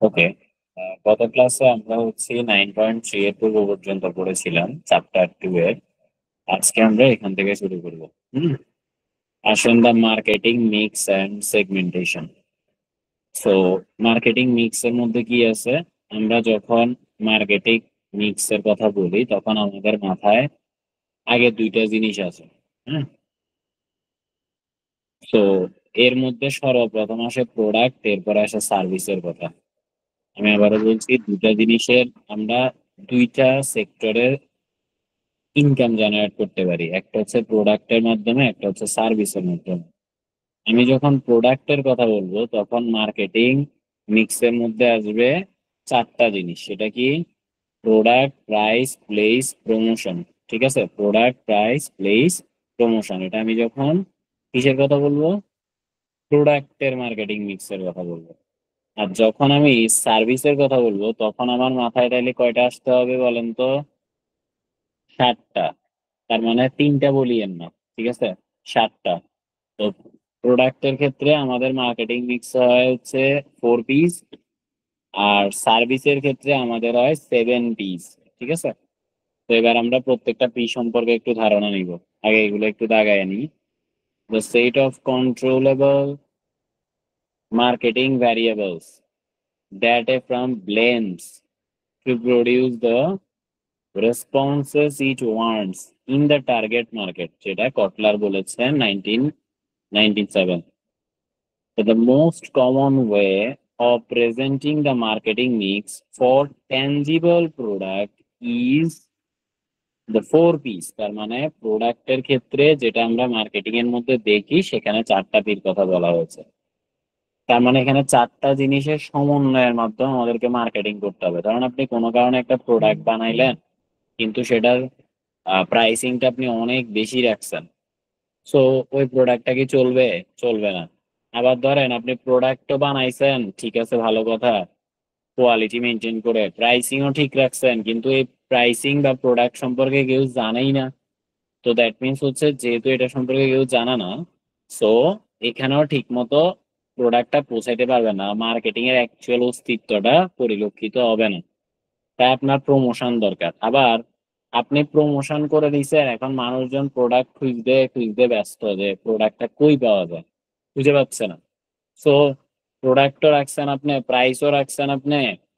ওকে। গত ক্লাসে আমরা 9.3 এর পূর্ব পর্যন্ত পড়েছিলাম, চ্যাপ্টার 2 এর। আজকে আমরা এখান থেকে শুরু করব। হুম। আসুন, the marketing mix and segmentation. So marketing mix এর মধ্যে কি আছে? আমরা যখন মার্কেটিং মিক্স এর কথা বলি তখন আমাদের মাথায় আগে দুইটা জিনিস আছে। হ্যাঁ। তো এর মধ্যে সর্বপ্রথম আসে প্রোডাক্ট, এরপরে আসে সার্ভিসের কথা। আমি আবারও বলছি, দুইটা জিনিসের আমরা দুইটা সেক্টরের ইনকাম জেনারেট করতে পারি। একটা হচ্ছে প্রোডাক্টের মাধ্যমে, একটা হচ্ছে সার্ভিসের মাধ্যমে। আমি যখন প্রোডাক্টের কথা বলবো তখন মার্কেটিং মিক্সের মধ্যে আসবে চারটা জিনিস। সেটা কি? Product, price, place, promotion. ঠিক আছে, প্রোডাক্ট, প্রাইস, প্লেস, প্রমোশন। এটা আমি যখন কিসের কথা বলবো? প্রোডাক্টের মার্কেটিং মিক্সের কথা বলবো। আর যখন আমি সার্ভিসের কথা বলবো তখন আমার মাথায় তাহলে কয়টা আসতে হবে বলেন তো? 7টা। তার মানে 3টা বলিয়েন না, ঠিক আছে? 7টা। তো প্রোডাক্টের ক্ষেত্রে আমাদের মার্কেটিং মিক্স হয় হচ্ছে 4 পিস, আর সার্ভিসের ক্ষেত্রে আমাদের হয় 7 পিস। ঠিক আছে। তো এবার আমরা প্রত্যেকটা পি সম্পর্কে একটু ধারণা নিব। আগে এগুলো একটু দাগায় নিই। The set of controllable marketing variables that a firm blends to produce the responses it wants in the target market, যেটা কটলার বলেছেন 1997। So the most common way of presenting the marketing mix for tangible product is the 4 piece। তার মানে প্রোডাক্টের ক্ষেত্রে যেটা আমরা marketing এর মধ্যে দেখি সেখানে 4টা পির কথা বলা হয়েছে। তার মানে এখানে 4টা জিনিসের সমন্বয়ের মাধ্যমে আমাদেরকে মার্কেটিং করতে হবে। কারণ আপনি কোনো কারণে একটা প্রোডাক্ট বানাইলেন, কিন্তু সেটার প্রাইসিংটা আপনি অনেক বেশি রাখছেন। সো ওই প্রোডাক্টটা কি চলবে? চলবে না। আবার ধরেন আপনি প্রোডাক্টও বানাইছেন, ঠিক আছে, ভালো কথা, কোয়ালিটি মেনটেন করে প্রাইসিংও ঠিক রাখছেন, কিন্তু এই প্রাইসিং বা প্রোডাক্ট সম্পর্কে কেউ জানেই না। তো দ্যাট মিনস হচ্ছে, যেহেতু এটা সম্পর্কে কেউ জানা না, সো এখানেও ঠিক মতো প্রোডাক্টটা পৌঁছাইতে পারবে না, মার্কেটিং এর অ্যাকচুয়াল অস্তিত্বটা পরিলক্ষিত হবে না। তাই আপনার প্রমোশন দরকার। আবার আপনি প্রমোশন করে দিচ্ছেন, এখন মানুষজন প্রোডাক্ট খুঁজতে খুঁজতে ব্যস্ত, যে প্রোডাক্টটা কই পাওয়া যায়, খুঁজে পাচ্ছে না। সো প্রোডাক্টও রাখছেন আপনি, প্রাইসও রাখছেন আপনি,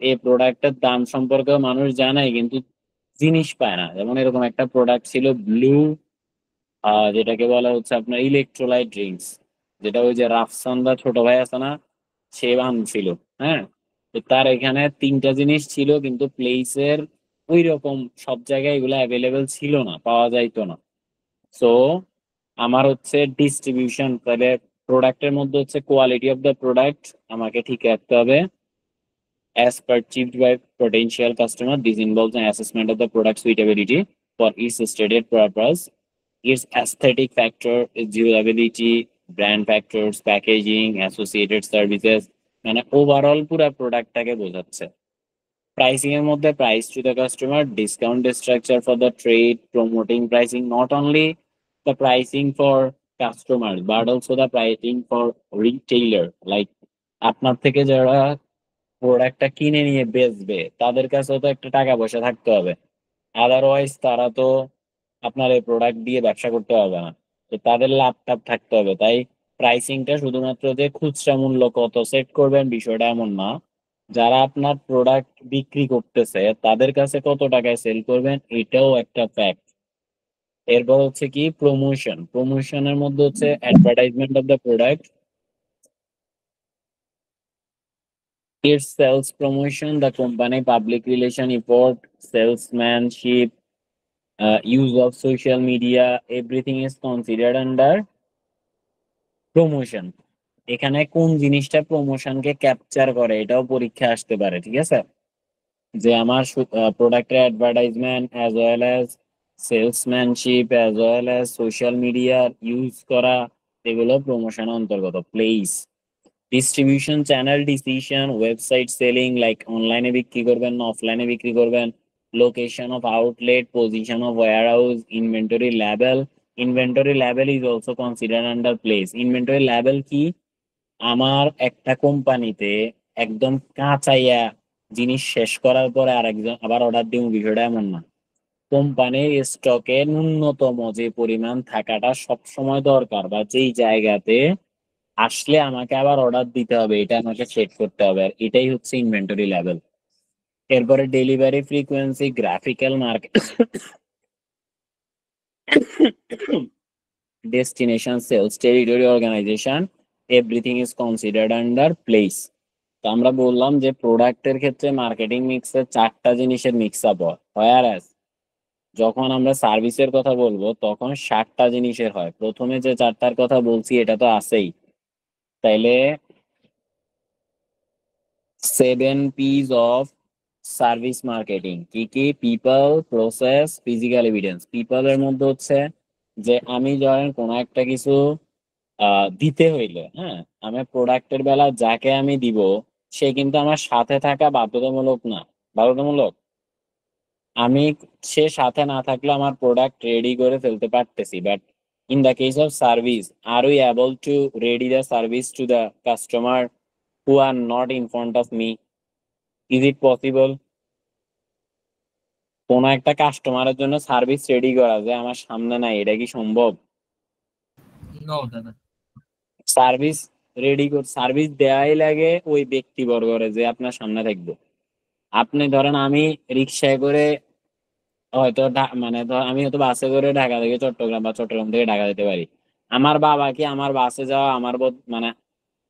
এই প্রোডাক্টের দাম সম্পর্কেও মানুষ জানে, কিন্তু জিনিস পায় না। যেমন এরকম একটা প্রোডাক্ট ছিল ব্লু, যেটাকে বলা হচ্ছে আপনার ইলেকট্রোলাইট ড্রিঙ্কস, যেটা ওই যে রাফসান্দা ছোট ভাই আছে না, সে ছিল। হ্যাঁ। তো তার এখানে 3টা জিনিস ছিল, কিন্তু প্লেসের ওই রকম সব জায়গায় এগুলো অ্যাভেলেবেল ছিল না, পাওয়া যাইতো না। সো আমার হচ্ছে ডিস্ট্রিবিউশন, তাহলে প্রোডাক্টের মধ্যে হচ্ছে কোয়ালিটি অফ দ্য প্রোডাক্ট আমাকে ঠিক রাখতে হবে as perceived by potential customer. This involves an assessment of the product suitability for its stated purpose, its aesthetic factor, its durability, brand factors, packaging, associated services। মানে overall পুরো প্রোডাক্টটাকে বোঝাচ্ছে। Pricing এর মধ্যে price two the customer, discount structure for the trade, promoting pricing, not only the pricing for customer but also the pricing for retailer. Like আপনার থেকে যারা প্রোডাক্টটা কিনে নিয়ে বেচবে তাদের কাছেও তো একটা টাকা পয়সা থাকতে হবে। আদারওয়াইজ তারা তো আপনার এই প্রোডাক্ট দিয়ে ব্যবসা করতে পারবে না। তো তাদের লাভ টাভ থাকতে হবে। তাই প্রাইসিংটা শুধুমাত্র যে খুচরা মূল্য কত সেট করবেন বিষয়টা এমন না, যারা আপনার প্রোডাক্ট বিক্রি করতেছে তাদের কাছে কত টাকায় সেল করবেন এটাও একটা ফ্যাক্ট। এরপর হচ্ছে কি প্রমোশন। প্রমোশনের মধ্যে হচ্ছে advertisement of the product, its sales promotion, the company public relation effort, salesmanship, use of social media, everything is considered under promotion। এখানে কোন জিনিসটা প্রমোশনকে ক্যাপচার করে এটাও পরীক্ষা আসতে পারে, ঠিক আছে? যে আমার প্রোডাক্টের advertisement as well as salesmanship as well as social মিডিয়ার ইউজ করা, এগুলো প্রমোশন অন্তর্গত। Place, distribution channel decision, website selling, like অনলাইনে বিক্রি করবেন না অফলাইনে বিক্রি করবেন, location of outlet, position of warehouse, inventory level. Inventory level is also consider under place. Inventory level কি? আমার একটা কোম্পানিতে একদম কাঁচাইয়া জিনিস শেষ করার পরে আরেকজন আবার অর্ডার দিব, বিষয়টা এমন না। কোম্পানির স্টকে ন্যূনতম যে পরিমাণ থাকাটা সবসময় দরকার, বা যেই জায়গাতে আসলে আমাকে আবার অর্ডার দিতে হবে, এটা আমাকে সেট করতে হবে, আর এটাই হচ্ছে ইনভেন্টরি লেভেল। এরপরে delivery frequency, graphical market, destination, sales, territory, organisation, everything is considered under place. তো আমরা বললাম যে প্রোডাক্টের ক্ষেত্রে মার্কেটিং মিক্সের চারটা জিনিসের মিক্স আপ হয়, whereas যখন আমরা সার্ভিসের কথা বলবো তখন 7টা জিনিসের হয়। প্রথমে যে চারটার কথা বলছি এটা তো আছেই, তাইলে 7 P's অফ সার্ভিস মার্কেটিং কি কি? People, process, physical evidence. People এর মধ্যে হচ্ছে যে আমি ধরেন কোনো একটা কিছু দিতে হইলে, হ্যাঁ, আমি প্রোডাক্টের বেলা যাকে আমি দিব সে কিন্তু আমার সাথে থাকা বাধ্যতামূলক না। বাধ্যতামূলক? আমি, সে সাথে না থাকলে আমার প্রোডাক্ট রেডি করে ফেলতে পারতেছি, but in the case of service, are we able to ready the service to the customer who are not in front of me? Is it possible? কোনো একটা কাস্টমারের জন্য সার্ভিস রেডি করা যায় আমার সামনে নাই, এটা কি সম্ভব? নো দাদা। সার্ভিস রেডি করে সার্ভিস দেওয়াই লাগে ওই ব্যক্তিবর্গরে যে আপনার সামনে থাকবে। আপনি ধরেন আমি রিক্সায় করে হয়তো মানে ধর আমি হয়তো বাসে করে ঢাকা থেকে চট্টগ্রাম বা চট্টগ্রাম থেকে ঢাকা যেতে পারি। আমার বাবা কি আমার বাসে যাওয়া আমার মানে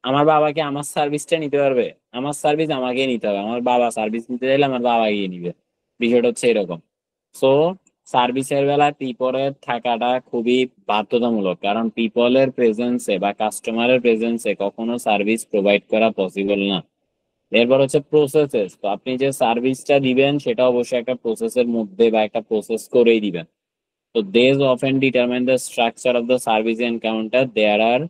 আমার বাবা কি আমার সার্ভিসটা নিতে পারবে? আমার সার্ভিস আমাকে নিতে হবে। আমার বাবা সার্ভিস নিতে চাইলে আমার বাবা গিয়ে নিবে। বিষয়টা হচ্ছে এরকম। সো সার্ভিসের বেলায় পিপলের থাকাটা খুবই বাধ্যতামূলক, কারণ পিপলের প্রেজেন্সে বা কাস্টমারের প্রেজেন্সে কখনো সার্ভিস প্রোভাইড করা পসিবল না। এরপর হচ্ছে প্রসেসেস। তো আপনি যে সার্ভিসটা দিবেন সেটা অবশ্যই একটা প্রসেসের মধ্যে বা একটা প্রসেস করেই দিবেন। তো these often determine the structure of the service encounter. There are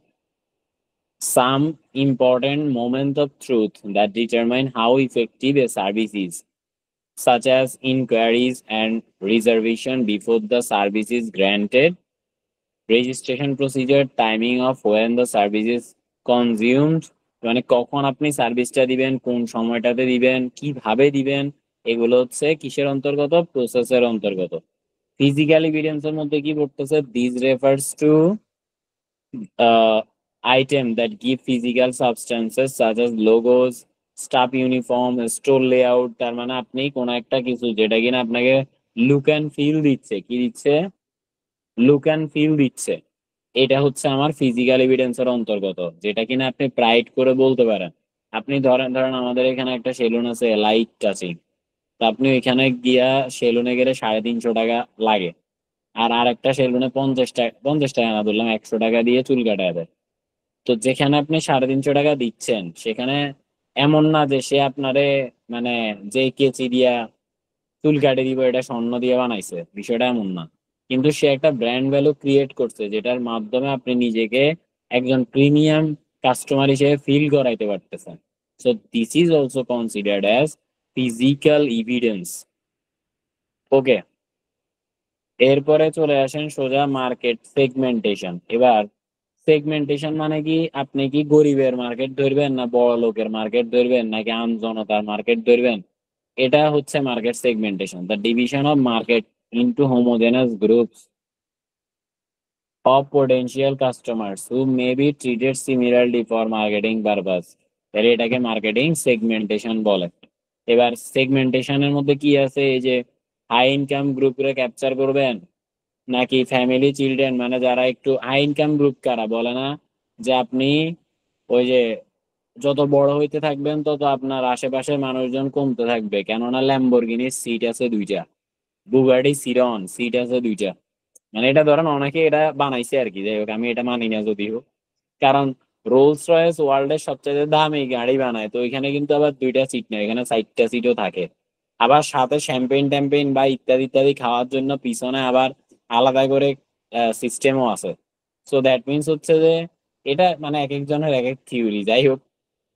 some important moments of truth that determine how effective a service is, such as inquiries and reservation before the service is granted, registration procedure, timing of when the service is consumed, মানে কখন আপনি সার্ভিসটা দিবেন, কোন সময়টাতে দিবেন, কিভাবে দিবেন, এগুলো হচ্ছে কিসের অন্তর্গত? প্রসেসের অন্তর্গত। ফিজিক্যাল এভিডেন্সের মধ্যে কি পড়তেছে? This refers to item that give physical substances such as logos, staff uniform, store layout। তার মানে আপনি কোন একটা কিছু যেটা কিনা আপনাকে লুক অ্যান্ড ফিল দিচ্ছে, কি দিচ্ছে? লুক অ্যান্ড ফিল দিচ্ছে, এটা হচ্ছে আমার ফিজিক্যাল এভিডেন্সের অন্তর্গত, যেটা কিনা আপনি প্রাইড করে বলতে পারেন। আপনি ধরেন ধরেন আমাদের এখানে একটা সেলুন আছে লাইট টাচিং, তো আপনি ওইখানে গিয়া সেলুনে গেলে 350 টাকা লাগে, আর আরেকটা সেলুনে 50 টাকা, 50 টাকা না, ধরলাম 100 টাকা দিয়ে চুল কাটায় দেয়। তো যেখানে আপনি 350 টাকা দিচ্ছেন সেখানে এমন না যে সে আপনারে মানে যে কেচি দিয়া চুল কাটে দিব এটা স্বর্ণ দিয়ে বানাইছে, বিষয়টা এমন না। কিন্তু সে একটা ব্র্যান্ড ভ্যালু ক্রিয়েট করছে যেটার মাধ্যমে আপনি নিজেকে একজন প্রিমিয়াম কাস্টমার হিসেবে ফিল করাইতে পারতেছেন। So this is also considered as physical evidence. Okay, এরপরে চলে আসেন সোজা মার্কেট সেগমেন্টেশন। এবার সেগমেন্টেশন মানে কি? আপনি কি গরিবের মার্কেট ধরবেন, না বড় লোকের মার্কেট ধরবেন, নাকি আম জনতার মার্কেট ধরবেন? এটা হচ্ছে market segmentation, the division of market into homogeneous groups of potential customers who may be treated similarly for marketing purpose। তাহলে এটাকে মার্কেটিং সেগমেন্টেশন বলে। এবার সেগমেন্টেশনের মধ্যে কি আছে? এই যে হাই ইনকাম গ্রুপকে ক্যাপচার করবেন, নাকি ফ্যামিলি চিলড্রেন, মানে যারা একটু হাই ইনকাম গ্রুপ কারা বলে না যে আপনি ওই যে যত বড় হইতে থাকবেন তত আপনার আশেপাশের মানুষজন কমতে থাকবে, কেননা ল্যাম্বরগিনির সিট আছে 2টা, বুগাটি সিরন সিট আছে 2টা। মানে এটা ধরেন অনেকে এটা বানাইছে আর কি, যাই হোক আমি এটা মানি না যদিও। কারণ রোলস রয়েস ওয়ার্ল্ডের সবচেয়ে দামি গাড়ি বানায়, তো এখানে কিন্তু আবার 2টা সিট নেই, এখানে 4টা সিটও থাকে। আবার সাথে শ্যাম্পেইন ট্যাম্পেইন বা ইত্যাদি ইত্যাদি খাওয়ার জন্য পিছনে আবার আলাদা করে সিস্টেমও আছে। সো দ্যাট মিনস হচ্ছে যে এটা মানে এক একজনের এক এক থিওরি, যাই হোক।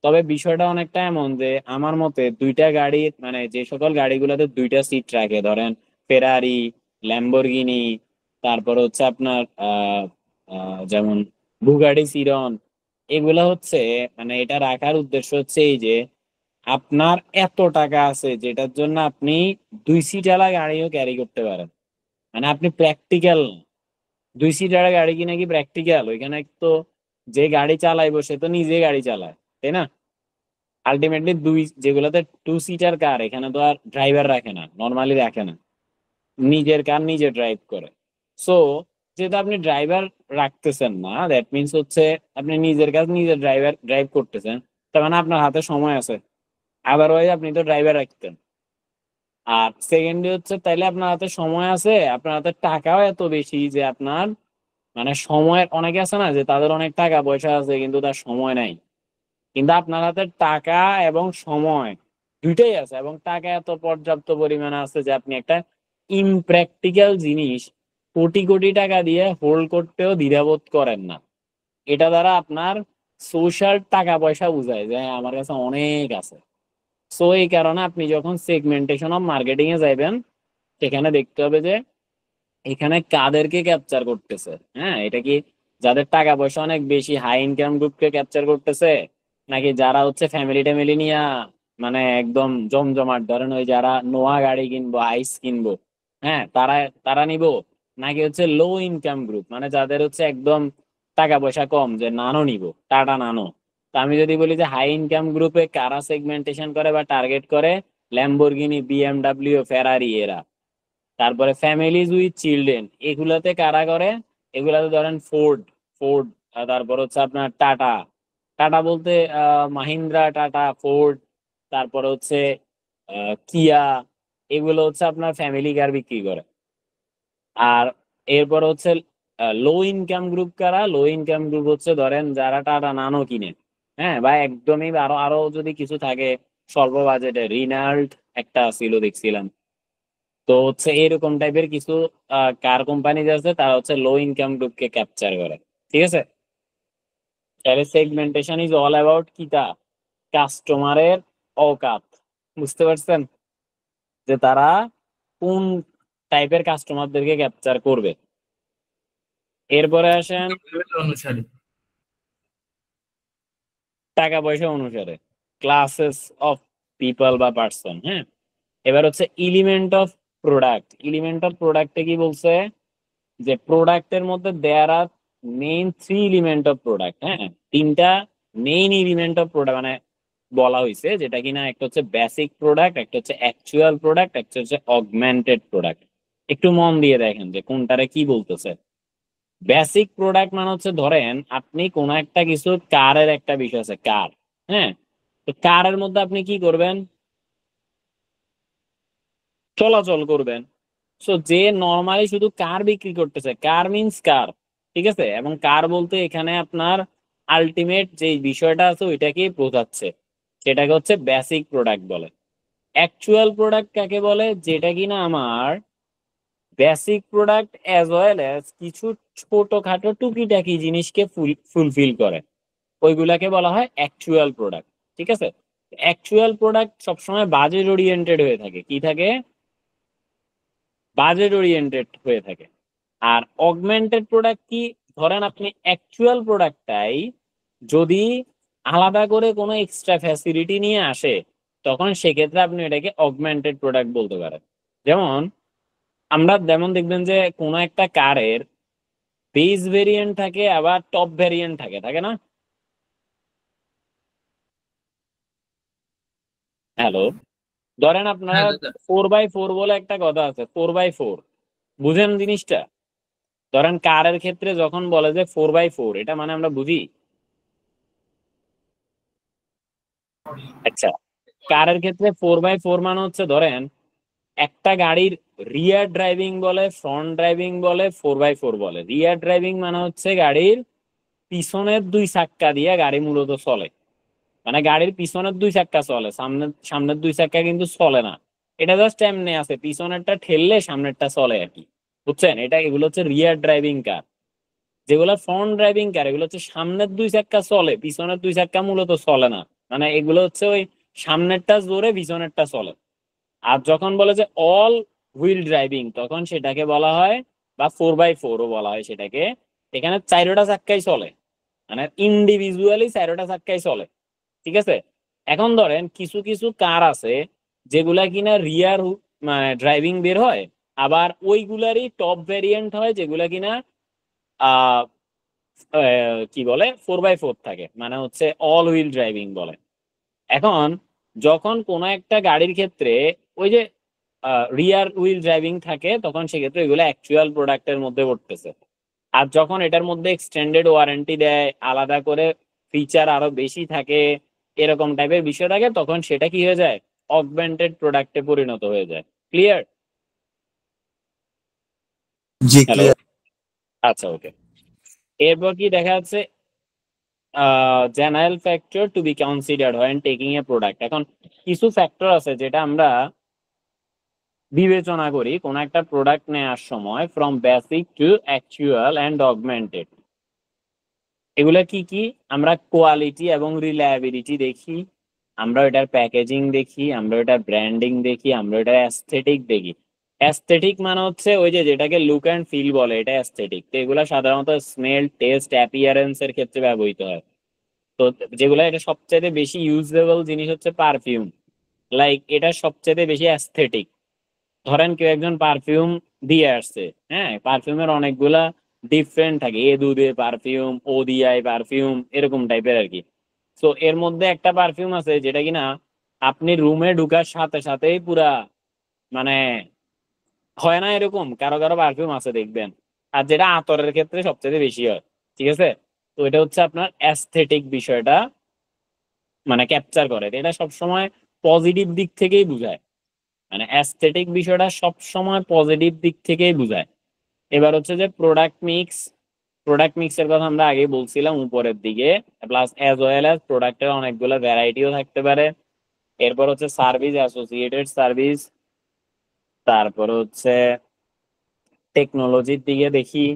তবে বিষয়টা অনেকটা এমন যে আমার মতে 2টা গাড়ি, মানে যে সকল গাড়িগুলোতে 2টা সিট রাখে, ধরেন ফেরারি, ল্যাম্বরগিনি, তারপর হচ্ছে আপনার যেমন বুগাটি চিরন, এগুলা হচ্ছে মানে এটা রাখার উদ্দেশ্য হচ্ছে এই যে আপনার এত টাকা আছে যেটার জন্য আপনি 2 সিটালা গাড়িও ক্যারি করতে পারেন, মানে আপনি প্র্যাকটিক্যাল। 2 সিটার গাড়ি কি নাকি প্র্যাকটিক্যাল? ওইখানে তো যে গাড়ি চালাইবো সে তো নিজে গাড়ি চালায়, তাই না? আলটিমেটলি যেগুলোতে 2 সিটার কার, এখানে তো আর ড্রাইভার রাখে না, নর্মালি রাখে না, নিজের কার নিজে ড্রাইভ করে। সো যেহেতু আপনি ড্রাইভার রাখতেছেন না, দ্যাট মিনস হচ্ছে আপনি নিজের কাজ নিজে ড্রাইভ করতেছেন, তার মানে আপনার হাতে সময় আছে। আদারওয়াইজ আপনি তো ড্রাইভার রাখতেন। আর সেকেন্ডলি হচ্ছে তাইলে আপনার হাতে সময় আছে, আপনার হাতে টাকাও এত বেশি যে আপনার মানে সময়ের, অনেকে আছে না যে তাদের অনেক টাকা পয়সা আছে কিন্তু তার সময় নাই, কিন্তু আপনার হাতে টাকা এবং সময় দুইটাই আছে, এবং টাকা এত পর্যাপ্ত পরিমাণে আছে যে আপনি একটা ইমপ্র্যাকটিক্যাল জিনিস কোটি কোটি টাকা দিয়ে হোল্ড করতেও দ্বিধাবোধ করেন না। এটা দ্বারা আপনার সোশ্যাল টাকা পয়সা বুঝায় যে হ্যাঁ, আমার কাছে অনেক আছে। সো এই কারণে আপনি যখন সেগমেন্টেশন অফ মার্কেটিং এ যাইবেন, সেখানে দেখতে হবে যে এখানে কাদেরকে ক্যাপচার করতেছে। হ্যাঁ, এটা কি যাদের টাকা পয়সা অনেক বেশি, হাই ইনকাম গ্রুপকে ক্যাপচার করতেছে, নাকি যারা হচ্ছে ফ্যামিলি ট্যামিলি নিয়ে মানে একদম জমজমাট, ধরেন ওই যারা নোয়া গাড়ি কিনবো, আইস কিনবো, হ্যাঁ তারা তারা নিবো, নাকি হচ্ছে লো ইনকাম গ্রুপ মানে যাদের হচ্ছে একদম টাকা পয়সা কম, যে নানো নিবো, টাটা নানো। তা আমি যদি বলি যে হাই ইনকাম গ্রুপে কারা সেগমেন্টেশন করে বা টার্গেট করে, ল্যাম্বরগিনি, বিএমডাব্লিউ, ফেরারি এরা। তারপরে ফ্যামিলিজ উইথ চিলড্রেন এগুলাতে কারা করে, এগুলাতে ধরেন ফোর্ড, ফোর্ড তারপর হচ্ছে আপনার টাটা, টাটা বলতে মাহিন্দ্রা, টাটা, ফোর্ড, তারপর হচ্ছে কিয়া, এগুলো হচ্ছে আপনার ফ্যামিলি কার বিক্রি করে। আর এরপর হচ্ছে লো ইনকাম গ্রুপ কারা, লো ইনকাম গ্রুপ হচ্ছে ধরেন যারা টাটা নানো কিনে, হ্যাঁ, বা একদমই আরো আরো যদি কিছু থাকে স্বল্প বাজেটে, রিনাল্ট একটা ছিল দেখছিলাম। তো হচ্ছে এরকম টাইপের কিছু কার কোম্পানি আছে, তারা হচ্ছে লো ইনকাম গ্রুপকে ক্যাপচার করে। ঠিক আছে, তাহলে সেগমেন্টেশন ইজ অল অ্যাবাউট কিটা, কাস্টমারের অকাত, বুঝতে পারছেন যে তারা কোন টাইপের কাস্টমারদেরকে ক্যাপচার করবে। এরপরে আসেন অনুসারে। টাকা পয়সা অনুসারে, ক্লাসেস অফ পিপল বা পার্সন। হ্যাঁ, এবার হচ্ছে element of product. Element of প্রোডাক্টে কি বলছে, যে প্রোডাক্টের মধ্যে দেয়ার আর মেইন 3 এলিমেন্ট অফ প্রোডাক্ট। হ্যাঁ, 3টা মেইন এলিমেন্ট অফ প্রোডাক্ট মানে বলা হয়েছে, যেটা কিনা একটা হচ্ছে বেসিক প্রোডাক্ট, একটা হচ্ছে অ্যাকচুয়াল প্রোডাক্ট, একটা হচ্ছে অগমেন্টেড প্রোডাক্ট। একটু মন দিয়ে দেখেন যে কোনটারে কি বলতেছে। বেসিক প্রোডাক্ট মানে হচ্ছে ধরেন আপনি কোন একটা কিছু, কারের একটা বিষয় আছে, কার। হ্যাঁ, তো কারের মধ্যে আপনি কি করবেন, চলাচল করবেন। সো যে নর্মালি শুধু কার বিক্রি করতেছে, কার মিন্স কার, ঠিক আছে, এবং কার বলতে এখানে আপনার আলটিমেট যে বিষয়টা আছে ওইটাকে বোঝাচ্ছে, সেটাকে হচ্ছে বেসিক প্রোডাক্ট বলে। অ্যাকচুয়াল প্রোডাক্ট কাকে বলে, যেটা কিনা আমার basic product as well as কিছু ছোটখাটো টুকিটাকি জিনিসকে ফুলফিল করে, ওইগুলাকে বলা হয় অ্যাকচুয়াল প্রোডাক্ট। ঠিক আছে, অ্যাকচুয়াল প্রোডাক্ট সবসময় বাজেট ওরিয়েন্টেড হয়ে থাকে, কি থাকে, বাজেট ওরিয়েন্টেড হয়ে থাকে। আর অগমেন্টেড প্রোডাক্ট কি, ধরেন আপনি অ্যাকচুয়াল প্রোডাক্টটাই যদি আলাদা করে কোনো এক্সট্রা ফ্যাসিলিটি নিয়ে আসে, তখন সেক্ষেত্রে আপনি এটাকে অগমেন্টেড প্রোডাক্ট বলতে পারেন। যেমন আমরা যেমন দেখবেন যে কোনো একটা কারের বেস ভেরিয়েন্ট থাকে, আবার টপ ভেরিয়েন্ট থাকে, থাকে না? হ্যালো, ধরেন আপনারা হ্যাঁ দাদা। 4x4 বলে একটা কথা আছে, 4x4, বুঝেন জিনিসটা? ধরেন কারের ক্ষেত্রে যখন বলে যে 4x4, এটা মানে আমরা বুঝি। আচ্ছা, কারের ক্ষেত্রে 4x4 মানে হচ্ছে ধরেন একটা গাড়ির রিয়ার ড্রাইভিং বলে, ফ্রন্ট ড্রাইভিং বলে, 4x4 বলে। রিয়ার ড্রাইভিং মানে হচ্ছে গাড়ির পিছনের 2 চাক্কা দিয়ে গাড়ি মূলত চলে, মানে গাড়ির পিছনের 2 চাক্কা চলে, সামনের 2 চাক্কা কিন্তু চলে না। এটা জাস্ট এমনি আছে, পিছনেরটা ঠেললে সামনেরটা চলে আর কি, বুঝছেন? এটা এগুলো হচ্ছে রিয়ার ড্রাইভিং কার। যেগুলো ফ্রন্ট ড্রাইভিং কার, এগুলো হচ্ছে সামনের 2 চাক্কা চলে, পিছনের 2 চাক্কা মূলত চলে না, মানে এগুলো হচ্ছে ওই সামনেরটা জোরে, পিছনেরটা চলে। আর যখন বলে যে অল হুইল ড্রাইভিং, তখন সেটাকে বলা হয়, বা 4x4ও বলা হয় সেটাকে, এখানে 4টা চাক্কাই চলে, মানে ইন্ডিভিজুয়ালি 4টা চাক্কাই চলে। ঠিক আছে, এখন ধরেন কিছু কিছু কার আছে যেগুলা কিনা রিয়ার মানে ড্রাইভিং বের হয়, আবার ওইগুলারই টপ ভ্যারিয়েন্ট হয় যেগুলা কিনা আহ কি বলে 4x4 থাকে, মানে হচ্ছে অল হুইল ড্রাইভিং বলে। এখন যখন কোনো একটা গাড়ির ক্ষেত্রে ওই যে রিয়ার হুইল ড্রাইভিং থাকে, তখন সেক্ষেত্রে এগুলো অ্যাকচুয়াল প্রোডাক্টের মধ্যে পড়তেছে। আর যখন এটার মধ্যে এক্সটেন্ডেড ওয়ারেন্টি দেয়, আলাদা করে ফিচার আরো বেশি থাকে, এরকম টাইপের বিষয় থাকে, তখন সেটা কি হয়ে যায়, অগমেন্টেড প্রোডাক্টে পরিণত হয়ে যায়। ক্লিয়ার? জি হ্যালো, ক্লিয়ার। আচ্ছা ওকে। এরপর কি দেখা যাচ্ছে, general factor to be considered when taking a product. এখন কিছু ফ্যাক্টর আছে যেটা আমরা বিবেচনা করি কোন একটা প্রোডাক্ট নেওয়ার সময়, from basic to actual and augmented. এগুলা কি কি? আমরা কোয়ালিটি এবং রিলায়েবিলিটি দেখি, আমরা এটার প্যাকেজিং দেখি, আমরা এটার ব্র্যান্ডিং দেখি, আমরা এটার অ্যাস্থেটিক দেখি। অ্যাস্থেটিক মানে হচ্ছে ওই যে যেটাকে লুক অ্যান্ড ফিল বলে, এটা অ্যাস্থেটিক। তো এগুলা সাধারণত স্মেল, টেস্ট, অ্যাপিয়ারেন্স এর ক্ষেত্রে ব্যবহৃত হয়। তো যেগুলা এটা সবচেয়ে বেশি ইউজেবল জিনিস হচ্ছে পারফিউম, লাইক এটা সবচেয়ে বেশি অ্যাস্থেটিক। ধরেন কেউ একজন পারফিউম দিয়ে আসছে, হ্যাঁ, পারফিউমের অনেকগুলা ডিফারেন্ট থাকে, এ দুধে পারফিউম, ও দিয়াই পারফিউম, এরকম টাইপের আর কি। তো এর মধ্যে একটা পারফিউম আছে যেটা কিনা আপনি রুমে ঢুকার সাথে সাথেই পুরা মানে হয় না এরকম, কারো কারো পারফিউম আছে দেখবেন, আর যেটা আতরের ক্ষেত্রে সবচেয়ে বেশি হয়। ঠিক আছে? তো এটা হচ্ছে আপনার অ্যাস্থেটিক বিষয়টা মানে ক্যাপচার করে। এটা সবসময় পজিটিভ দিক থেকেই বুঝায়, মানে অ্যাস্থেটিক বিষয়টা সবসময় পজিটিভ দিক থেকেই বুঝায়। এবার হচ্ছে যে প্রোডাক্ট মিক্স। প্রোডাক্ট মিক্সের কথা আমরা আগে বলছিলাম উপরের দিকে, প্লাস অ্যাজ ওয়েল অ্যাজ প্রোডাক্টের অনেকগুলো ভ্যারাইটিও থাকতে পারে। এরপর হচ্ছে সার্ভিস, অ্যাসোসিয়েটেড সার্ভিস। তারপর হচ্ছে টেকনোলজির দিকে দেখি।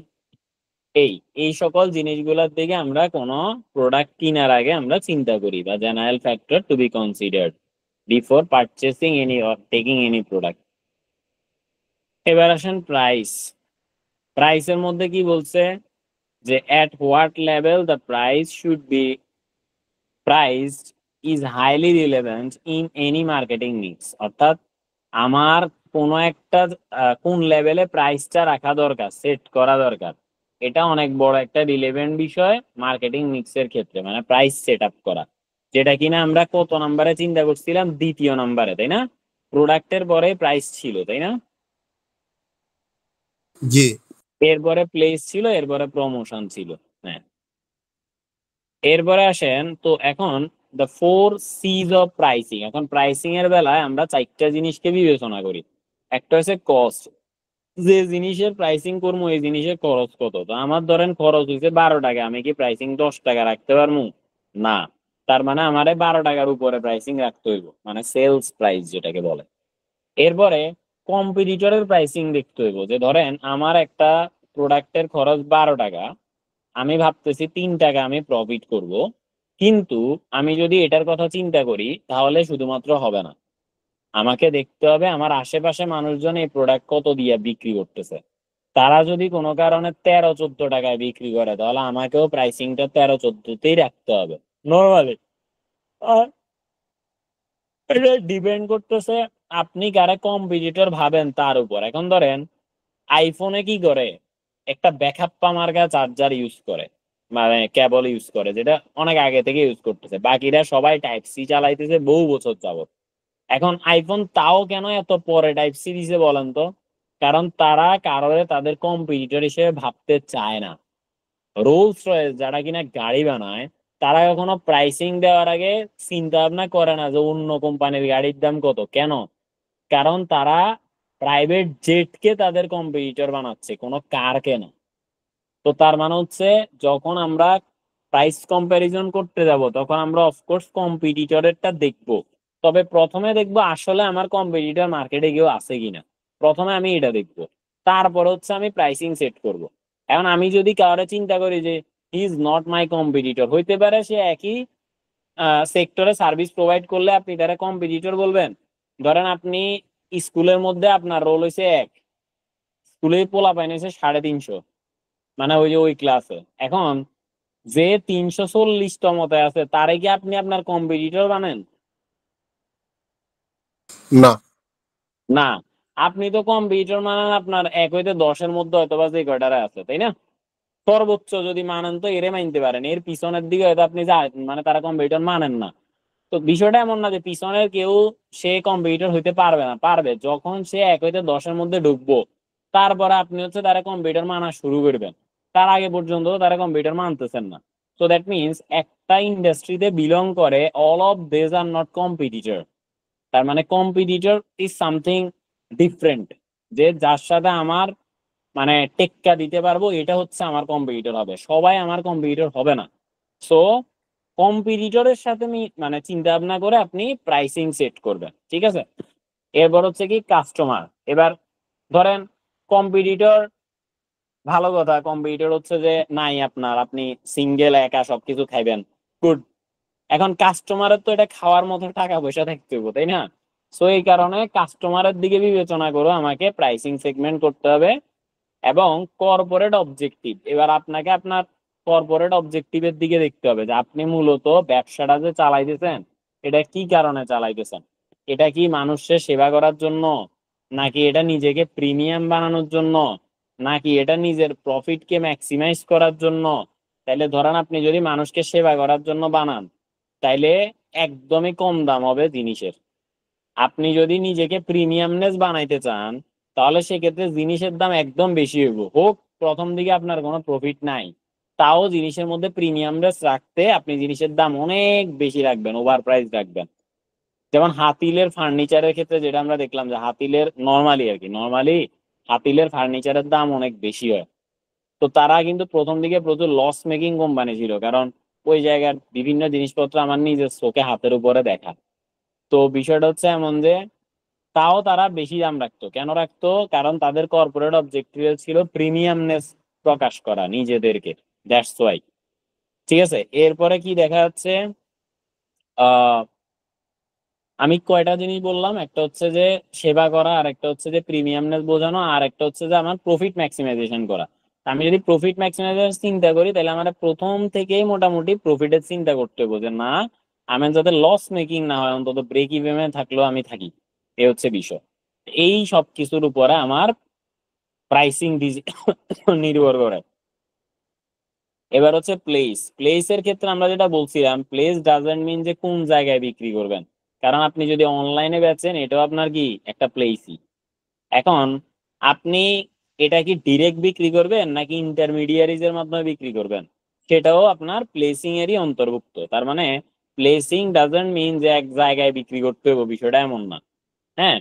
এই এই সকল জিনিসগুলোর দিকে আমরা কোনো প্রোডাক্ট কেনার আগে আমরা চিন্তা করি, বা general factor to be considered before purchasing any or taking any product. এবার আসেন প্রাইস। প্রাইসের মধ্যে কি বলছে যে at what level the price should be priced is highly relevant in any marketing mix। অর্থাৎ আমার কোনো একটা কোন লেভেলে প্রাইসটা রাখা দরকার, সেট করা দরকার, এটা অনেক বড় একটা রিলেভেন্ট বিষয় মার্কেটিং মিক্সের ক্ষেত্রে, মানে প্রাইস সেট আপ করা। যেটা কিনা আমরা কত নাম্বারে চিন্তা করছিলাম, দ্বিতীয় নাম্বারে, তাই না? প্রোডাক্টের পরে প্রাইস ছিল, তাই না? জি এরপরে প্লেস ছিল, এরপরে প্রমোশন ছিল। হ্যাঁ, এরপরে আসেন তো এখন দ্য 4 C's অফ প্রাইসিং। এখন প্রাইসিং এর বেলায় আমরা চারটা জিনিসকে বিবেচনা করি। একটা হচ্ছে কস্ট, যে জিনিসের প্রাইসিং করবো এই জিনিসের খরচ কত। তো আমার ধরেন খরচ হয়েছে 12 টাকা, আমি কি প্রাইসিং 10 টাকা রাখতে পারবো? না। তার মানে আমারে 12 টাকার উপরে প্রাইসিং রাখতে হইব, মানে সেলস প্রাইস যেটাকে বলে। এরপরে কম্পিটিটরের প্রাইসিং দেখতে হইব, যে ধরেন আমার একটা প্রোডাক্টের খরচ 12 টাকা, আমি ভাবতেছি 3 টাকা আমি প্রফিট করব, কিন্তু আমি যদি এটার কথা চিন্তা করি তাহলে শুধুমাত্র হবে না, আমাকে দেখতে হবে আমার আশেপাশে মানুষজন এই প্রোডাক্ট কত দিয়ে বিক্রি করতেছে। তারা যদি কোনো কারণে 13-14 টাকায় বিক্রি করে, তাহলে আমাকেও প্রাইসিংটা 13-14তেই রাখতে হবে নর্মালি। আর এটা ডিপেন্ড করতেছে আপনি কারে কম্পিটিটর ভাবেন তার উপর। এখন ধরেন আইফোনে কি করে, একটা ব্যাকআপ মার্কা চার্জার ইউজ করে, মানে কেবল ইউজ করে, যেটা অনেক আগে থেকে ইউজ করতেছে, বাকিরা সবাই টাইপ সি চালাইতেছে বহু বছর যাবত। এখন আইফোন তাও কেন এত পরে টাইপ সি দিছে বলেন তো? কারণ তারা কারোরে তাদের কম্পিটিটর হিসেবে ভাবতে চায় না। রোলস রয়েস যারা কিনা গাড়ি বানায়, তারা কখনো প্রাইসিং দেওয়ার আগে চিন্তা ভাবনা করে না যে অন্য কোম্পানির গাড়ির দাম কত। কেন? কারণ তারা প্রাইভেট জেটকে তাদের কম্পিটিটর বানাচ্ছে, কোনো কারকে না। তো তার মানে হচ্ছে যখন আমরা প্রাইস কম্প্যারিজন করতে যাব, তখন আমরা অফকোর্স কম্পিটিটরেরটা দেখবো। তবে প্রথমে দেখবো আসলে আমার কম্পিটিটর মার্কেটে কেউ আছে কিনা, প্রথমে আমি এটা দেখবো। তারপর হচ্ছে আমি প্রাইসিং সেট করব। এখন আমি যদি কাউরে চিন্তা করি যে he is not my competitor, হইতে পারে সে একই সেক্টরে সার্ভিস প্রোভাইড করলে আপনি তারা কম্পিটিটর বলবেন। ধরেন আপনি স্কুলের মধ্যে আপনার রোল হয়েছে এক, স্কুলে পোলা পাইন হয়েছে 350, মানে ওই যে ওই ক্লাসে। এখন যে 340তমতে আছে তারে কি আপনি আপনার কম্পিটিটর বানেন? না। না, আপনি তো কম্পিউটার মানান আপনার 1 হইতে 10-এর মধ্যে হয়তো বা যে কয়টারে আছে, তাই না? সর্বোচ্চ যদি মানেন তো এরে মানতে পারেন, এর পিছনের দিকে হয়তো আপনি মানে তারা কম্পিউটার মানেন না। তো বিষয়টা এমন না যে পিছনের কেউ সে কম্পিউটার হইতে পারবে না, পারবে যখন সে 1 হইতে 10-এর মধ্যে ঢুকবো, তারপরে আপনি হচ্ছে তারা কম্পিউটার মানা শুরু করবেন। তার আগে পর্যন্ত তারা কম্পিউটার মানতেছেন না। সো দ্যাট মিনস একটা ইন্ডাস্ট্রিতে বিলং করে all of this are not competitor. তার মানে কম্পিটিটর ইজ সামথিং ডিফারেন্ট, যে যার সাথে আমার মানে টেক্কা দিতে পারবো এটা হচ্ছে আমার কম্পিটিটর হবে, সবাই আমার কম্পিটিটর হবে না। সো কম্পিটিটরের সাথে মানে চিন্তা ভাবনা করে আপনি প্রাইসিং সেট করবেন, ঠিক আছে? এরপর হচ্ছে কি কাস্টমার। এবার ধরেন কম্পিটিটর, ভালো কথা, কম্পিটিটর হচ্ছে যে নাই আপনার, আপনি সিঙ্গেল একা সবকিছু খাইবেন, গুড। এখন কাস্টমারের তো এটা খাওয়ার মতো টাকা পয়সা থাকতে হবে, তাই না? সো এই কারণে কাস্টমারের দিকে বিবেচনা করে আমাকে প্রাইসিং সেগমেন্ট করতে হবে এবং কর্পোরেট অবজেক্টিভ। এবার আপনাকে আপনার কর্পোরেট অবজেক্টিভের দিকে দেখতে হবে যে আপনি মূলত ব্যবসাটা যে চালাইতেছেন এটা কি কারণে চালাইতেছেন। এটা কি মানুষের সেবা করার জন্য, নাকি এটা নিজেকে প্রিমিয়াম বানানোর জন্য, নাকি এটা নিজের প্রফিটকে ম্যাক্সিমাইজ করার জন্য? তাইলে ধরেন আপনি যদি মানুষকে সেবা করার জন্য বানান, তাইলে একদমই কম দাম হবে জিনিসের। আপনি যদি নিজেকে প্রিমিয়ামনেস বানাইতে চান, তাহলে সেক্ষেত্রে জিনিসের দাম একদম বেশি হইব। হোক প্রথম দিকে আপনার কোনো প্রফিট নাই, তাও জিনিসের মধ্যে প্রিমিয়ামনেস রাখতে আপনি জিনিসের দাম অনেক বেশি রাখবেন, ওভার প্রাইস রাখবেন। যেমন হাতিলের ফার্নিচারের ক্ষেত্রে যেটা আমরা দেখলাম যে হাতিলের নর্মালি আর কি, নর্মালি হাতিলের ফার্নিচারের দাম অনেক বেশি হয়। তো তারা কিন্তু প্রথম দিকে প্রচুর লস মেকিং কোম্পানি ছিল, কারণ ওই জায়গার বিভিন্ন জিনিসপত্র আমার নিজের চোখে হাতের উপরে দেখা। তো বিষয়টা হচ্ছে এমন যে তাও তারা বেশি দাম রাখতো। কেন রাখতো? কারণ তাদের কর্পোরেট অবজেক্টিভ ছিল প্রিমিয়ামনেস প্রকাশ করা নিজেদেরকে, দ্যাটস ওয়াই। ঠিক আছে, এরপরে কি দেখা যাচ্ছে, আহ আমি কয়টা জিনিস বললাম, একটা হচ্ছে যে সেবা করা, আর একটা হচ্ছে যে প্রিমিয়ামনেস বোঝানো, আর একটা হচ্ছে যে আমার প্রফিট ম্যাক্সিমাইজেশন করা। আমি যদি প্রফিট ম্যাক্সিমাইজেশন চিন্তা করি, তাহলে আমার প্রথম থেকেই মোটামুটি প্রফিটের চিন্তা করতে হবে, যে না আমি যাতে লস মেকিং না হয়, অন্তত ব্রেক ইভেনে থাকলেও আমি থাকি। এই হচ্ছে বিষয়। এই সব কিছুর উপরে আমার প্রাইসিং নির্ভর করে। এবার হচ্ছে প্লেসের ক্ষেত্রে আমরা যেটা বলছিলাম, প্লেস ডাজন্ট মিন যে কোন জায়গায় বিক্রি করবেন, কারণ আপনি যদি অনলাইনে বেচেন এটাও আপনার কি একটা প্লেসই। এখন আপনি এটা কি ডিরেক্ট বিক্রি করবেন নাকি ইন্টারমিডিয়ারিজ এর মাধ্যমে বিক্রি করবেন, সেটাও আপনার প্লেসিং এরই অন্তর্ভুক্ত। তার মানে প্লেসিং ডাজন্ট মিন যে এক জায়গায় বিক্রি করতে হবে, বিষয়টা এমন না। হ্যাঁ,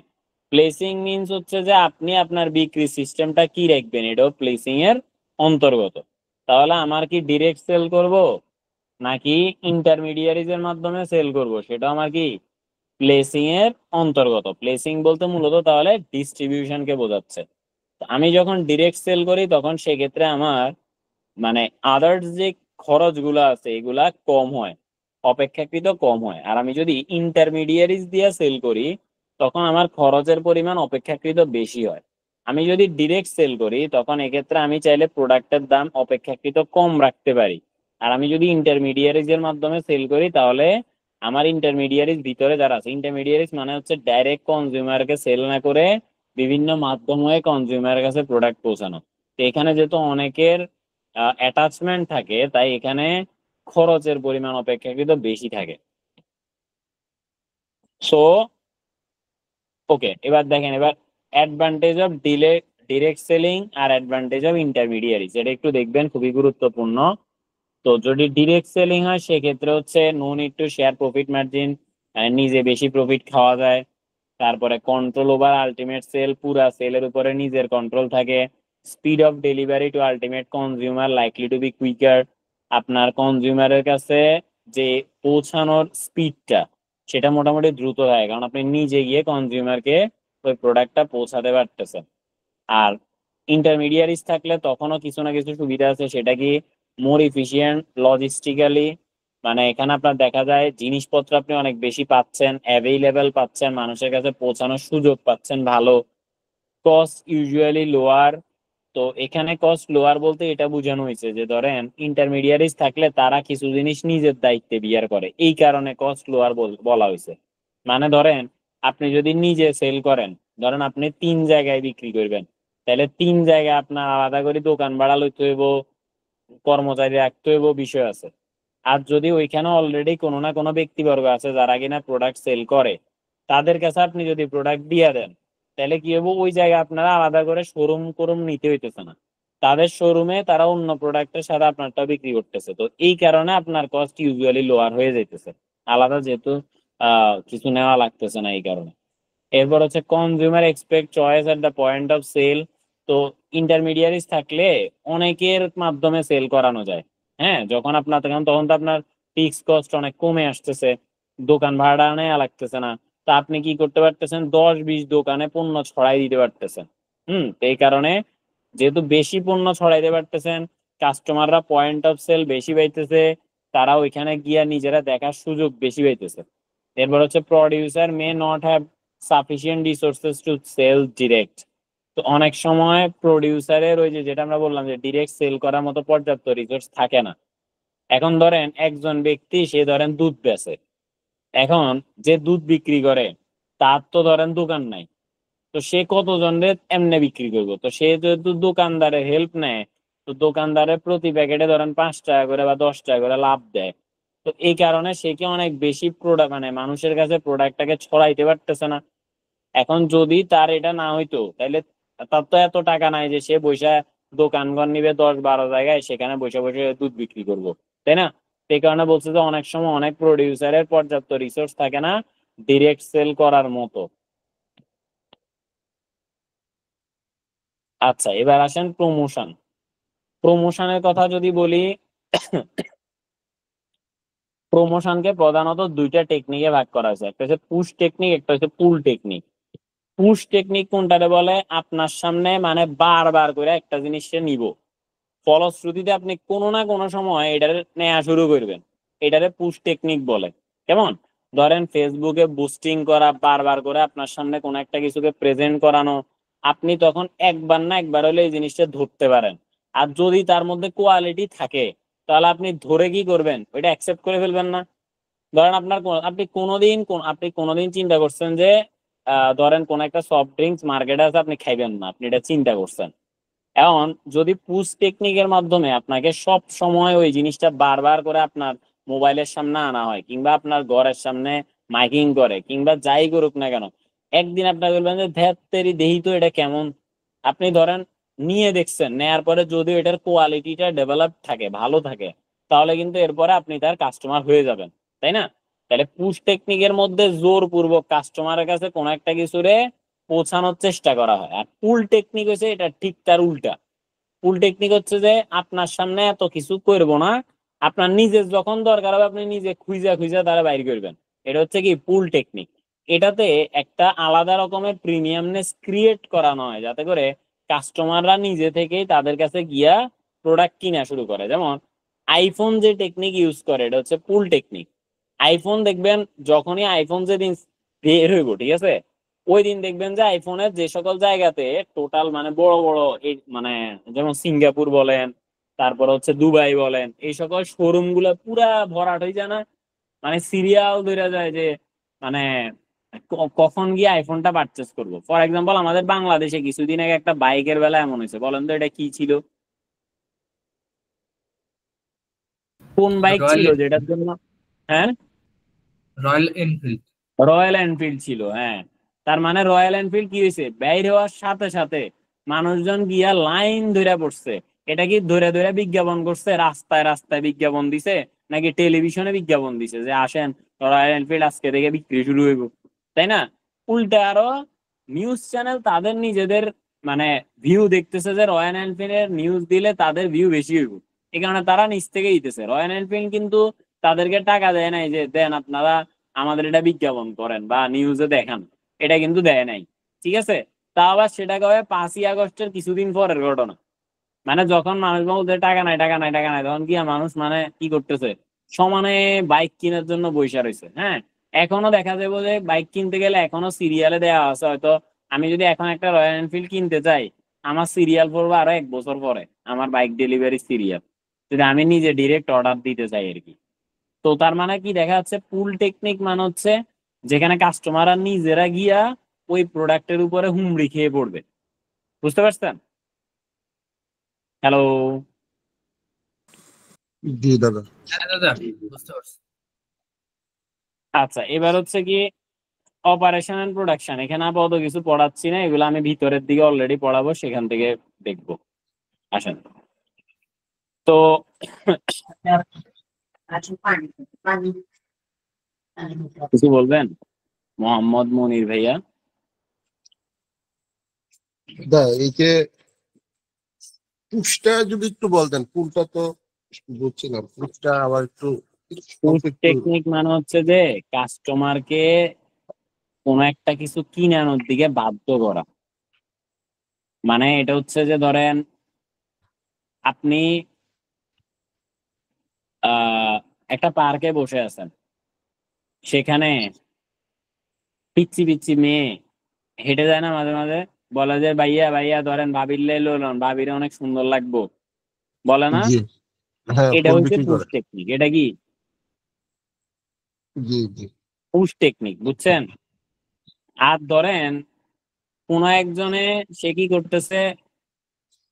প্লেসিং মিনস হচ্ছে যে আপনি আপনার বিক্রি সিস্টেমটা কি রাখবেন, এটাও প্লেসিং এর অন্তর্গত। তাহলে আমার কি ডিরেক্ট সেল করব নাকি ইন্টারমিডিয়ারিজ এর মাধ্যমে সেল করব, সেটা আমার কি প্লেসিং এর অন্তর্গত। প্লেসিং বলতে মূলত তাহলে ডিস্ট্রিবিউশনকে বোঝাচ্ছে। তো আমি যখন ডিরেক্ট সেল করি তখন সেক্ষেত্রে আমার মানে আদার্স যে খরচগুলো আছে এগুলা কম হয়, অপেক্ষাকৃত কম হয়। আর আমি যদি ইন্টারমিডিয়ারিজ দিয়ে সেল করি তখন আমার খরচের পরিমাণ অপেক্ষাকৃত বেশি হয়। আমি যদি ডিরেক্ট সেল করি তখন এক্ষেত্রে আমি চাইলে প্রোডাক্টের দাম অপেক্ষাকৃত কম রাখতে পারি। আর আমি যদি ইন্টারমিডিয়ারিজ এর মাধ্যমে সেল করি তাহলে আমার ইন্টারমিডিয়ারিজ ভিতরে যারা আছে, ইন্টারমিডিয়ারিজ মানে হচ্ছে ডাইরেক্ট কনজিউমারকে সেল না করে বিভিন্ন মাধ্যম হয়ে কনজিউমারের কাছে প্রোডাক্ট পৌঁছানো। তো এখানে যেহেতু অনেকের অ্যাটাচমেন্ট থাকে, তাই এখানে খরচের পরিমাণ অপেক্ষাকৃত বেশি থাকে। সো ওকে, এবার দেখেন, এবার অ্যাডভান্টেজ অফ ডিরেক্ট সেলিং আর অ্যাডভান্টেজ অফ ইন্টারমিডিয়ারিজ, এটা একটু দেখবেন, খুবই গুরুত্বপূর্ণ। তো যদি ডিরেক্ট সেলিং হয় সেক্ষেত্রে হচ্ছে no need to share profit margin, নিজে বেশি প্রফিট খাওয়া যায়। তারপরে কন্ট্রোল ওভার আলটিমেট সেল, পুরা সেলের উপরে নিজের কন্ট্রোল থাকে। Speed of delivery to ultimate consumer likely to be quicker, আপনার কনজিউমারের কাছে যে পৌঁছানোর স্পিডটা সেটা মোটামুটি দ্রুত হয়, কারণ আপনি নিজে গিয়ে কনজিউমারকে ওই প্রোডাক্টটা পৌঁছাতে পারতেছেন। আর ইন্টারমিডিয়ারিজ থাকলে তখনও কিছু না কিছু সুবিধা আছে, সেটা কি মোর ইফিসিয়েন্ট লজিস্টিক্যালি, মানে এখানে আপনার দেখা যায় জিনিসপত্র আপনি অনেক বেশি পাচ্ছেন, অ্যাভেইলেবল পাচ্ছেন, মানুষের কাছে পৌঁছানোর সুযোগ পাচ্ছেন ভালো। Cost usually lower. তো এখানে কস্ট লোয়ার বলতে এটা বোঝানো হয়েছে যে ধরেন ইন্টারমিডিয়ারিজ থাকলে তারা কিছু জিনিস নিজের দায়িত্বে বিয়ার করে, এই কারণে কস্ট লোয়ার বলা হয়েছে। মানে ধরেন আপনি যদি নিজে সেল করেন, ধরেন আপনি 3 জায়গায় বিক্রি করবেন, তাহলে 3 জায়গায় আপনার আলাদা করে দোকান ভাড়া লইতে হইব, কর্মচারী রাখতে হইব, বিষয় আছে। আর যদি ওইখানে অলরেডি কোনো না কোনো ব্যক্তিবর্গ আছে যারা কিনা প্রোডাক্ট সেল করে, তাদের কাছে আপনি যদি প্রোডাক্ট দিয়ে দেন, তাহলে কি হবো, ওই জায়গায় আপনারা আলাদা করে শোরুম করুম নিতে হইতেছে না। তাদের শোরুমে তারা অন্য প্রোডাক্টের সাথে আপনারটা বিক্রি করতেছে, তো এই কারণে আপনার কস্ট ইউজুয়ালি লোয়ার হয়ে যাইতেছে, আলাদা যেহেতু কিছু নেওয়া লাগতেছে না এই কারণে। এরপর হচ্ছে consumer expect choice at the point of sale. তো ইন্টারমিডিয়ারিজ থাকলে অনেকের মাধ্যমে সেল করানো যায়। হ্যাঁ, যখন আপনার তখন তো আপনার ফিক্স কস্ট অনেক কমে আসতেছে, দোকান ভাড়া নেওয়া লাগতেছে না। তা আপনি কি করতে পারতেছেন, 10-20 দোকানে পণ্য ছড়াই দিতে পারতেছেন। তো এই কারণে যেহেতু বেশি পণ্য ছড়াইতে পারতেছেন, কাস্টমাররা পয়েন্ট অফ সেল বেশি পাইতেছে, তারা ওইখানে গিয়া নিজেরা দেখার সুযোগ বেশি পাইতেছে। এরপর হচ্ছে producer may not have sufficient resources to sell direct. তো অনেক সময় প্রডিউসারের ওই যে যেটা আমরা বললাম যে ডিরেক্ট সেল করার মতো পর্যাপ্ত রিসোর্স থাকে না। এখন ধরেন একজন ব্যক্তি, সে ধরেন দুধ বেচে, এখন যে দুধ বিক্রি করে তার তো ধরেন দোকান নাই, তো সে কতজনের এমনি বিক্রি করবো, তো সে যেহেতু দোকানদারের হেল্প নেয়, তো দোকানদারের প্রতি প্যাকেটে ধরেন 5 টাকা করে বা 10 টাকা করে লাভ দেয়। তো এই কারণে সে কি অনেক বেশি প্রোডাক্ট মানে মানুষের কাছে প্রোডাক্টটাকে ছড়াইতে পারতেছে না। এখন যদি তার এটা না হইতো, তাহলে তার তো এত টাকা নাই যে সে বৈশা দোকানঘর নিবে 10-12 জায়গায়, সেখানে বসে বসে দুধ বিক্রি করব, তাই না? সেই কারণে বলছে যে অনেক সময় অনেক প্রডিউসারের পর্যাপ্ত রিসোর্স থাকে না ডিরেক্ট সেল করার মতো। আচ্ছা, এবার আসেন প্রমোশন। প্রমোশনের কথা যদি বলি, প্রমোশনকে প্রধানত 2টা টেকনিকে ভাগ করা হয়েছে, একটা হচ্ছে পুশ টেকনিক, একটা হচ্ছে পুল টেকনিক। পুশ টেকনিক কোনটারে বলে, আপনার সামনে মানে বারবার করে একটা জিনিসকে নিব, ফলশ্রুতিতে আপনি কোনো না কোনো সময় এটারে নেওয়া শুরু করবেন, এটারে পুশ টেকনিক বলে। কেমন? ধরেন ফেসবুকে বুস্টিং করা, বারবার করে আপনার সামনে কোনো একটা কিছুকে প্রেজেন্ট করানো, আপনি তখন একবার না একবার হলে এই জিনিসটা ধরতে পারেন। আর যদি তার মধ্যে কোয়ালিটি থাকে, তাহলে আপনি ধরে কি করবেন, ওইটা অ্যাকসেপ্ট করে ফেলবেন না। ধরেন আপনি কোনোদিন চিন্তা করছেন যে ধরেন কোন একটা সফট ড্রিঙ্কস মার্কেটে আছে, আপনি খাইবেন না, আপনি এটা চিন্তা করছেন। এখন যদি পুশ টেকনিকের মাধ্যমে আপনাকে সব সময় ওই জিনিসটা বারবার করে আপনার মোবাইলের সামনে আনা হয়, কিংবা আপনার ঘরের সামনে মাইকিং করে, কিংবা যাই করুক না কেন, একদিন আপনার বলবেন যে ধ্যাত তেরি দেহি তো এটা কেমন। আপনি ধরেন নিয়ে দেখছেন, নেয়ার পরে যদি এটার কোয়ালিটিটা ডেভেলপ থাকে, ভালো থাকে, তাহলে কিন্তু এরপরে আপনি তার কাস্টমার হয়ে যাবেন, তাই না? তাহলে পুশ টেকনিকের মধ্যে জোরপূর্বক কাস্টমারের কাছে কোনো একটা কিছুরে পৌঁছানোর চেষ্টা করা হয়, আর পুল টেকনিক হচ্ছে এটা ঠিক তার উল্টা। পুল টেকনিক হচ্ছে যে আপনার সামনে এত কিছু করবো না, আপনার নিজের যখন দরকার হবে আপনি নিজে খুঁজা খুঁজা তারা বাইর করবেন। এটা হচ্ছে কি পুল টেকনিক। এটাতে একটা আলাদা রকমের প্রিমিয়ামনেস ক্রিয়েট করানো হয়, যাতে করে কাস্টমাররা নিজে থেকেই তাদের কাছে গিয়া প্রোডাক্ট কিনা শুরু করে। যেমন আইফোন যে টেকনিক ইউজ করে, এটা হচ্ছে পুল টেকনিক। আইফোন দেখবেন, যখনই আইফোন যেদিন বের হইব, ঠিক আছে, ওই দিন দেখবেন যে আইফোনের যে সকল জায়গাতে টোটাল মানে বড় বড় এই মানে যেমন সিঙ্গাপুর বলেন, তারপর হচ্ছে দুবাই বলেন, এই সকল শোরুম গুলা পুরা ভরাট হয়ে যায় না, মানে সিরিয়াল ধরে যায় যে মানে কখন গিয়ে আইফোনটা পারচেস করবো। ফর এক্সাম্পল, আমাদের বাংলাদেশে কিছুদিন আগে একটা বাইকের বেলা এমন হয়েছে, বলেন তো এটা কি ছিল, কোন বাইক রয়্যাল ছিল যেটার জন্য? হ্যাঁ, রয়্যাল এনফিল্ড। রয়্যাল এনফিল্ড ছিল, হ্যাঁ। তার মানে রয়্যাল এনফিল্ড কি হয়েছে, বের হওয়ার সাথে সাথে মানুষজন গিয়া লাইন ধরে পড়ছে। এটা কি ধরে ধরে বিজ্ঞাপন করছে, রাস্তায় রাস্তায় বিজ্ঞাপন দিছে, নাকি টেলিভিশনে বিজ্ঞাপন দিছে যে আসেন রয়্যাল এনফিল্ড আজকে থেকে বিক্রি শুরু হইব, তাই না? উল্টা আরো নিউজ চ্যানেল তাদের নিজেদের মানে ভিউ দেখতেছে যে রয়্যাল এনফিল্ডের নিউজ দিলে তাদের ভিউ বেশি হইব, এই কারণে তারা নিচ থেকে দিতেছে। রয়্যাল এনফিল্ড কিন্তু তাদেরকে টাকা দেয় নাই যে দেন আপনারা আমাদের এটা বিজ্ঞাপন করেন বা নিউজে দেখান, এটা কিন্তু দেয় নাই, ঠিক আছে। তা আবার সেটা কবে, 5ই আগস্টের কিছুদিন পরের ঘটনা। মানে যখন মানুষ বলতে টাকা নাই টাকা নাই টাকা নাই, তখন কি মানুষ মানে কি করতেছে, সমানে বাইক কেনার জন্য বৈশা রয়েছে। হ্যাঁ, এখনো দেখা যাবে যে বাইক কিনতে গেলে এখনো সিরিয়ালে দেওয়া আছে, হয়তো আমি যদি এখন একটা রয়্যাল এনফিল্ড কিনতে চাই, আমার সিরিয়াল পড়বে আরো 1 বছর পরে, আমার বাইক ডেলিভারি সিরিয়াল, যদি আমি নিজে ডিরেক্ট অর্ডার দিতে চাই আর কি। তো তার মানে কি দেখা যাচ্ছে, পুল টেকনিক মানে হচ্ছে যেখানে কাস্টমাররা নিজেরা গিয়া ওই প্রোডাক্টের উপরে হুমড়ি খেয়ে পড়বে। বুঝতে পারছেন? হ্যালো, জি দাদা। হ্যাঁ দাদা বুঝতে পারছি। আচ্ছা এবার হচ্ছে কি অপারেশন এন্ড প্রোডাকশন। এখানে আপাতত কিছু পড়াচ্ছি না, এগুলো আমি ভিতরের দিকে অলরেডি পড়াবো, সেখান থেকে দেখবো। আসেন তো কিছু বলবেন মোহাম্মদ মনির ভাইয়া? দা এই যে পুশটা যদি একটু বলতেন, পুলটা তো বুঝছিলাম, পুশটা আবার একটু পুশ অল্প একটু। টেকনিক মানে হচ্ছে যে কাস্টমারকে কোনো একটা কিছু কিনে আনার দিকে বাধ্য করা। মানে এটা হচ্ছে যে ধরেন আপনি একটা পার্কে বসে আছেন, সেখানে পিচ্ছি পিচ্ছি মেয়ে হেঁটে যায় না মাঝে মাঝে, বলে যে ভাইয়া ভাইয়া ধরেন ভাবির লে লোন, ভাবির অনেক সুন্দর লাগবো, বলে না? জি হ্যাঁ, এটা ফুল হচ্ছে বিক্রি পুশ করে। টেকনিক। এটা কি জি জি পুশ টেকনিক, বুঝছেন? আর ধরেন কোন একজনে সে কি করতেছে,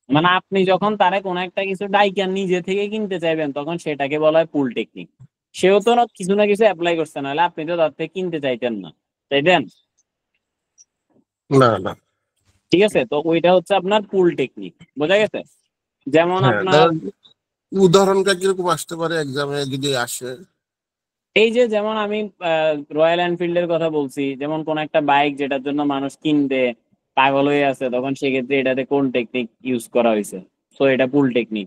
মানে আপনি যখন তারে কোনো একটা কিছু ডাইকা নিজে থেকে কিনতে চাইবেন তখন সেটাকে বলা হয় পুল টেকনিক। সেও তো কিছু না কিছু অ্যাপ্লাই করছে, নাহলে আপনি তো তার থেকে কিনতে চাইতেন না, চাইতেন? না না। ঠিক আছে, তো ওইটা হচ্ছে আপনার পুল টেকনিক। বোঝা গেছে? যেমন হ্যাঁ আপনার দাদা, উদাহরণটা কিরকম আসতে পারে এক্সামে যদি আসে? এই যে যেমন আমি রয়্যাল এনফিল্ডের কথা বলছি, যেমন কোন একটা বাইক যেটার জন্য মানুষ কিনবে পাগল হয়ে আছে, তখন সেক্ষেত্রে এটাতে কোন টেকনিক ইউজ করা হয়েছে? তো এটা পুল টেকনিক।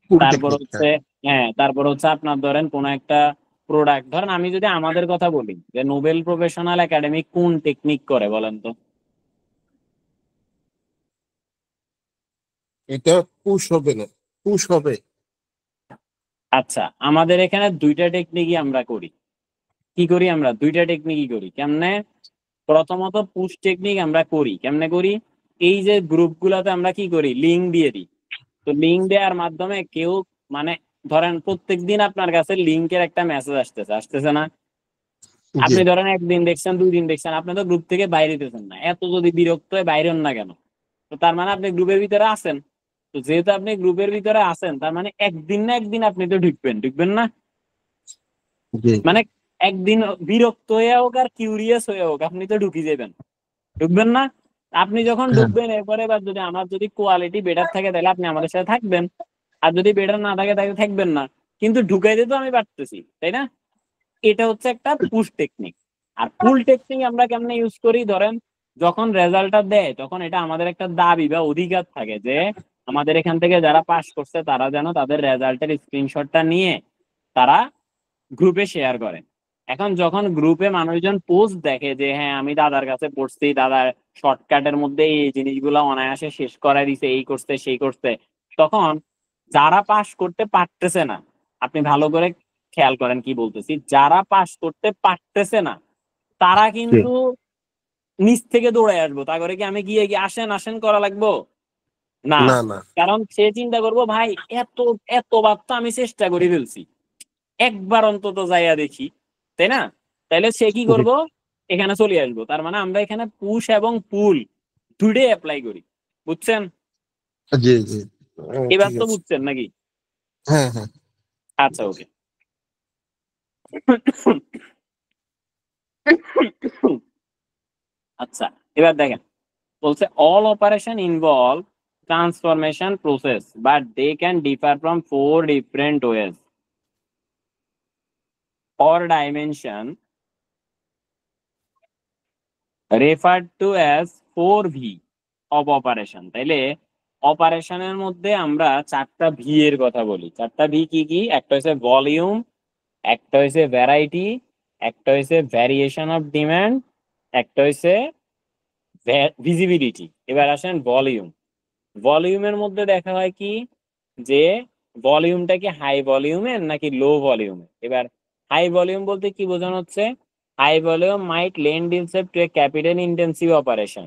ফুল তারপর টেকনিক, হচ্ছে হ্যাঁ। হ্যাঁ, তারপর হচ্ছে আপনার ধরেন কোন একটা প্রোডাক্ট, ধরেন আমি যদি আমাদের কথা বলি যে নোবেল প্রফেশনাল একাডেমি কোন টেকনিক করে বলেন তো? এটা পুশ হবে না, পুশ হবে। আচ্ছা আমাদের এখানে দুইটা টেকনিকই আমরা করি। কি করি আমরা? দুইটা টেকনিকই করি। কেমনে? প্রথমত পুশ টেকনিক আমরা করি কেমনে করি, এই যে গ্রুপ গুলাতে আমরা কি করি, লিঙ্ক দিয়ে দিই। তো লিঙ্ক দেওয়ার মাধ্যমে কেউ, মানে ধরেন প্রত্যেকদিন আপনার কাছে লিঙ্কের একটা মেসেজ আসতেছে, আসতেছে না? জি আপনি ধরেন একদিন দেখছেন, 2 দিন দেখছেন, আপনি তো গ্রুপ থেকে বাইরে দিতেছেন না। এত যদি বিরক্ত হয়ে বাইরে হন না কেন? তো তার মানে আপনি গ্রুপের ভিতরে আছেন। তো যেহেতু আপনি গ্রুপের ভিতরে আছেন, তার মানে একদিন না একদিন আপনি তো ঢুকবেন, ঢুকবেন না? জি মানে একদিন বিরক্ত হয়ে হোক আর কিউরিয়াস হয়ে হোক আপনি তো ঢুকি যাবেন, ঢুকবেন না? আপনি যখন হ্যাঁ। ঢুকবেন এরপরে এবার যদি আমার যদি কোয়ালিটি বেটার থাকে তাহলে আপনি আমাদের সাথে থাকবেন, আর যদি বেটার না থাকে তাহলে থাকবেন না। কিন্তু ঢুকাইতে তো আমি পারতেছি, তাই না? এটা হচ্ছে একটা পুশ টেকনিক। আর পুল টেকনিক আমরা কেমনে ইউজ করি, ধরেন যখন রেজাল্টটা দেয় তখন এটা আমাদের একটা দাবি বা অধিকার থাকে যে আমাদের এখান থেকে যারা পাস করছে তারা যেন তাদের রেজাল্টের স্ক্রিনশটটা নিয়ে তারা গ্রুপে শেয়ার করে। এখন যখন গ্রুপে মানুষজন পোস্ট দেখে যে হ্যাঁ আমি দাদার কাছে পড়ছি, দাদার শর্টকাটের মধ্যে এই জিনিসগুলো অনায়াসে শেষ করাই দিছে, এই করছে সেই করছে, তখন যারা পাস করতে পারতেছে না, আপনি ভালো করে খেয়াল করেন কি বলতেছি, যারা পাস করতে পারতেছে না তারা জি। কিন্তু নিচ থেকে দৌড়ে আসবো, তা করে কি আমি গিয়ে গিয়ে আসেন আসেন করা লাগবো না। না না। কারণ সে চিন্তা করবো ভাই এত এতবার তো আমি চেষ্টা করে ফেলছি, একবার অন্তত যাইয়া দেখি, তাই না? তাইলে সে কি জি করব, এখানে চলে আসবো। তার মানে আমরা এখানে পুশ এবং পুল দুইটাই অ্যাপ্লাই করি। বুঝছেন? জি জি। এবার ঠিক তো আছে। বুঝছেন নাকি? হ্যাঁ হ্যাঁ। আচ্ছা ওকে। আচ্ছা এবার দেখেন, বলছে all operation involve transformation process but they can differ from 4 different ways or dimension referred to as 4V of operation। তাইলে অপারেশনের মধ্যে আমরা 4টা V এর কথা বলি। 4টা V কি কি? একটা হচ্ছে ভলিউম, একটা হচ্ছে ভ্যারাইটি, একটা হচ্ছে ভ্যারিয়েশন অফ ডিমান্ড, একটা হচ্ছে ভিজিবিলিটি। এবার আসেন ভলিউম। ভলিউমের মধ্যে দেখা হয় কি যে ভলিউমটা কি হাই ভলিউমের নাকি লো ভলিউমের? এবার হাই ভলিউম বলতে কি বোঝানো হচ্ছে? High volume might lend itself to a capital intensive operation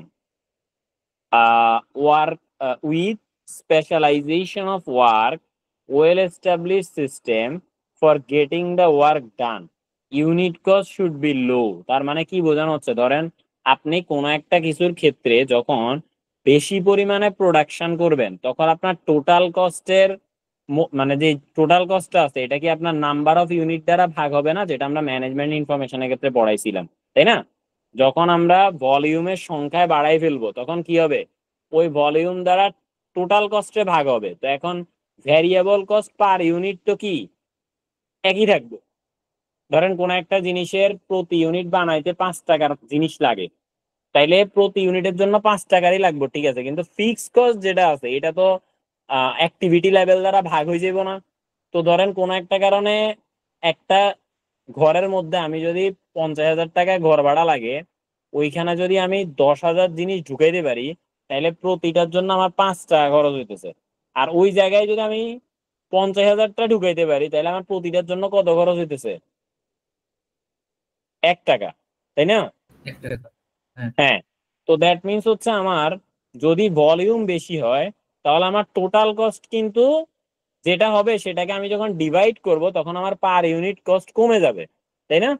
work with specialization of work, well established system for getting the work done। Unit cost should be low. তার মানে কি বোঝানো হচ্ছে, ধরেন আপনি কোনো একটা কিছুর ক্ষেত্রে যখন বেশি পরিমাণে প্রোডাকশন করবেন তখন আপনার টোটাল কস্টের মানে যে টোটাল কস্টটা আছে এটা কি আপনার নাম্বার অফ ইউনিট দ্বারা ভাগ হবে না, যেটা আমরা ম্যানেজমেন্ট ইনফরমেশনের ক্ষেত্রে পড়াইছিলাম, তাই না? যখন আমরা ভলিউমের সংখ্যায় বাড়াই ফেলবো তখন কি হবে, ওই ভলিউম দ্বারা টোটাল কস্টে ভাগ হবে। তো এখন ভ্যারিয়েবল কস্ট পার ইউনিট তো কি একই থাকবে। ধরেন কোন একটা জিনিসের প্রতি ইউনিট বানাইতে 5 টাকার জিনিস লাগে, তাইলে প্রতি ইউনিটের জন্য 5 টাকারই লাগবে, ঠিক আছে, কিন্তু ফিক্স কস্ট যেটা আছে এটা তো অ্যাক্টিভিটি লেভেল দ্বারা ভাগ হয়ে যাবে না। তো ধরেন কোন একটা কারণে একটা ঘরের মধ্যে আমি যদি 50,000 টাকায় ঘর ভাড়া লাগে, ওইখানে যদি আমি 10,000 জিনিস ঢুকাইতে পারি তাহলে প্রতিটার জন্য আমার 5 টাকা খরচ হইতেছে। আর ওই জায়গায় যদি আমি 50,000টা ঢুকাইতে পারি তাহলে আমার প্রতিটার জন্য কত খরচ হইতেছে, 1 টাকা, তাই না? একটা কথা। হ্যাঁ, হ্যাঁ। তো দ্যাট মিনস হচ্ছে আমার যদি ভলিউম বেশি হয় তাহলে আমার টোটাল কস্ট কিন্তু যেটা হবে সেটাকে আমি যখন ডিভাইড করব তখন আমার পার ইউনিট কস্ট কমে যাবে, তাই না?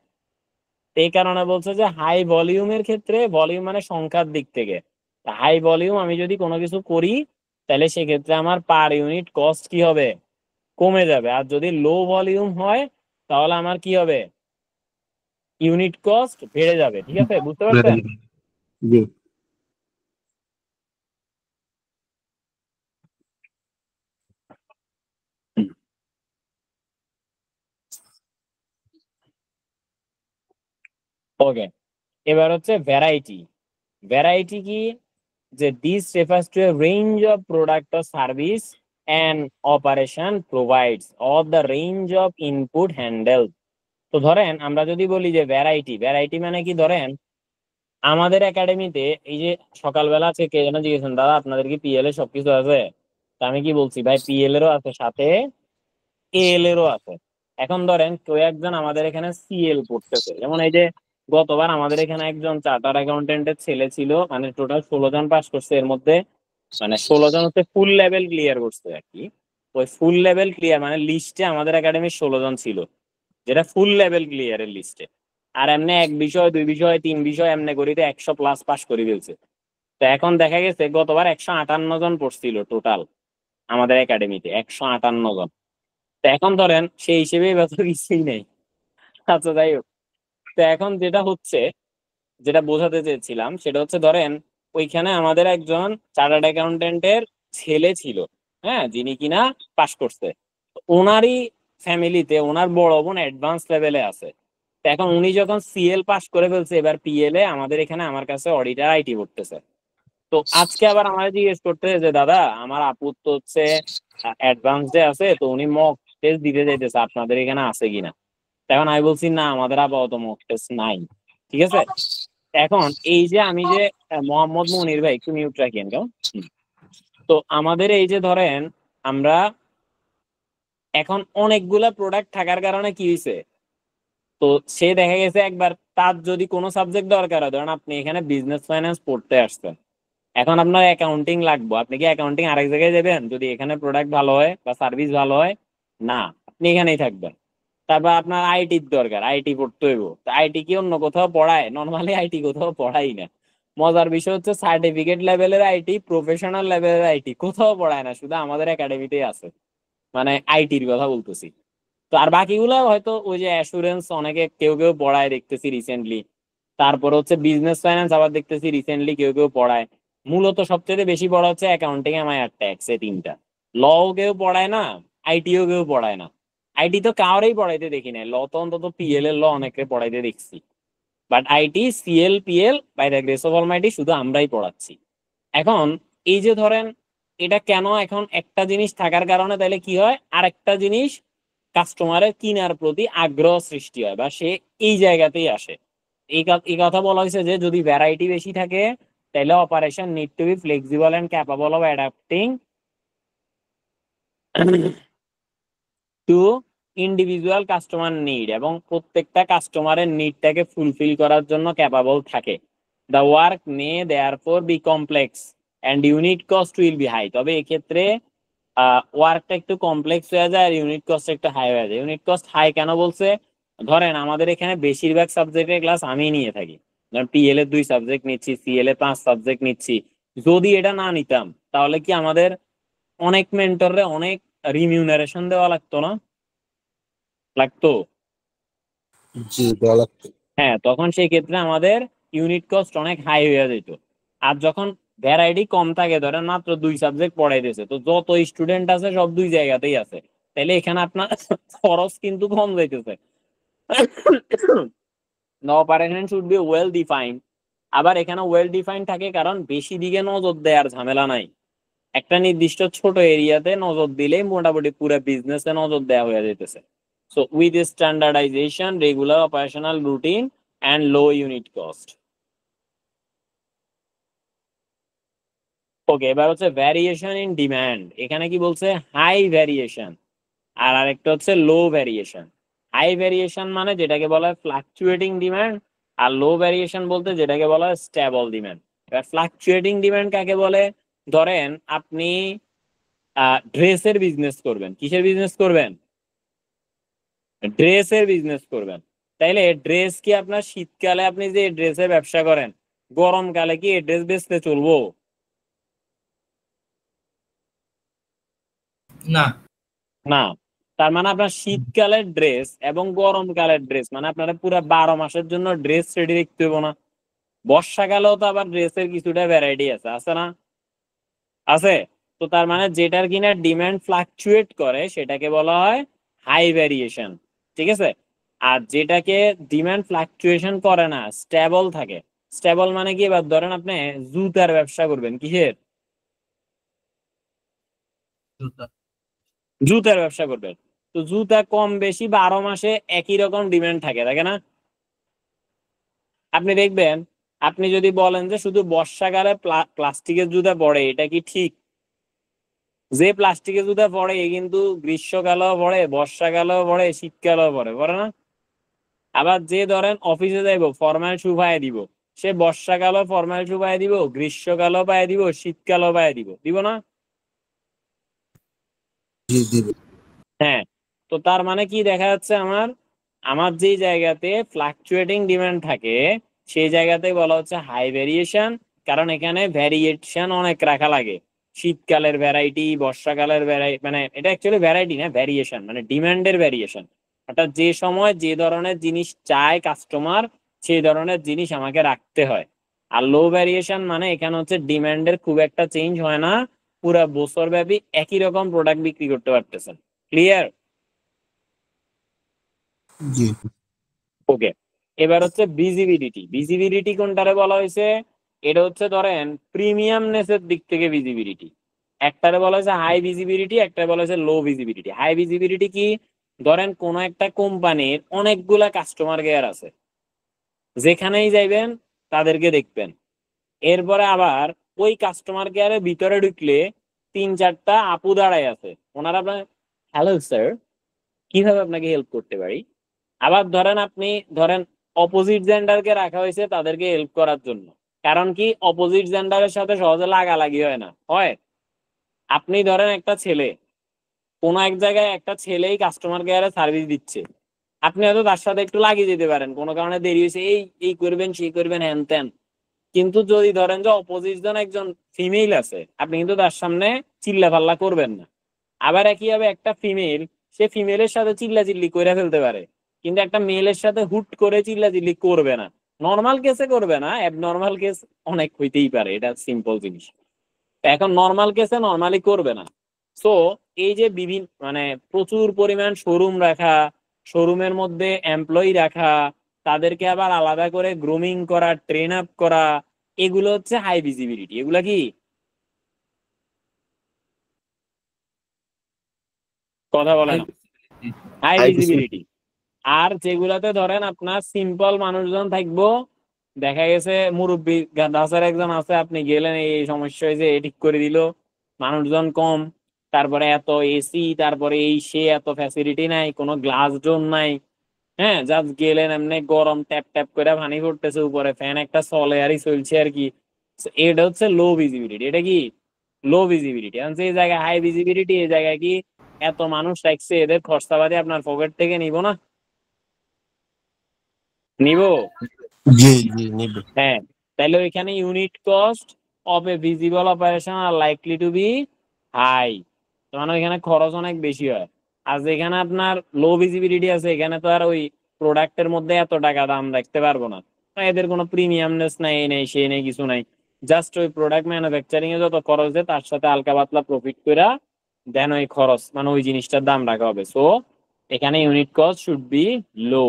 এই কারণে বলছে যে হাই ভলিউমের ক্ষেত্রে, ভলিউম মানে সংখ্যার দিক থেকে, হাই ভলিউম আমি যদি কোনো কিছু করি তাহলে সেক্ষেত্রে আমার পার ইউনিট কস্ট কি হবে, কমে যাবে। আর যদি লো ভলিউম হয় তাহলে আমার কি হবে, ইউনিট কস্ট বেড়ে যাবে। ঠিক আছে, বুঝতে পারছেন? জি। ওকে, এবার হচ্ছে ভ্যারাইটি। ভ্যারাইটি কি, যে this refers to a range of product or service and operation provides or the range of input handle. তো ধরেন আমরা যদি বলি যে ভ্যারাইটি, ভ্যারাইটি মানে কি, ধরেন আমাদের একাডেমিতে এই যে সকালবেলা থেকে যেন জিজ্ঞেসেন দাদা আপনাদের কি পিএল এর সবকিছু আছে, তা আমি কি বলছি ভাই পিএল এরও আছে সাথে এল এরও আছে। এখন ধরেন কেউ একজন আমাদের এখানে সিএল পড়তেছে, যেমন এই যে গতবার আমাদের এখানে একজন চার্টার অ্যাকাউন্টেন্টের ছেলে ছিল, মানে টোটাল 16 জন পাস করছে, এর মধ্যে মানে 16 জন হচ্ছে ফুল লেভেল ক্লিয়ার করছে আর কি। ওই ফুল লেভেল ক্লিয়ার মানে লিস্টে আমাদের একাডেমির 16 জন ছিল, যেটা ফুল লেভেল ক্লিয়ারের লিস্টে। আর এমনি এক বিষয়, দুই বিষয়, তিন বিষয় এমনি করিতে 100+ পাস করে ফেলছে। তো এখন দেখা গেছে গতবার 158 জন পড়ছিল টোটাল আমাদের একাডেমিতে, 158 জন। তো এখন ধরেন সেই হিসেবে এবার তো কিছুই নেই। আচ্ছা যাই হোক, তো এখন যেটা হচ্ছে, যেটা বোঝাতে চেয়েছিলাম সেটা হচ্ছে ধরেন ওইখানে আমাদের একজন চার্টার্ড অ্যাকাউন্টেন্টের ছেলে ছিল, হ্যাঁ, যিনি কিনা পাশ করছে। তো ওনারই ফ্যামিলিতে ওনার বড় বোন অ্যাডভান্স লেভেলে আছে। তো এখন উনি যখন সিএল পাস করে ফেলছে, এবার পিএল এ আমাদের এখানে আমার কাছে অডিটার আইটি পড়তেছে। তো আজকে আবার আমাদের জিজ্ঞেস করতেছে যে দাদা আমার আপুর তো হচ্ছে অ্যাডভান্স ডে আছে, তো উনি মক টেস্ট দিতে যাইতেছে, আপনাদের এখানে আছে কিনা। তখন আমি বলছি না আমাদের আপাতত মক টেস্ট নাই। ঠিক আছে, এখন এই যে আমি যে মোহাম্মদ মনির ভাই একটু মিউট রাখেন কেমন। তো আমাদের এই যে ধরেন আমরা এখন অনেকগুলা প্রোডাক্ট থাকার কারণে কি হয়েছে, তো সে দেখা গেছে একবার তার যদি কোনো সাবজেক্ট দরকার হয়, ধরেন আপনি এখানে বিজনেস ফাইন্যান্স পড়তে আসছেন, এখন আপনার অ্যাকাউন্টিং লাগবে, আপনি কি অ্যাকাউন্টিং আরেক জায়গায় যাবেন যদি এখানে প্রোডাক্ট ভালো হয় বা সার্ভিস ভালো হয়? না, আপনি এখানেই থাকবেন। তারপর আপনার আইটির দরকার, আইটি পড়তে হইব, তো আইটি কি অন্য কোথাও পড়ায়? নর্মালি আইটি কোথাও পড়াই না। মজার বিষয় হচ্ছে সার্টিফিকেট লেভেলের আইটি, প্রফেশনাল লেভেলের আইটি কোথাও পড়ায় না, শুধু আমাদের একাডেমিতেই আছে, মানে আইটির কথা বলতেছি। তো আর বাকিগুলো হয়তো ওই যে অ্যাসুরেন্স অনেকে কেউ কেউ পড়ায় দেখতেছি রিসেন্টলি, তারপর হচ্ছে বিজনেস ফাইন্যান্স আবার দেখতেছি রিসেন্টলি কেউ কেউ পড়ায়। মূলত সবচেয়ে বেশি পড়া হচ্ছে অ্যাকাউন্টিং, এমআই আর ট্যাক্স, এই তিনটা। লও কেউ পড়ায় না, আইটিও কেউ পড়ায় না। আইটি তো কাউরেই পড়াইতে দেখি না, ল তো অন্তত পিএল এর ল অনেকে পড়াইতে দেখছি, but IT CL PL by the grace of almighty শুধু আমরাই পড়াচ্ছি। এখন এই যে ধরেন এটা কেন, এখন একটা জিনিস থাকার কারণে তাহলে কি হয়, আরেকটা জিনিস কাস্টমারের কিনার প্রতি আগ্রহ সৃষ্টি হয় বা সে এই জায়গাতেই আসে। এই কথা বলা হয়েছে যে যদি ভ্যারাইটি বেশি থাকে তাহলে operation need to be flexible and capable of adapting to individual customer need, এবং প্রত্যেকটা কাস্টমারের নিডটাকে ফুলফিল করার জন্য ক্যাপাবল থাকে। The work may therefore be complex and unit cost will be high. তবে এক্ষেত্রে ওয়ার্কটা একটু কমপ্লেক্স হয়ে যায় আর ইউনিট কস্ট একটু হাই হয়ে যায়। ইউনিট কস্ট হাই কেন বলছে, ধরেন আমাদের এখানে বেশিরভাগ সাবজেক্টের ক্লাস আমি নিয়ে থাকি, ধরেন পিএল এর 2 সাবজেক্ট নিচ্ছি, সিএল এ 5 সাবজেক্ট নিচ্ছি। যদি এটা না নিতাম তাহলে কি আমাদের অনেক মেন্টররে অনেক রিমিউনারেশন দেওয়া লাগতো না? লাগতো। জি দেওয়া লাগতো। হ্যাঁ, তখন সেই ক্ষেত্রে আমাদের ইউনিট কস্ট অনেক হাই হয়ে যেত। আর যখন ভ্যারাইটি কম থাকে, ধরেন মাত্র 2 সাবজেক্ট পড়াইতেছে, তো যত স্টুডেন্ট আছে সব 2 জায়গাতেই আছে, তাহলে এখানে আপনার খরচ কিন্তু কম যাইতেছে। The operation should be well defined. আবার এখানে ওয়েল ডিফাইন থাকে কারণ বেশি দিকে নজর দেওয়ার ঝামেলা নাই। একটা নির্দিষ্ট ছোট এরিয়াতে নজর দিলেই মোটামুটি পুরো বিজনেসে নজর দেওয়া হয়ে যেতেছে। So with standardisation, regular operational routine and low unit cost. Okay, এবার হচ্ছে ভ্যারিয়েশন ইন ডিমান্ড। এখানে কি বলছে? হাই ভ্যারিয়েশন, আর আরেকটা হচ্ছে লো ভ্যারিয়েশন। হাই ভ্যারিয়েশন মানে যেটাকে বলা হয় ফ্লাকচুয়েটিং ডিমান্ড, আর লো ভ্যারিয়েশন বলতে যেটাকে বলা হয় স্টেবল ডিমান্ড। এবার ফ্লাকচুয়েটিং ডিমান্ড কাকে বলে? ধরেন আপনি ড্রেসের বিজনেস করবেন। কিসের বিজনেস করবেন? ড্রেসের বিজনেস করবেন। তাইলে ড্রেস কি আপনার শীতকালে আপনি যে ড্রেসের ব্যবসা করেন, গরমকালে কি এই ড্রেস বেচতে চলবো? না। না। তার মানে আপনার শীতকালের ড্রেস এবং গরমকালের ড্রেস মানে আপনার পুরো 12 মাসের জন্য ড্রেস রেডি রাখতে হবে না? বর্ষাকালেও তো আবার ড্রেসের কিছুটা ভ্যারাইটি আছে, আছে না? আছে। তো তার মানে যেটার কিনা ডিমান্ড ফ্লাকচুয়েট করে সেটাকে বলা হয় হাই ভ্যারিয়েশন, ঠিক আছে? আর যেটাকে ডিমান্ড ফ্লাকচুয়েশন করে না, স্টেবল থাকে। স্টেবল মানে কি? এবার ধরেন আপনি জুতার ব্যবসা করবেন। কিসের? জুতা। জুতার ব্যবসা করবেন। তো জুতা কম বেশি 12 মাসে একই রকম ডিমান্ড থাকে, থাকে না? আপনি দেখবেন, আপনি যদি বলেন যে শুধু বর্ষাকালে প্লাস্টিকের জুতা পরে, এটা কি ঠিক? যে প্লাস্টিকের জুতা পরে কিন্তু গ্রীষ্মকালেও পরে, বর্ষাকালেও পরে, শীতকালেও পরে, পরে না? আবার যে ধরেন অফিসে যাইবো ফরমাল শু পায়ে দিব, সে বর্ষাকালেও ফরমাল শু পায়ে দিব, গ্রীষ্মকালেও পায়ে দিব, শীতকালেও পায়ে দিব, দিব না? জি দিবে। হ্যাঁ। তো তার মানে কি দেখা যাচ্ছে, আমার আমার যেই জায়গাতে ফ্লাকচুয়েটিং ডিমান্ড থাকে সেই জায়গাতে বলা হচ্ছে হাই ভেরিয়েশন। কারণ এখানে ভ্যারিয়েশন অনেক রাখা লাগে। শীতকালের ভ্যারাইটি, বর্ষাকালের ভ্যারাইটি, মানে এটা অ্যাকচুয়ালি ভ্যারাইটি না, ভ্যারিয়েশন মানে ডিমান্ডের ভ্যারিয়েশন। অর্থাৎ যে সময় যে ধরনের জিনিস চায় কাস্টমার, সেই ধরনের জিনিস আমাকে রাখতে হয়। আর লো ভ্যারিয়েশন মানে এখানে হচ্ছে ডিমান্ডের খুব একটা চেঞ্জ হয় না, পুরো বছর ব্যাপী একই রকম প্রোডাক্ট বিক্রি করতে পারতেছেন। ক্লিয়ার? জি ওকে। এবার হচ্ছে ভিজিবিলিটি। ভিজিবিলিটি কোনটারে বলা হয়েছে? এটা হচ্ছে ধরেন প্রিমিয়ামনেসের দিক থেকে ভিজিবিলিটি। একটারে বলা হয়েছে হাই ভিজিবিলিটি, একটারে বলা হয়েছে লো ভিজিবিলিটি। হাই ভিজিবিলিটি কি? ধরেন কোন একটা কোম্পানির অনেকগুলা কাস্টমার কেয়ার আছে, যেখানেই যাইবেন তাদেরকে দেখবেন। এরপরে আবার ওই কাস্টমার কেয়ারের ভিতরে ঢুকলে 3-4টা আপু দাঁড়ায় আছে, ওনারা আপনার হ্যালো স্যার, কিভাবে আপনাকে হেল্প করতে পারি? আবার ধরেন আপনি ধরেন অপোজিট জেন্ডারকে রাখা হয়েছে তাদেরকে হেল্প করার জন্য। কারণ কি? অপোজিট জেন্ডারের সাথে সহজে লাগালাগি হয় না, হয়? আপনি ধরেন একটা ছেলে, কোন এক জায়গায় একটা ছেলেই কাস্টমার কেয়ারে সার্ভিস দিচ্ছে, আপনি হয়তো তার সাথে একটু লাগিয়ে যেতে পারেন, কোনো কারণে দেরি হয়েছে, এই এই করবেন সেই করবেন হ্যান ত্যান। কিন্তু যদি ধরেন যে অপোজিট জন একজন ফিমেল আছে, আপনি কিন্তু তার সামনে চিল্লা পাল্লা করবেন না। আবার একই ভাবে একটা ফিমেল, সে ফিমেলের সাথে চিল্লা চিল্লি করে ফেলতে পারে, কিন্তু একটা মেলের সাথে হুট করে চিল্লা চিল্লি করবে না। নর্মাল কেসে করবে না, অ্যাবনর্মাল কেস অনেক হইতেই পারে, এটা সিম্পল জিনিস। এখন নর্মাল কেসে নর্মালি করবে না। সো এই যে বিভিন্ন মানে প্রচুর পরিমাণ শোরুম রাখা, শোরুমের মধ্যে এমপ্লয়ি রাখা, তাদেরকে আবার আলাদা করে গ্রুমিং করা, ট্রেন আপ করা, এগুলো হচ্ছে হাই ভিজিবিলিটি। এগুলা কি? কথা বলে হাই না। ভিজিবিলিটি। High high visibility. আর যেগুলাতে ধরেন আপনার সিম্পল মানুষজন থাকবো, দেখা গেছে মুরব্বী ধাঁচার একজন আছে, আপনি গেলেন এই সমস্যা হয়েছে, এ ঠিক করে দিল, মানুষজন কম, তারপরে এত এসি, তারপরে এই সে এত ফ্যাসিলিটি নাই, কোনো গ্লাস ডোর নাই। হ্যাঁ, জাস্ট গেলেন এমনি গরম ট্যাপ ট্যাপ করে পানি পড়তেছে, উপরে ফ্যান একটা চলে আরই চলছে আর কি। So, এটা হচ্ছে লো ভিজিবিলিটি। এটা কি? লো ভিজিবিলিটি। এখন যে জায়গায় হাই ভিজিবিলিটি, এই জায়গায় কি এত মানুষ রাখছে, এদের খরচাবাদি আপনার পকেট থেকে নিব না? নিব? জি জি নিবে। হ্যাঁ, তাহলে ওইখানে unit cost of a visible operation are likely to be high, মানে ওইখানে খরচ অনেক বেশি হয়। আর যেখানে আপনার লো ভিজিবিলিটি আছে এখানে তো আর ওই প্রোডাক্টের মধ্যে এত টাকা দাম রাখতে পারবো না, এদের কোনো প্রিমিয়ামনেস নাই, এই নেই সেই নেই কিছু নাই, জাস্ট ওই প্রোডাক্ট ম্যানুফ্যাকচারিং এ যত খরচ দেয় তার সাথে হালকা পাতলা প্রফিট করে দেন ওই খরচ মানে ওই জিনিসটার দাম রাখা হবে। সো এখানে ইউনিট কস্ট শুড বি লো,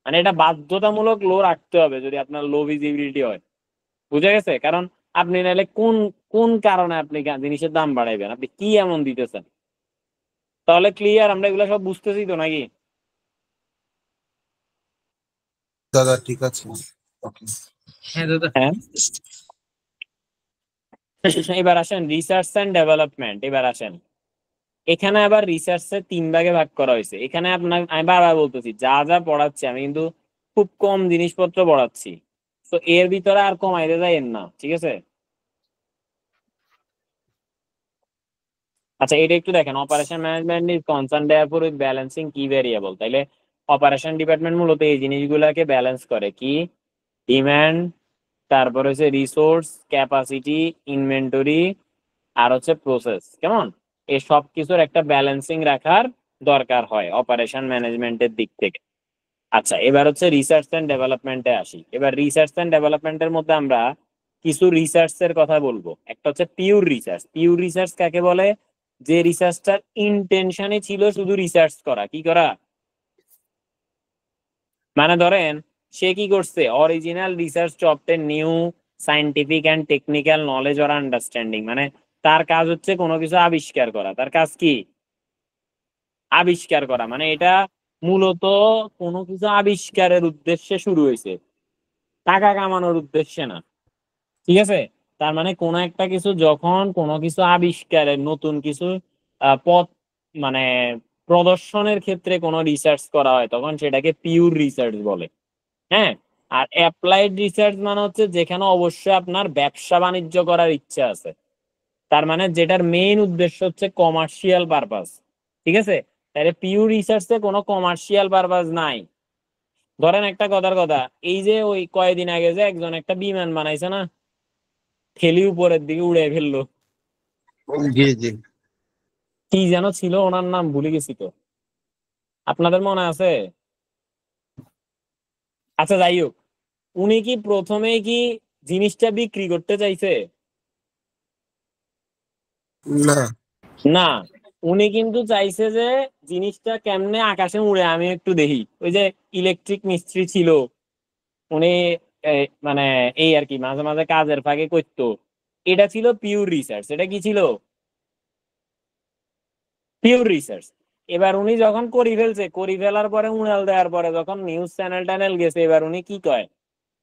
মানে এটা বাধ্যতামূলক লো রাখতে হবে যদি আপনার লো ভিজিবিলিটি হয়। বুঝা গেছে? কারণ আপনি নাহলে কোন কোন কারণে আপনি জিনিসের দাম বাড়াইবেন, আপনি কি এমন দিতেছেন? তাহলে ক্লিয়ার? আমরা এগুলো সব বুঝতেছি তো নাকি? দাদা ঠিক আছে। ওকে। হ্যাঁ দাদা। হ্যাঁ, এবার আসেন রিসার্চ এন্ড ডেভেলপমেন্ট। এবার আসেন এখানে আবার রিসার্চের 3 ভাগে ভাগ করা হয়েছে। এখানে আপনার আমি বারবার বলতেছি যা যা পড়াচ্ছি আমি কিন্তু খুব কম জিনিসপত্র পড়াচ্ছি, তো এর ভিতরে আর কমাইতে যাইয়েন না, ঠিক আছে? আচ্ছা, এটা একটু দেখেন, operation management is concern therefore with balancing কি ভেরিয়েবল। তাইলে অপারেশন ডিপার্টমেন্ট মূলত এই জিনিসগুলোকে ব্যালেন্স করে, কি? ডিমান্ড, তারপর হচ্ছে রিসোর্স, ক্যাপাসিটি, ইনভেন্টরি, আর হচ্ছে প্রসেস। কেমন? এই সব কিছুর একটা ব্যালেন্সিং রাখার দরকার হয় অপারেশন ম্যানেজমেন্টের দিক থেকে। আচ্ছা, এবার হচ্ছে রিসার্চ এন্ড ডেভেলপমেন্টে আসি। এবার রিসার্চ এন্ড ডেভেলপমেন্টের মধ্যে আমরা কিছু রিসার্চের কথা বলবো। একটা হচ্ছে পিওর রিসার্চ। পিওর রিসার্চ কাকে বলে? যে রিসার্চটার ইন্টেনশনই ছিল শুধু রিসার্চ করা। কি করা? মানে ধরেন সে কি করছে, original research obtain new scientific and technical knowledge or understanding, মানে তার কাজ হচ্ছে কোনো কিছু আবিষ্কার করা। তার কাজ কি? আবিষ্কার করা। মানে এটা মূলত কোনো কিছু আবিষ্কারের উদ্দেশ্যে শুরু হয়েছে, টাকা কামানোর উদ্দেশ্যে না। ঠিক আছে? তার মানে কোনো একটা কিছু যখন কোনো কিছু আবিষ্কারের নতুন কিছু পথ মানে প্রদর্শনের ক্ষেত্রে কোনো রিসার্চ করা হয় তখন সেটাকে পিওর রিসার্চ বলে। হ্যাঁ। আর অ্যাপ্লাইড রিসার্চ মানে হচ্ছে যেখানে অবশ্যই আপনার ব্যবসা বাণিজ্য করার ইচ্ছা আছে, তার মানে যেটার মেইন উদ্দেশ্য হচ্ছে কমার্শিয়াল পারপাস। ঠিক আছে? তাহলে পিওর রিসার্চে কোনো কমার্শিয়াল পারপাস নাই। ধরেন একটা কথার কথা, এই যে ওই কয়েকদিন আগে যে একজন একটা বিমান বানাইছে না, ঠেলি উপরের দিকে উড়ে ফেললো, জি জি। কি যেন ছিল ওনার নাম, ভুলে গেছি তো। আপনাদের মনে আছে? আচ্ছা যাই হোক, উনি কি প্রথমে কি জিনিসটা বিক্রি করতে চাইছে? না। না, উনি কিন্তু চাইছে যে জিনিসটা কেমনে আকাশে উড়ে আমি একটু দেখি। ওই যে ইলেকট্রিক মিস্ত্রি ছিল উনি, মানে এই আর কি মাঝে মাঝে কাজের ফাঁকে করতো। এটা ছিল পিওর রিসার্চ। এটা কি ছিল? Pure research. এবার উনি যখন করি ফেলছে, করি ফেলার পরে উড়াল দেওয়ার পরে যখন নিউজ চ্যানেল ট্যানেল গেছে, এবার উনি কি কয়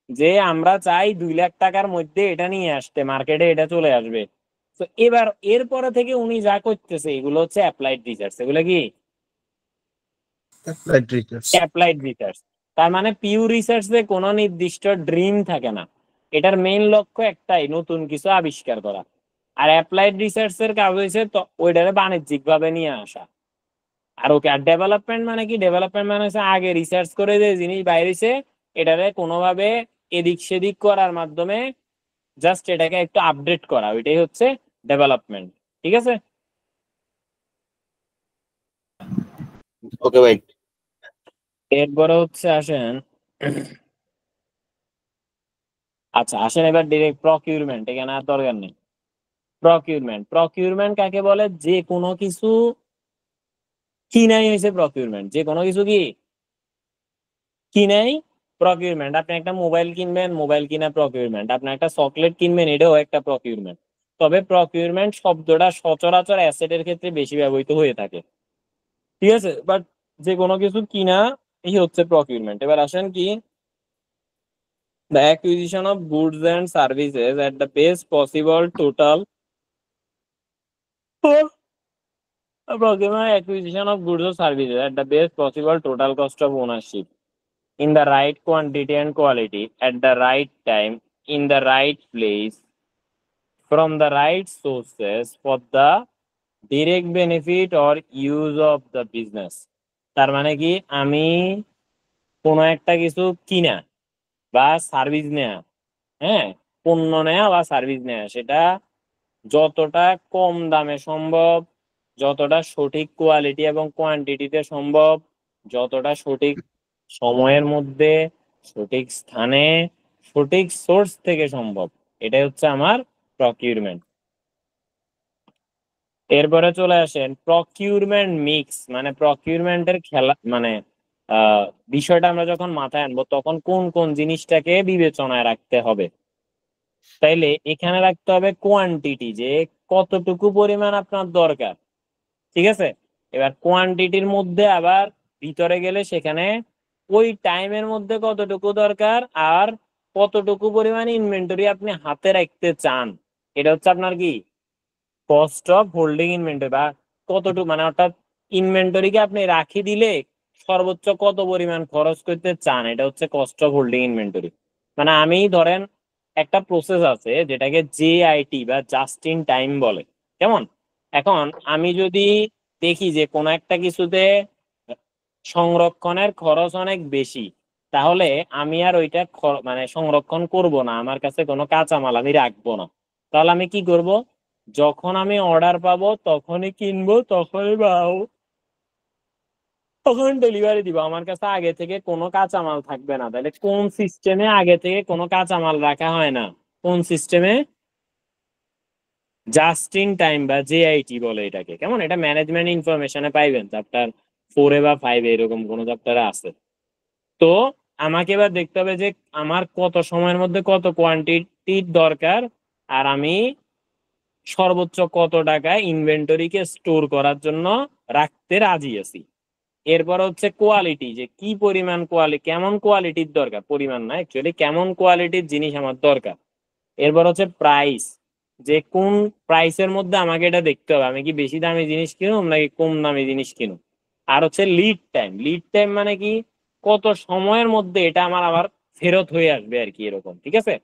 যে আমরা চাই 2 লাখ টাকার মধ্যে এটা নিয়ে আসতে, মার্কেটে এটা চলে আসবে। তো এবার এরপরে থেকে উনি যা করতেছে এগুলো হচ্ছে অ্যাপ্লাইড রিসার্চ। এগুলো কি? Applied research. Applied research. তার মানে পিওর রিসার্চে কোনো নির্দিষ্ট ড্রিম থাকে না, এটার মেইন লক্ষ্য একটাই, নতুন কিছু আবিষ্কার করা। আর অ্যাপ্লাইড রিসার্চের কাজ হয়েছে তো ওইটারে বাণিজ্যিক ভাবে নিয়ে আসা। আর ওকে, আর ডেভেলপমেন্ট মানে কি? ডেভেলপমেন্ট মানে হচ্ছে আগে রিসার্চ করে যে জিনিস বাইরেছে এটারে কোনোভাবে এদিক সেদিক করার মাধ্যমে জাস্ট এটাকে একটু আপডেট করা, ওইটাই হচ্ছে ডেভেলপমেন্ট। ঠিক আছে? ওকে ভাই। এরপরে হচ্ছে আসেন, আচ্ছা আসেন এবার ডিরেক্ট প্রকিউরমেন্ট। এখানে আর দরকার নেই। প্রকিউরমেন্ট, প্রকিউরমেন্ট কাকে বলে? যে কোনো কিছু কিনাই হয়েছে প্রকিউরমেন্ট। যে কোনো কিছু কি কিনাই প্রকিউরমেন্ট। আপনি একটা মোবাইল কিনবেন, মোবাইল কিনা প্রকিউরমেন্ট। আপনি একটা চকলেট কিনবেন, এটাও একটা প্রকিউরমেন্ট। তবে প্রকিউরমেন্ট শব্দটা সচরাচর অ্যাসেটের ক্ষেত্রে বেশি ব্যবহৃত হয়ে থাকে। ঠিক আছে? বাট যে কোনো কিছু কিনা এই হচ্ছে প্রকিউরমেন্ট। এবার আসেন কি, the acquisition of goods and services at the best possible total procurement, acquisition of goods or services at the best possible total cost of ownership in the right quantity and quality at the right time in the right place from the right sources for the direct benefit or use of the business। তার মানে কি, আমি কোনো একটা কিছু কিনা বা service নেয়া, হ্যাঁ, পণ্য নেয়া বা সার্ভিস নেয়া, সেটা যতটা কম দামে সম্ভব, যতটা সঠিক কোয়ালিটি এবং কোয়ান্টিটিতে সম্ভব, যতটা সঠিক সময়ের মধ্যে, সঠিক স্থানে, সঠিক সোর্স থেকে সম্ভব, এটাই হচ্ছে আমার প্রকিউরমেন্ট। এরপরে চলে আসেন প্রকিউরমেন্ট মিক্স, মানে প্রকিউরমেন্টের খেলা, মানে বিষয়টা আমরা যখন মাথায় আনবো তখন কোন কোন জিনিসটাকে বিবেচনায় রাখতে হবে। তাইলে এখানে রাখতে হবে কোয়ান্টিটি, যে কতটুকু পরিমাণ আপনার দরকার, ঠিক আছে। এবার কোয়ান্টিটির মধ্যে আবার ভিতরে গেলে সেখানে ওই টাইমের মধ্যে কতটুকু দরকার আর কতটুকু পরিমাণ ইনভেন্টরি আপনি হাতে রাখতে চান, এটা হচ্ছে আপনার কি কস্ট অফ হোল্ডিং ইনভেন্টরি, বা কতটুকু, মানে অর্থাৎ ইনভেন্টরিকে আপনি রাখি দিলে সর্বোচ্চ কত পরিমাণ খরচ করতে চান, এটা হচ্ছে কস্ট অফ হোল্ডিং ইনভেন্টরি। মানে আমি ধরেন একটা প্রসেস আছে যেটাকে জেআইটি বা জাস্ট ইন টাইম বলে, কেমন। এখন আমি যদি দেখি যে কোনো একটা কিছুতে সংরক্ষণের খরচ অনেক বেশি, তাহলে আমি আর ওইটা মানে সংরক্ষণ করব না, আমার কাছে কোনো কাঁচামাল আমি রাখবো না। তাহলে আমি কি করব, যখন আমি অর্ডার পাবো তখনই কিনবো, তখনই তখন ডেলিভারি দিব, আমার কাছে আগে থেকে কোনো কাঁচামাল থাকবে না। তাহলে কোন সিস্টেমে আগে থেকে কোনো কাঁচামাল রাখা হয় না? কোন সিস্টেমে? জাস্ট ইন টাইম বা জেআইটি বলে এটাকে, কেমন। এটা ম্যানেজমেন্ট ইনফরমেশনে পাইবেন, চ্যাপ্টার 4 বা 5 এরকম কোন চ্যাপ্টারে আছে। তো আমাকে এবার দেখতে হবে যে আমার কত সময়ের মধ্যে কত কোয়ান্টিটির দরকার, আর আমি সর্বোচ্চ কত টাকায় ইনভেন্টরিকে স্টোর করার জন্য রাখতে রাজি আছি। এরপর হচ্ছে কোয়ালিটি, যে কি পরিমাণ কোয়ালিটি, কেমন কোয়ালিটির দরকার, পরিমাণ না অ্যাকচুয়ালি, কেমন কোয়ালিটির জিনিস আমার দরকার। এরপর হচ্ছে প্রাইস, যে কোন প্রাইসের মধ্যে আমাকে এটা দেখতে হবে, আমি কি বেশি দামি জিনিস কিনুম নাকি কম দামি জিনিস কিনুম। আর হচ্ছে লিড টাইম, লিড টাইম মানে কি কত সময়ের মধ্যে এটা আমার আবার ফেরত হয়ে আসবে আর কি, এরকম, ঠিক আছে।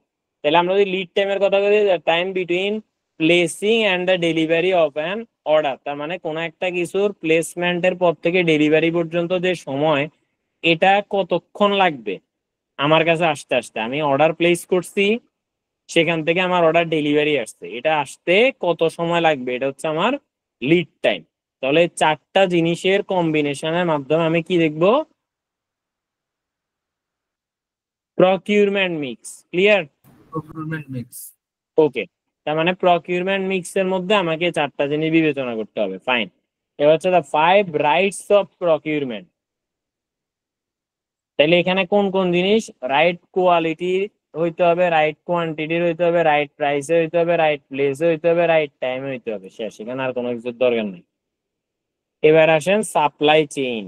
তাহলে আমরা যদি লিড টাইমের কথা বলি, time between placing and the delivery of an order, তার মানে কোনো একটা কিছুর প্লেসমেন্টের পর থেকে ডেলিভারি পর্যন্ত যে সময়, এটা কতক্ষণ লাগবে আমার কাছে আসতে আসতে। আমি অর্ডার প্লেস করছি, সেখান থেকে আমার অর্ডার ডেলিভারি আসছে, এটা আসতে কত সময় লাগবে, এটা হচ্ছে আমার লিড টাইম। তাহলে চারটা জিনিসের কম্বিনেশনের মাধ্যমে আমি কি দেখবো, procurement mix. Clear? Procurement mix. Okay, তার মানে প্রকিউরমেন্ট মিক্স এর মধ্যে আমাকে চারটা জিনিস বিবেচনা করতে হবে। ফাইন। এবার হচ্ছে দ্য 5 রাইটস অফ প্রকিউরমেন্ট। তাহলে এখানে কোন কোন জিনিস, রাইট কোয়ালিটি হইতে হবে, রাইট কোয়ান্টিটির হইতে হবে, রাইট প্রাইসে হইতে হবে, রাইট প্লেসে হইতে হবে, রাইট টাইমে হইতে হবে, শেষ, এখানে আর কোনো কিছুর দরকার নেই। এবার আসেন সাপ্লাই চেইন।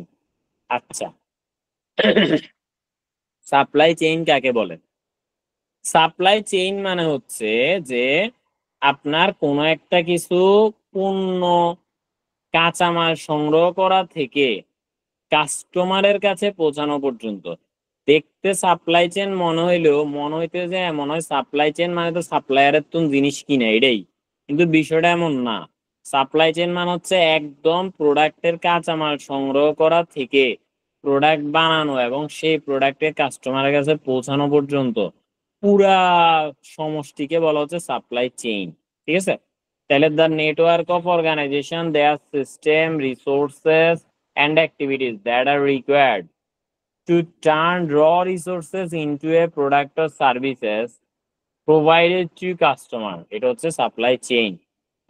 আচ্ছা, সাপ্লাই চেইন কাকে বলে? সাপ্লাই চেইন মানে হচ্ছে যে আপনার কোনো একটা কিছু পণ্য, কাঁচামাল সংগ্রহ করা থেকে কাস্টমারের কাছে পৌঁছানো পর্যন্ত। দেখতে সাপ্লাই চেইন মনে হইলেও মনে হইতে যে মনে হয় সাপ্লাই চেইন মানে তো সাপ্লায়ারের তো জিনিস কিনে, এটাই, কিন্তু বিষয়টা এমন না। সাপ্লাই চেইন মানে হচ্ছে একদম প্রোডাক্টের কাঁচামাল সংগ্রহ করা থেকে প্রোডাক্ট বানানো এবং সেই প্রোডাক্টের কাস্টমারের কাছে পৌঁছানো পর্যন্ত পুরা সমষ্টিকে বলা হচ্ছে সাপ্লাই চেইন, ঠিক আছে। তাহলে the network of organisation, their system, resources and activities that are required to turn raw resources into a product or services provided to customer, এটা হচ্ছে সাপ্লাই চেইন।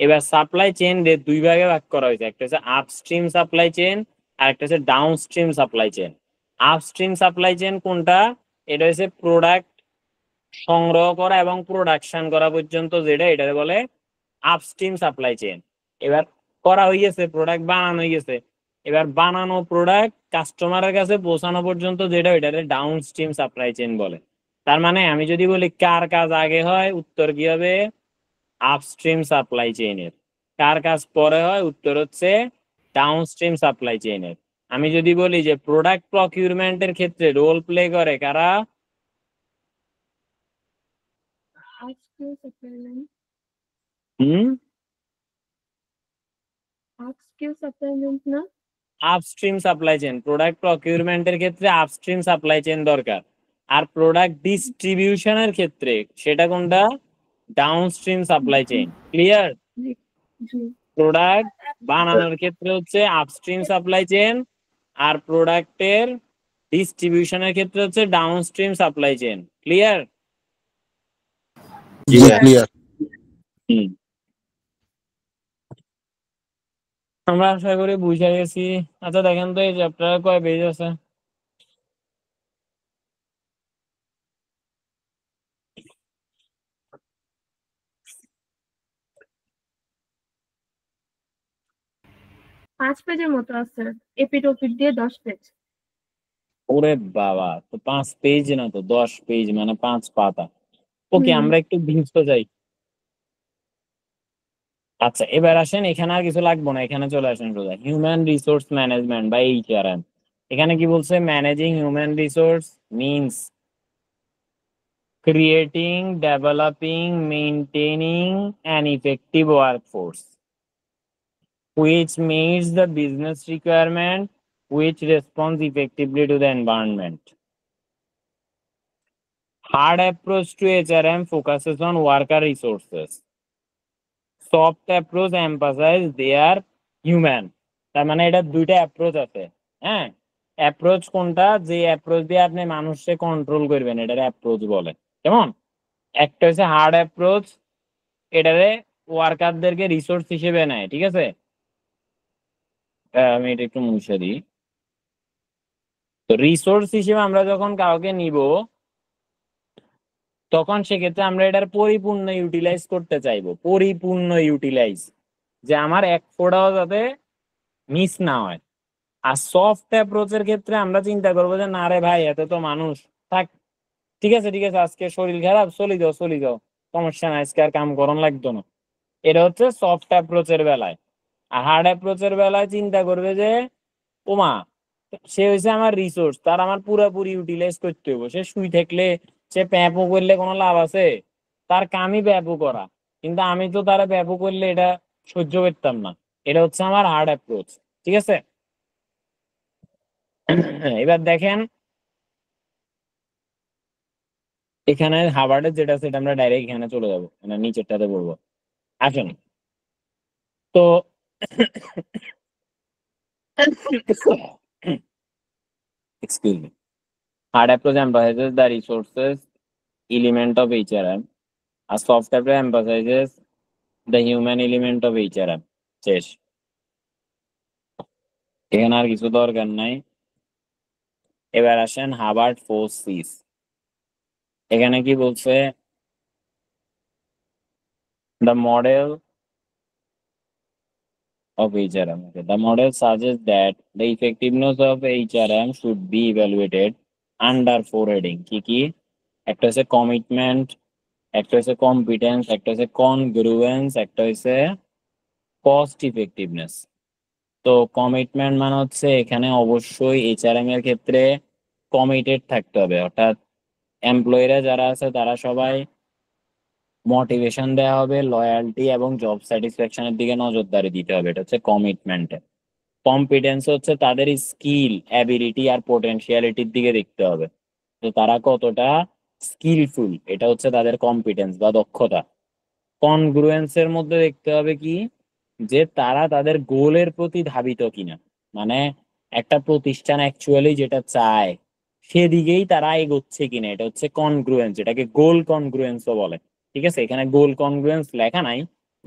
এবার সাপ্লাই চেইন দুই ভাগে ভাগ করা হয়েছে, একটা হচ্ছে আপস্ট্রিম সাপ্লাই চেইন আর একটা হচ্ছে downstream supply chain. Upstream supply chain কোনটা? এটা হচ্ছে প্রোডাক্ট সংগ্রহ করা এবং প্রোডাকশন করা পর্যন্ত, যেটা এটা বলে আপস্ট্রিম সাপ্লাই চেইন। এবার করা হয়ে গেছে, প্রোডাক্ট বানানো হয়ে গেছে, এবার বানানো প্রোডাক্ট কাস্টমারের কাছে পৌঁছানো পর্যন্ত, যেটা এটাকে ডাউনস্ট্রিম সাপ্লাই চেইন বলে। তার মানে আমি যদি বলি কার কাজ আগে হয়, উত্তর কি হবে? Upstream supply চেইনের। কার কাজ পরে হয়, উত্তর হচ্ছে ডাউনস্ট্রিম সাপ্লাই চেইনের। আমি যদি বলি যে প্রোডাক্ট প্রকিউরমেন্টের ক্ষেত্রে রোল প্লে করে কারা, Upskill supplement, হুম, upskill supplement না? Upstream supply chain. প্রোডাক্ট প্রকিউরমেন্টের ক্ষেত্রে আপস্ট্রিম সাপ্লাই চেইন দরকার। আর প্রোডাক্ট ডিস্ট্রিবিউশনের ক্ষেত্রে সেটা কোনটা? Downstream supply chain. ক্লিয়ার? জি জি প্রোডাক্ট বানানোর ক্ষেত্রে হচ্ছে আপস্ট্রিম সাপ্লাই চেইন, আর প্রোডাক্টের ডিস্ট্রিবিউশনের ক্ষেত্রে হচ্ছে ডাউনস্ট্রিম সাপ্লাই চেইন। ক্লিয়ার? জি ক্লিয়ার। আমরা আশা করি বুঝে গেছি। আচ্ছা দেখেন তো এই চ্যাপ্টার কয় পেজ আছে? পাঁচ পেজের মতো আছে, এপিট ওপিট দিয়ে 10 পেজ। ওরে বাবা, তো 5 পেজ না তো 10 পেজ, মানে 5 পাতা। ওকে, আমরা একটু দ্রুত যাই। আচ্ছা এবার আসেন, এখানে আর কিছু লাগবে না, এখানে চলে আসেন সোজা হিউম্যান রিসোর্স ম্যানেজমেন্ট বা এইচআরএম। এখানে কি বলছে? Managing human resource means creating, developing, maintaining an effective workforce which meets the business requirement, which responds effectively to the environment. Hard approach to HRM focuses on worker resources. Soft approach emphasizes their human. তার মানে এটা দুইটা approach আছে। হ্যাঁ, approach কোনটা? যে approach দিয়ে আপনি মানুষকে কন্ট্রোল করবেন এটার অ্যাপ্রোচ বলে। কেমন? একটা হচ্ছে হার্ড অ্যাপ্রোচ, এটারে ওয়ার্কারদেরকে রিসোর্স হিসেবে নেয়। ঠিক আছে, আমি এটা একটু মুছে দিই। তো রিসোর্স হিসেবে আমরা যখন কাউকে নিব, তখন সেক্ষেত্রে আমরা এটার পরিপূর্ণ ইউটিলাইজ করতে চাইবো। পরিপূর্ণ ইউটিলাইজ, যে আমার এক ফোঁটাও যাতে মিস না হয়। আর সফট অ্যাপ্রোচের ক্ষেত্রে আমরা চিন্তা করবো যে না রে ভাই, এত তো মানুষ থাক, ঠিক আছে ঠিক আছে, আজকে শরীর খারাপ, চলে যাও, সমস্যা নাই, আজকে আর কাম করন লাগতো না। এটা হচ্ছে সফট অ্যাপ্রোচের বেলায়। আর হার্ড অ্যাপ্রোচের বেলায় চিন্তা করবে যে ওমা, সে হয়েছে আমার রিসোর্স, তার আমার পুরোপুরি ইউটিলাইজ করতে হইব। সে শুই থাকলে, সে প্যাপও করলে কোনো লাভ আছে? তার কামই ব্যাপও করা, কিন্তু আমি তো তারা ব্যাপও করলে এটা সহ্য করতাম না। এটা হচ্ছে আমার হার্ড অ্যাপ্রোচ। ঠিক আছে, এবার দেখেন এখানে হার্ভার্ডের যেটা আছে এটা আমরা ডাইরেক্ট এখানে চলে যাবো, মানে নিচেরটাতে বলবো। আসেন তো excuse me. Hard approach emphasizes the resources element of HRM. A soft approach emphasizes the human element of HRM. শেষ, এখানে আর কিছু দরকার নাই। এবার আসেন হার্ভার্ড 4Cs। এখানে কি বলছে? The model of HRM. Okay. The model suggests that the effectiveness of HRM should be evaluated under 4 heading. কি? একটা হচ্ছে কমিটমেন্ট, একটা হচ্ছে কম্পিটেন্স, একটা হচ্ছে কনগ্রুয়েন্স, একটা হচ্ছে কস্ট ইফেক্টিভনেস। তো কমিটমেন্ট মানে হচ্ছে এখানে অবশ্যই এইচআরএম এর ক্ষেত্রে কমিটেড থাকতে হবে, অর্থাৎ এমপ্লয়িরা যারা আছে তারা সবাই মোটিভেশন দেওয়া হবে, লয়ালটি এবং জব স্যাটিসফ্যাকশনের দিকে নজরদারি দিতে হবে। এটা হচ্ছে কমিটমেন্ট। কম্পিটেন্স হচ্ছে তাদের স্কিল, অ্যাবিলিটি আর পোটেনশিয়ালিটির দিকে দেখতে হবে, তো তারা কতটা স্কিলফুল, এটা হচ্ছে তাদের কম্পিটেন্স বা দক্ষতা। কনগ্রুয়েন্সের মধ্যে দেখতে হবে কি, যে তারা তাদের গোলের প্রতি ধাবিত কিনা, মানে একটা প্রতিষ্ঠান অ্যাকচুয়ালি যেটা চায় সেদিকেই তারা এগোচ্ছে কিনা, এটা হচ্ছে কনগ্রুয়েন্স, এটাকে গোল কনগ্রুয়েন্সও বলে। ঠিক আছে, এখানে গোল কনগ্রুয়েন্স লেখা নাই,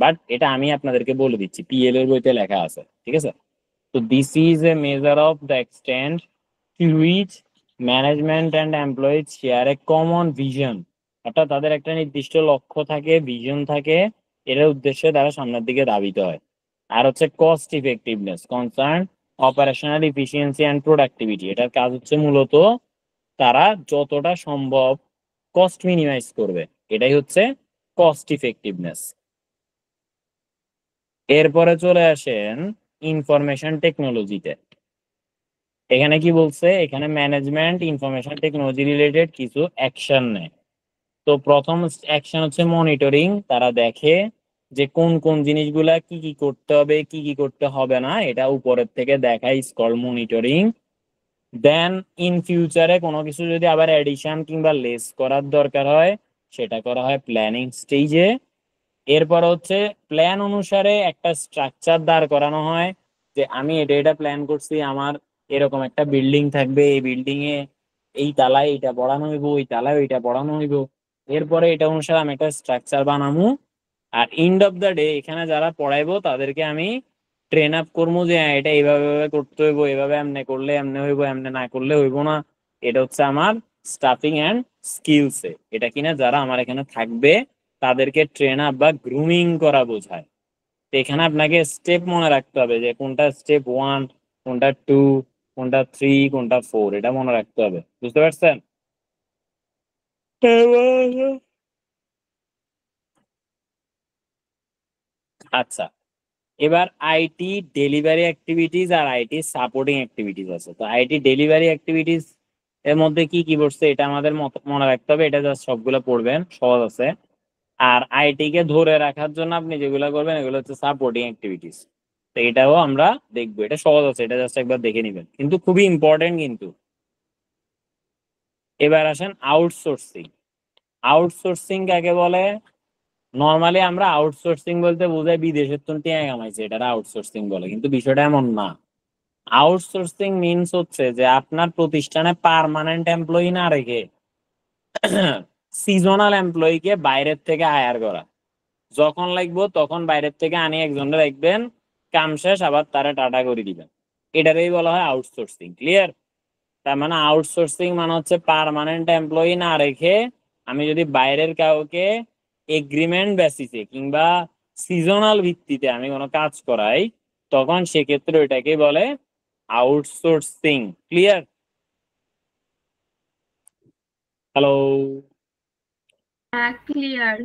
বাট এটা আমি আপনাদেরকে বলে দিচ্ছি, পিএল এর বইতে লেখা আছে। ঠিক আছে, তো this is a measure of the extent to which management and employees share a common vision. অর্থাৎ তাদের একটা নির্দিষ্ট লক্ষ্য থাকে, ভিশন থাকে, এটার উদ্দেশ্যে তারা সামনের দিকে ধাবিত হয়। আর হচ্ছে cost effectiveness concern operational efficiency and productivity. এটার কাজ হচ্ছে মূলত তারা যতটা সম্ভব কস্ট মিনিমাইজ করবে, এটাই হচ্ছে কস্ট ইফেক্টিভনেস। এরপরে চলে আসেন ইনফরমেশন টেকনোলজিতে। এখানে কি বলছে? এখানে ম্যানেজমেন্ট ইনফরমেশন টেকনোলজি রিলেটেড কিছু অ্যাকশন নেয়। তো প্রথম অ্যাকশন হচ্ছে মনিটরিং। তারা দেখে যে কোন কোন জিনিসগুলা কি কি করতে হবে, কি কি করতে হবে না, এটা উপরের থেকে দেখায়, is called monitoring. Then in ফিউচারে কোনো কিছু যদি আবার এডিশন কিংবা লেস করার দরকার হয় সেটা করা হয় প্ল্যানিং স্টেজে। এরপর হচ্ছে প্ল্যান অনুসারে একটা স্ট্রাকচার দাঁড় করানো হয় যে আমি এটা এটা প্ল্যান করছি, আমার এরকম একটা বিল্ডিং থাকবে, এই বিল্ডিং এ এই তালায় এটা পড়ানো হইব, ওই তালায় ওইটা পড়ানো হইব। এরপরে এটা অনুসারে আমি একটা স্ট্রাকচার বানামু। আর এন্ড অফ দ্য ডে এখানে যারা পড়াইবো তাদেরকে আমি ট্রেন আপ করবো যে হ্যাঁ, এটা এইভাবে এইভাবে করতে হইব, এভাবে এমনি করলে এমনি হইব, এমনি না করলে হইব না। এটা হচ্ছে আমার স্টাফিং অ্যান্ড স্কিলসে, এটা কিনা যারা আমার এখানে থাকবে তাদেরকে ট্রেন আপ বা গ্রুমিং করা বোঝায়। তো এখানে আপনাকে স্টেপ মনে রাখতে হবে যে কোনটা স্টেপ 1, কোনটা 2, কোনটা 3, কোনটা 4, এটা মনে রাখতে হবে। বুঝতে পারছেন? আচ্ছা, এবার আইটি ডেলিভারি অ্যাক্টিভিটিস আর আইটি সাপোর্টিং অ্যাক্টিভিটিস আছে। তো আইটি ডেলিভারি অ্যাক্টিভিটিস এর মধ্যে কি কি পড়ছে এটা আমাদের মনে রাখতে হবে, এটা জাস্ট সবগুলো পড়বেন, সহজ আছে। আর আইটি কে ধরে রাখার জন্য আপনি যেগুলো করবেন এগুলো হচ্ছে সাপোর্টিং অ্যাক্টিভিটিস। তো এটাও আমরা দেখবো, এটা সহজ আছে, এটা জাস্ট একবার দেখে নিবেন, কিন্তু খুবই ইম্পর্টেন্ট কিন্তু। এবার আসেন আউটসোর্সিং। আউটসোর্সিং কাকে বলে? নর্মালি আমরা আউটসোর্সিং বলতে বোঝাই বিদেশের তো টিয়া কামাইছে, এটা আউটসোর্সিং বলে, কিন্তু বিষয়টা এমন না। আউটসোর্সিং মিনস হচ্ছে যে আপনার প্রতিষ্ঠানে পার্মানেন্ট এমপ্লয়ি না রেখে সিজনাল এমপ্লয়িকে বাইরের থেকে হায়ার করা। যখন লাগবো তখন বাইরের থেকে আনি একজনের রাখবেন, কাম শেষ আবার তারা টাটা করে দিবেন। এটারই বলা হয় আউটসোর্সিং। ক্লিয়ার? তার মানে আউটসোর্সিং মানে হচ্ছে পার্মানেন্ট এমপ্লয়ি না রেখে আমি যদি বাইরের কাউকে এগ্রিমেন্ট বেসিসে কিংবা সিজনাল ভিত্তিতে আমি কোনো কাজ করাই, তখন সেক্ষেত্রে এটাকে বলে আউটসোর্সিং। ক্লিয়ার? Hello clear.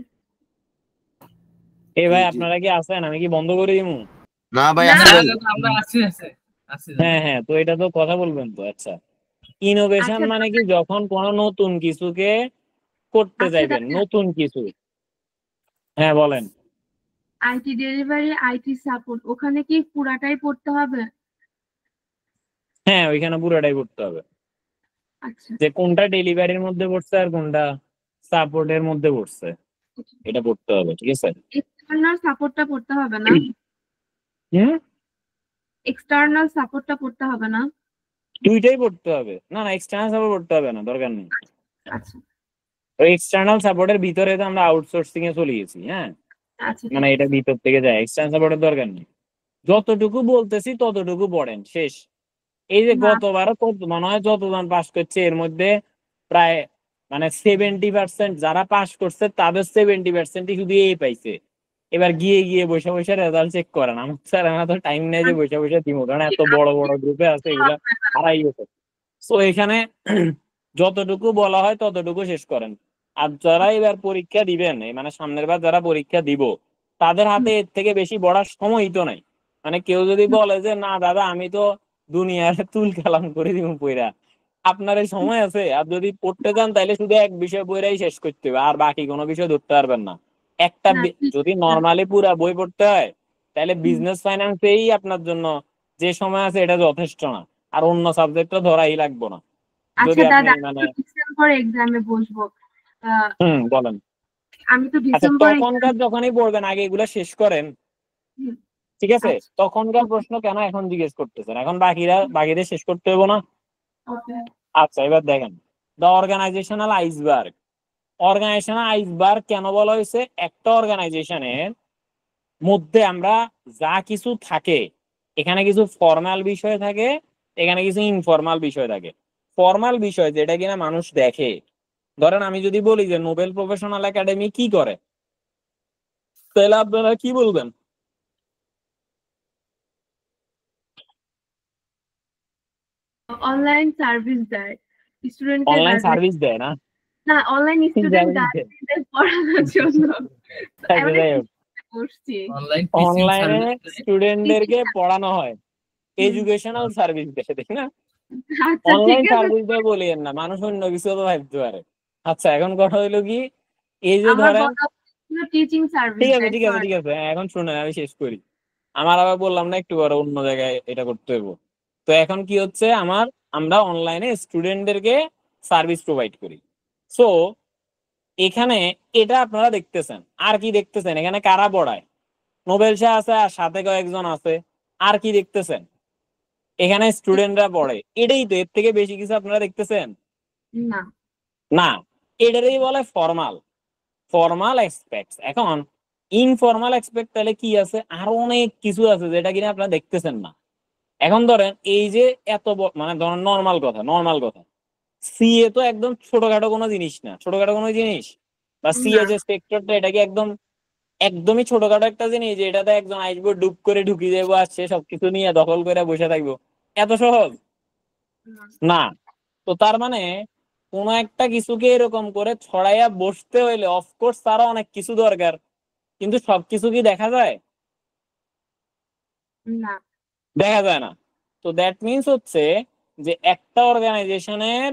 এ ভাই, জি, জি। আপনারা কি আছেন? আমি কি বন্ধ করে দিব? না ভাই, না, আছে ভাই। আমরা আছি আছে আছি হ্যাঁ হ্যাঁ, তো এটা তো কথা বলবেন তো। আচ্ছা, ইনোভেশন আচ্ছা মানে কি? যখন কোনো নতুন কিছুকে করতে আচ্ছা চাইবেন, দাদা, নতুন কিছু। হ্যাঁ বলেন। আইটি ডেলিভারি, আইটি সাপোর্ট, ওখানে কি পুরাটাই পড়তে হবে? হ্যাঁ, ওইখানে পুরোটাই করতে হবে, আচ্ছা, যে কোনটা ডেলিভারির মধ্যে পড়ছে আর কোনটা সাপোর্টের মধ্যে পড়ছে, এটা পড়তে হবে। ঠিক আছে? এক্সটার্নাল সাপোর্টটা পড়তে হবে না? হুম, এক্সটার্নাল সাপোর্টটা পড়তে হবে না? দুইটাই পড়তে হবে। না না, এক্সটার্নাল সাপোর্ট পড়তে হবে না, দরকার নেই। আচ্ছা ওই এক্সটার্নাল সাপোর্টের ভিতরে তো আমরা আউটসোর্সিং এ চলে গেছি। হ্যাঁ, আচ্ছা, মানে ঠিক এটা আছে। ভিতর থেকে যায়, এক্সটার্নাল সাপোর্টের দরকার নেই। যতটুকু বলতেছি ততটুকু পড়েন, শেষ। এই যে না, গতবারও কত মনে হয় যতজন পাস করছে এর মধ্যে প্রায় মানে 70% যারা পাস করছে তাদের 70%ই শুধু এই পাইছে। এবার গিয়ে গিয়ে বসে বসে রেজাল্ট চেক করেন। আমার স্যার আমার তো টাইম নেই যে বসে বসে দিব, কারণ এত বড় বড় গ্রুপে আছে, এগুলা হারাই গেছে। তো এখানে যতটুকু বলা হয় ততটুকু শেষ করেন। আর যারা এবার পরীক্ষা দিবেন, এই মানে সামনের বার যারা পরীক্ষা দিব, তাদের হাতে এর থেকে বেশি পড়ার সময়ই তো নাই। মানে কেউ যদি বলে যে না দাদা আমি তো দুনিয়ার তুল কালাম করে দিব পইরা, আপনার এই সময় আছে? আর যদি পড়তে যান তাহলে শুধু এক বিষয় বইরাই শেষ করতে হবে, আর বাকি কোনো বিষয় ধরতে পারবেন না। একটা না, ঠিক যদি আছে। নর্মালি পুরা বই পড়তে হয় তাহলে হুম। বিজনেস ফাইন্যান্সেই আপনার জন্য যে সময় আছে এটা যথেষ্ট না, আর অন্য সাবজেক্টটা ধরাই লাগবে না। যদি আচ্ছা আপনি দাদা, আমি মানে তো ডিসেম্বর এক্সামে বসবো। আহ, বলেন। আমি তো আচ্ছা, ডিসেম্বর এক্সাম। তখনকার যখনই পড়বেন আগে এগুলা শেষ করেন। ঠিক আছে? আচ্ছা, তখনকার ওকে, প্রশ্ন কেন এখন জিজ্ঞেস করতেছেন? এখন বাকিদের শেষ করতে হবে না? ওকে। আচ্ছা, এবার দেখেন, the organisational iceberg. Organisational iceberg কেন বলা হয়েছে? একটা অর্গানাইজেশনের মধ্যে আমরা যা কিছু থাকে, এখানে কিছু ফর্মাল বিষয় থাকে, এখানে কিছু ইনফর্মাল বিষয় থাকে। ফর্মাল বিষয় যেটা কিনা মানুষ দেখে, ধরেন আমি যদি বলি যে নোবেল প্রফেশনাল একাডেমি কি করে, তাহলে আপনারা কি বলবেন? অনলাইন সার্ভিস দেয় স্টুডেন্টকে অনলাইন গাইডলাইন। সার্ভিস দেয় না? না, অনলাইন স্টুডেন্ট Service দেয়। গাইডলাইন পড়ানোর জন্য। আচ্ছা, মানে যাই হোক, করছি অনলাইন টিচিং অনলাইনে সার্ভিস। স্টুডেন্টদেরকে পড়ানো হয়, হুম, এডুকেশনাল সার্ভিস দেয়, ঠিক না? আচ্ছা ঠিক অনলাইন আছে। সার্ভিস দেয় বলিয়েন না, মানুষ অন্য কিছু তো ভাবতে পারে। আচ্ছা, এখন কথা হইলো কি, এই যে আমার ধরেন, বলা টিচিং ঠিক সার্ভিস আছে দেয়, ঠিক আছে সরি। ঠিক আছে, এখন শুনেন আমি শেষ করি। আমার আবার বললাম না একটু বড় অন্য জায়গায় এটা করতে হইব। তো এখন কি হচ্ছে, আমরা অনলাইনে স্টুডেন্টদেরকে সার্ভিস প্রোভাইড করি। সো এখানে এটা আপনারা দেখতেছেন, আর কি দেখতেছেন? এখানে কারা পড়ায়? নোবেল শাহ আছে আর সাথে কয়েকজন আছে। আর কি দেখতেছেন? এখানে স্টুডেন্টরা পড়ে। এটাই তো, এর থেকে বেশি কিছু আপনারা দেখতেছেন না। না। এটারই বলে ফর্মাল এক্সপেক্টস। এখন ইনফর্মাল এক্সপেক্ট তাহলে কি আছে? আরো অনেক কিছু আছে যেটা কিনা আপনারা দেখতেছেন না। এখন ধরেন এই যে এত মানে ধরেন নর্মাল কথা, সিএ তো একদম ছোটখাটো কোনো জিনিস না, ছোটখাটো কোনো জিনিস, বা সিএ না। যে সেক্টরটা এটা কি একদমই ছোটখাটো একটা জিনিস যে এটাতে একজন আসবো, ডুব করে ঢুকি যাবো, আসছে সবকিছু নিয়ে দখল করে বসে থাকবো? এত সহজ না। না। তো তার মানে কোন একটা কিছুকে এরকম করে ছড়াইয়া বসতে হইলে অফকোর্স তারা অনেক কিছু দরকার, কিন্তু সবকিছু কি দেখা যায়? না। দেখা যায় না। তো দ্যাট মিনস হচ্ছে যে একটা অর্গানাইজেশনের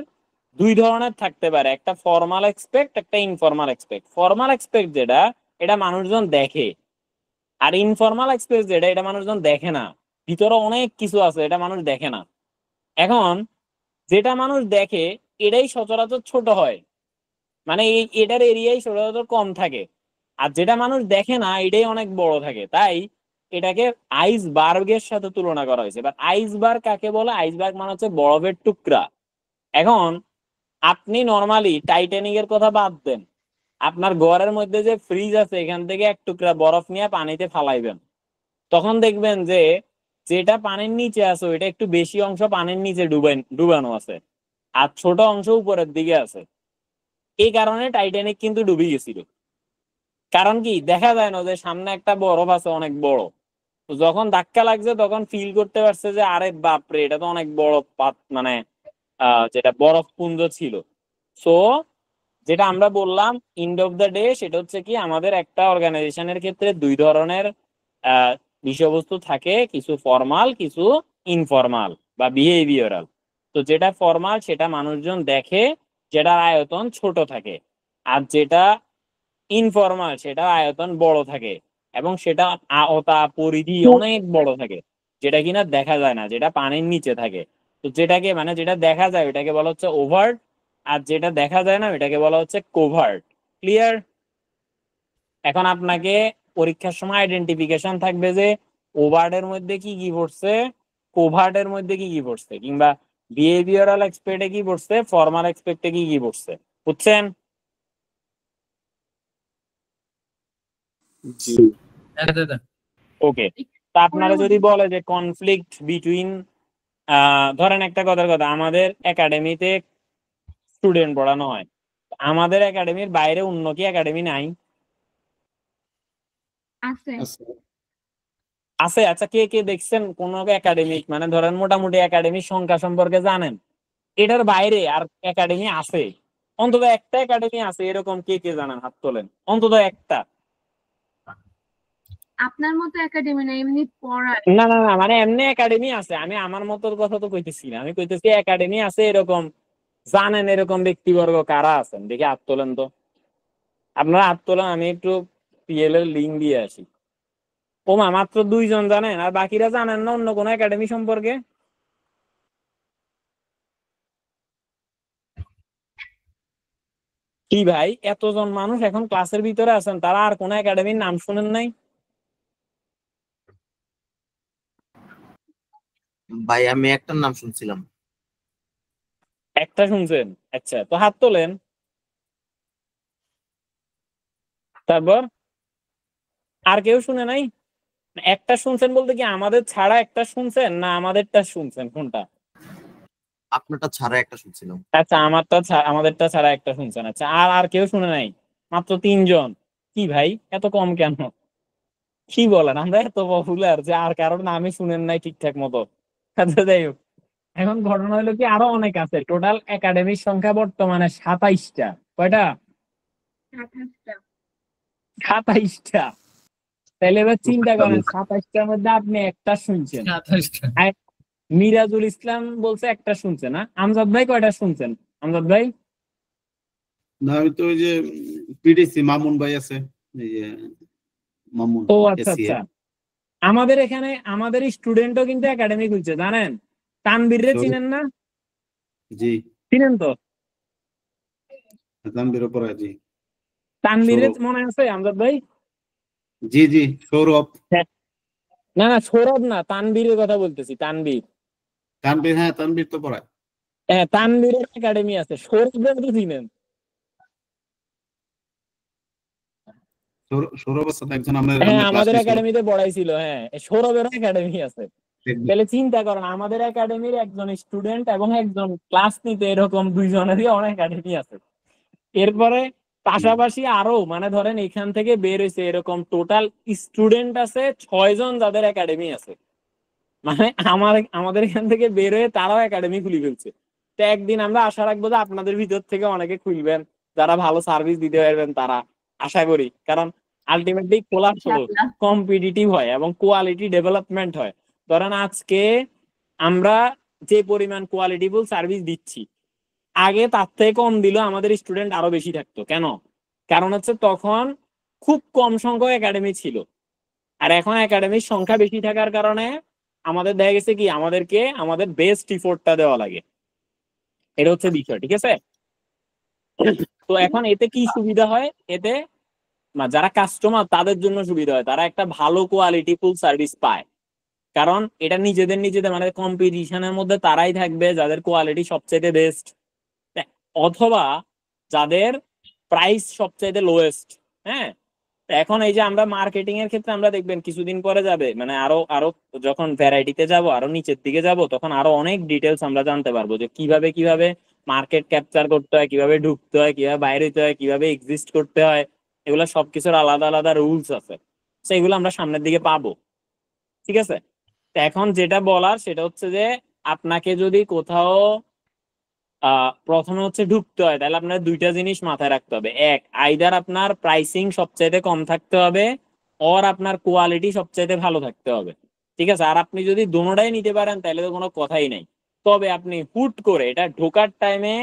দুই ধরনের থাকতে পারে, একটা ফর্মাল এক্সপেক্ট, একটা ইনফর্মাল এক্সপেক্ট। ফর্মাল এক্সপেক্ট যেটা, এটা মানুষজন দেখে, আর ইনফর্মাল এক্সপেক্ট যেটা, এটা মানুষজন দেখে না। ভিতরে অনেক কিছু আছে, এটা মানুষ দেখে না। এখন যেটা মানুষ দেখে এটাই সচরাচর ছোট হয়, মানে এটার এরিয়াই সচরাচর কম থাকে। আর যেটা মানুষ দেখে না এটাই অনেক বড় থাকে। তাই এটাকে আইসবার্গের সাথে তুলনা করা হয়েছে। এবার আইসবার্গ কাকে বলে? আইসবার্গ মানে হচ্ছে বরফের টুকরা। এখন আপনি নর্মালি টাইটানিকের কথা বাদ দেন, আপনার ঘরের মধ্যে যে ফ্রিজ আছে এখান থেকে এক টুকরা বরফ নিয়ে পানিতে ফালাইবেন, তখন দেখবেন যে যেটা পানির নিচে আছে ওইটা একটু বেশি অংশ পানির নিচে ডুবানো আছে, আর ছোট অংশ উপরের দিকে আছে। এই কারণে টাইটানিক কিন্তু ডুবে গেছিল। কারণ কি? দেখা যায় না যে সামনে একটা বরফ আছে অনেক বড়। তো যখন ধাক্কা লাগছে তখন ফিল করতে পারছে যে আরে বাপরে, এটা তো অনেক বড় মানে যেটা বরফ পুঞ্জ ছিল। সো যেটা আমরা বললাম এন্ড অফ দ্য ডে, সেটা হচ্ছে কি, আমাদের একটা অর্গানাইজেশনের ক্ষেত্রে দুই ধরনের বিষয়বস্তু থাকে, কিছু ফর্মাল, কিছু ইনফর্মাল বা বিহেভিয়ারাল। তো যেটা ফর্মাল সেটা মানুষজন দেখে, যেটার আয়তন ছোট থাকে। আর যেটা ইনফর্মাল সেটা আয়তন বড় থাকে, এবং সেটা আওতা পরিধি অনেক বড় থাকে, যেটা কিনা দেখা যায় না, যেটা পানির নিচে থাকে। তো যেটাকে মানে যেটা দেখা যায় ওটাকে বলা হচ্ছে ওভার্ট, আর যেটা দেখা যায় না ওটাকে বলা হচ্ছে কোভার্ট। ক্লিয়ার? এখন আপনাকে পরীক্ষার সময় আইডেন্টিফিকেশন থাকবে যে ওভার্টের মধ্যে কি কি পড়ছে, কোভার্টের মধ্যে কি কি পড়ছে, কিংবা বিহেভিয়ারাল এক্সপেক্টে কি পড়ছে, ফর্মাল এক্সপেক্টে কি কি পড়ছে। বুঝছেন? জি। দাদা ওকে। তা আপনারা যদি বলে যে কনফ্লিক্ট বিটুইন, ধরেন একটা কথার কথা, আমাদের একাডেমিতে স্টুডেন্ট পড়ানো হয়, আমাদের একাডেমির বাইরে অন্য কি একাডেমি নাই? আছে। আছে। আছে। আচ্ছা, কে কে দেখছেন কোন একাডেমিক, মানে ধরেন মোটামুটি একাডেমির সংখ্যা সম্পর্কে জানেন এটার বাইরে আর একাডেমি আছে? অন্তত একটা একাডেমি আছে এরকম, কে কে জানেন? হাত তোলেন অন্তত একটা। আপনার মতো একাডেমি না, এমনি পড়ায়। না না না, মানে এমনি একাডেমি আছে, আমি আমার মতো কথা তো কইতেছি না, আমি কইতেছি একাডেমি আছে এরকম, জানেন এরকম ব্যক্তিবর্গ কারা আছেন? দেখি হাত তোলেন তো। আপনারা হাত তোলেন, আমি একটু পিএল এর লিঙ্ক দিয়ে আসি। ওমা, মাত্র 2 জন জানেন, আর বাকিরা জানেন না অন্য কোনো একাডেমি সম্পর্কে? কি ভাই, এতজন মানুষ এখন ক্লাসের ভিতরে আছেন, তারা আর কোন একাডেমির নাম শুনেন নাই? ভাই আমি একটার নাম শুনছিলাম। একটা শুনছেন? আচ্ছা, তো হাত তোলেন। তারপর আর কেউ শুনে নাই? একটা শুনছেন বলতে কি আমাদের ছাড়া একটা শুনছেন, না আমাদেরটা শুনছেন, কোনটা? আপনারটা ছাড়া একটা শুনছিলাম। আচ্ছা, আমাদেরটা ছাড়া একটা শুনছেন। আচ্ছা, আর আর কেউ শুনে নাই? মাত্র 3 জন? কি ভাই, এত কম কেন? কি বলেন, আমরা এত পপুলার যে আর কারোর নামই শুনেন নাই ঠিকঠাক মতো? আচ্ছা, যাই হোক, এখন ঘটনা হলো কি, আরো অনেক আছে। টোটাল একাডেমির সংখ্যা বর্তমানে 27টা। কয়টা? 28টা। 27টা। তাহলে এবার চিন্তা করেন, 27টার মধ্যে আপনি একটা শুনছেন। 28টা। আর মিরাজুল ইসলাম বলছে একটা শুনছে না। আমজাদ ভাই কয়টা শুনছেন? আমজাদ ভাই? না, আমি তো ওই যে পিডিসি মামুন ভাই আছে, এই যে মামুন ও আচ্ছা এসিএ। আচ্ছা। আমাদের এখানে আমাদের স্টুডেন্টও কিন্তু একাডেমি খুলছে, জানেন? তানবীর রে চিনেন না? জি চিনেন তো? তানভীর পড়ায়, জি তানভীরের সৌরভ। মনে আছে আমজাদ ভাই? জি জি সৌরভ। হ্যাঁ। না না, সৌরভ না, তানভীরের কথা বলতেছি, তানভীর। তানভীর, হ্যাঁ তানভীর তো পড়ায়। হ্যাঁ, তানভীরের একাডেমি আছে, সৌরভের তো চিনেন। সৌরভ আছে তো একজন, আমরা হ্যাঁ, আমরা ক্লাস আমাদের নিছিল। একাডেমিতে পড়াইছিল। হ্যাঁ, সৌরভের একাডেমি আছে। তাহলে চিন্তা করেন, আমাদের একাডেমির একজন স্টুডেন্ট এবং একজন ক্লাস নিতে এরকম দুইজনেরই অনেক একাডেমি আছে। এরপরে পাশাপাশি আরো মানে ধরেন এখান থেকে বের হয়েছে এরকম টোটাল স্টুডেন্ট আছে 6 জন যাদের একাডেমি আছে। মানে আমাদের এখান থেকে বের হয়ে তারাও একাডেমি খুলে ফেলছে। তো একদিন আমরা আশা রাখবো যে আপনাদের ভিতর থেকে অনেকে খুলবেন, যারা ভালো সার্ভিস দিতে পারবেন তারা, আশা করি। কারণ আলটিমেটলি খোলার হলো ইনশাআল্লাহ। কম্পিটিটিভ হয় এবং কোয়ালিটি ডেভেলপমেন্ট হয়। ধরেন আজকে আমরা যে পরিমাণ কোয়ালিটিফুল সার্ভিস দিচ্ছি, আগে তার থেকে কম দিল আমাদের স্টুডেন্ট আরো বেশি থাকতো। কেন? কারণ হচ্ছে তখন খুব কম সংখ্যক একাডেমি ছিল, আর এখন একাডেমির সংখ্যা বেশি থাকার কারণে আমাদের দেখা গেছে কি আমাদেরকে আমাদের বেস্ট ইফোর্টটা দেওয়া লাগে। এটা হচ্ছে বিষয়, ঠিক আছে? তো এখন এতে কি সুবিধা হয়? এতে যারা কাস্টমার তাদের জন্য সুবিধা হয়, তারা একটা ভালো কোয়ালিটি ফুল সার্ভিস পায়। কারণ এটা নিজেদের মানে কম্পিটিশনের মধ্যে তারাই থাকবে যাদের কোয়ালিটি সবচেয়ে বেস্ট, অথবা যাদের প্রাইস সবচাইতে লোয়েস্ট। হ্যাঁ, তো এখন এই যে আমরা মার্কেটিং এর ক্ষেত্রে আমরা দেখবেন কিছুদিন পরে যাবে মানে আরো আরো যখন ভ্যারাইটিতে যাব, আরো নিচের দিকে যাব, তখন আরো অনেক ডিটেলস আমরা জানতে পারবো যে কিভাবে কিভাবে মার্কেট ক্যাপচার করতে হয়, কিভাবে ঢুকতে হয়, কিভাবে বাইরে হইতে হয়, কিভাবে এক্সিস্ট করতে হয়। এগুলো সবকিছুর আলাদা আলাদা রুলস আছে, সেগুলো আমরা সামনের দিকে পাবো। ঠিক আছে? তো এখন যেটা বলার সেটা হচ্ছে যে আপনাকে যদি কোথাও প্রথমে হচ্ছে ঢুকতে হয়, তাহলে আপনার দুইটা জিনিস মাথায় রাখতে হবে। এক, আইদার আপনার প্রাইসিং সবচাইতে কম থাকতে হবে, অর আপনার কোয়ালিটি সবচাইতে ভালো থাকতে হবে। ঠিক আছে? আর আপনি যদি দোনোটাই নিতে পারেন তাহলে তো কোনো কথাই নাই। তবে আপনি হুট করে এটা ঢোকার টাইমে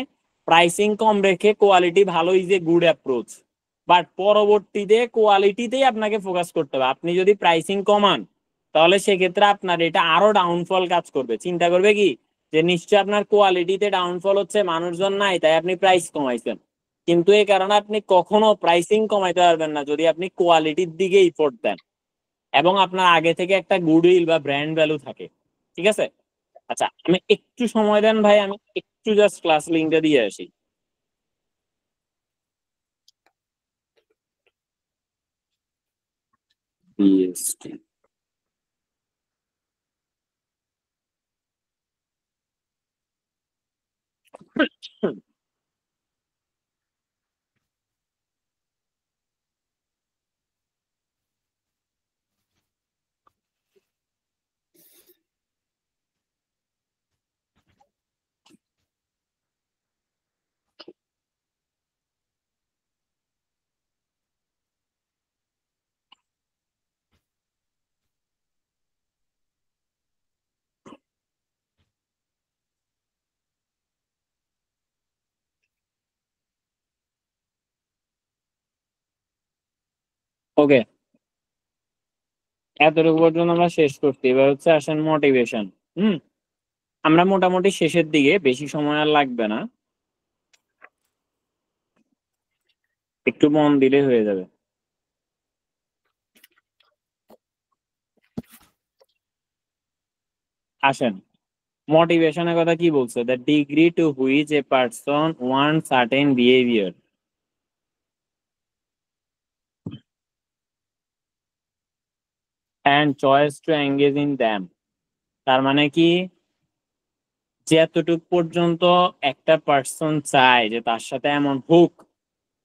প্রাইসিং কম রেখে কোয়ালিটি ভালো, is a good approach, but পরবর্তীতে কোয়ালিটিতেই আপনাকে ফোকাস করতে হবে। আপনি যদি প্রাইসিং কমান তাহলে সেক্ষেত্রে আপনার এটা আরো ডাউনফল কাজ করবে। চিন্তা করবে কি যে নিশ্চয় আপনার কোয়ালিটিতে ডাউনফল হচ্ছে, মানুষজন নাই তাই আপনি প্রাইস কমাইছেন, কিন্তু এই কারণে আপনি কখনো প্রাইসিং কমাইতে পারবেন না যদি আপনি কোয়ালিটির দিকে ইফোর্ট দেন এবং আপনার আগে থেকে একটা গুডউইল বা ব্র্যান্ড ভ্যালু থাকে। ঠিক আছে? আচ্ছা, আমি একটু সময় দেন ভাই, আমি একটু জাস্ট ক্লাস লিঙ্কটা দিয়ে আসি। BST ওকে, এতটুকু পর্যন্ত আমরা শেষ করছি। এবার হচ্ছে আসেন মোটিভেশন। আমরা মোটামুটি শেষের দিকে, বেশি সময় আর লাগবে না, একটু মন দিলে হয়ে যাবে। আসেন, মোটিভেশনের কথা কি বলছে? The degree to which a person want certain behaviour and choice to engage in them. তার মানে কি, যে এতটুকু পর্যন্ত একটা পার্সন চায় যে তার সাথে এমন হোক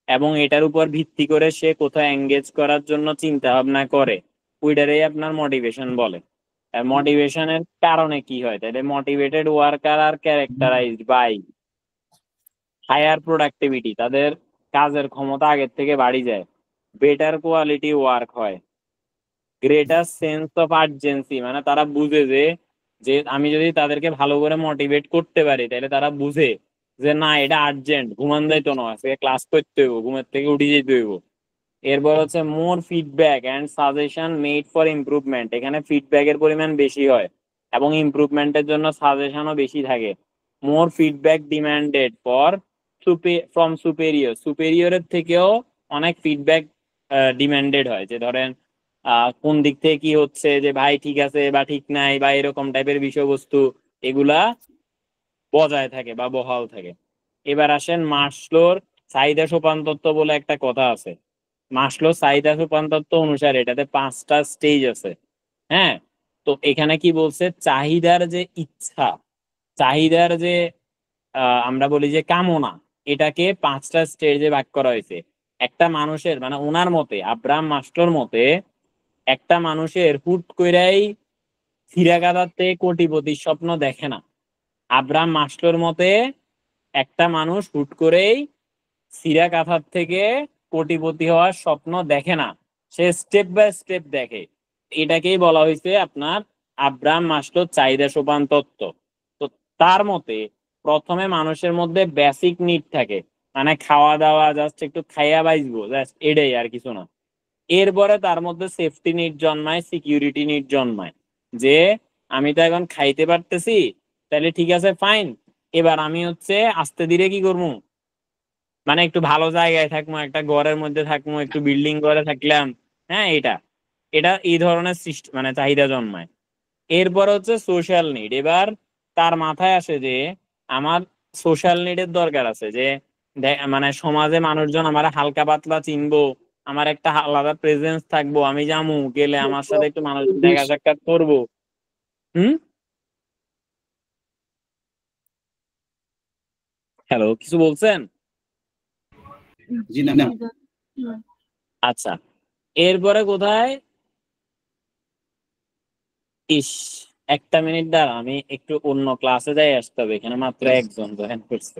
এবং এটার উপর ভিত্তি করে সে কোথাও এঙ্গেজ করার জন্য চিন্তা ভাবনা করে, ওইটারই আপনার মোটিভেশন বলে। মোটিভেশনের কারণে কি হয়? তাহলে motivated worker are characterised by higher productivity, তাদের কাজের ক্ষমতা আগের থেকে বাড়ি যায়, বেটার কোয়ালিটি ওয়ার্ক হয়, গ্রেটার সেন্স অফ আর্জেন্সি, মানে তারা বুঝে যে যে আমি যদি তাদেরকে ভালো করে মোটিভেট করতে পারি তাহলে তারা বুঝে যে না, এটা আর্জেন্ট, ঘুমান যাইতো না, আজকে ক্লাস করতে হইব, ঘুমের থেকে উঠে যেতে হইব। এরপর হচ্ছে more feedback and suggestion made for improvement, এখানে ফিডব্যাকের পরিমাণ বেশি হয় এবং ইমপ্রুভমেন্টের জন্য সাজেশনও বেশি থাকে। মোর ফিডব্যাক ডিমান্ডেড ফর ফ্রম সুপেরিয়রের থেকেও অনেক ফিডব্যাক ডিমান্ডেড হয়, যে ধরেন কোন দিক থেকে কি হচ্ছে, যে ভাই ঠিক আছে বা ঠিক নাই বা এরকম টাইপের বিষয়বস্তু, এগুলা বজায় থাকে বা বহাল থাকে। এবার আসেন মাসলোর চাহিদা সোপান তত্ত্ব বলে একটা কথা আছে। মাসলোর চাহিদা সোপান তত্ত্ব অনুসারে এটাতে 5টা স্টেজ আছে। হ্যাঁ, তো এখানে কি বলছে, চাহিদার যে ইচ্ছা, চাহিদার যে আমরা বলি যে কামনা, এটাকে 5টা স্টেজে ভাগ করা হয়েছে। একটা মানুষের মানে ওনার মতে, আব্রাহাম মাস্লোর মতে, একটা মানুষের হুট কইরাই সিরাগাদাতে কোটিপতির স্বপ্ন দেখে না। আব্রাহাম মাস্লোর মতে একটা মানুষ হুট করেই সিরা কাঁথার থেকে কোটিপতি হওয়ার স্বপ্ন দেখে না, সে স্টেপ বাই স্টেপ দেখে। এটাকেই বলা হয়েছে আপনার আব্রাহাম মাস্লোর চাহিদা সোপান তত্ত্ব। তো তার মতে প্রথমে মানুষের মধ্যে বেসিক নিড থাকে, মানে খাওয়া দাওয়া, জাস্ট একটু খাইয়া বাঁচবো, জাস্ট এটাই, আর কিছু না। এরপরে তার মধ্যে সেফটি নিড জন্মায়, সিকিউরিটি নিড জন্মায়, যে আমি তো এখন খাইতে পারতেছি, তাহলে ঠিক আছে ফাইন, এবার আমি হচ্ছে আস্তে ধীরে কি করবো, মানে একটু ভালো জায়গায় থাকবো, একটা ঘরের মধ্যে থাকবো, একটু বিল্ডিং ঘরে থাকলাম। হ্যাঁ, এটা এটা এই ধরনের সৃষ্টি মানে চাহিদা জন্মায়। এরপর হচ্ছে সোশ্যাল নিড। এবার তার মাথায় আসে যে আমার সোশ্যাল নিডের দরকার আছে, যে মানে সমাজে মানুষজন আমার হালকা পাতলা চিনবো, আমার একটা আলাদা প্রেজেন্স থাকবো, আমি যামু গেলে আমার সাথে একটু মানুষ দেখা সাক্ষাৎ করবো। হুম, হ্যালো, কিছু বলছেন? জি না না। আচ্ছা, এরপরে কোথায়, ইস, একটা মিনিট দাঁড়া, আমি একটু অন্য ক্লাসে যাই, আসতে হবে, এখানে মাত্র একজন জয়েন করছে।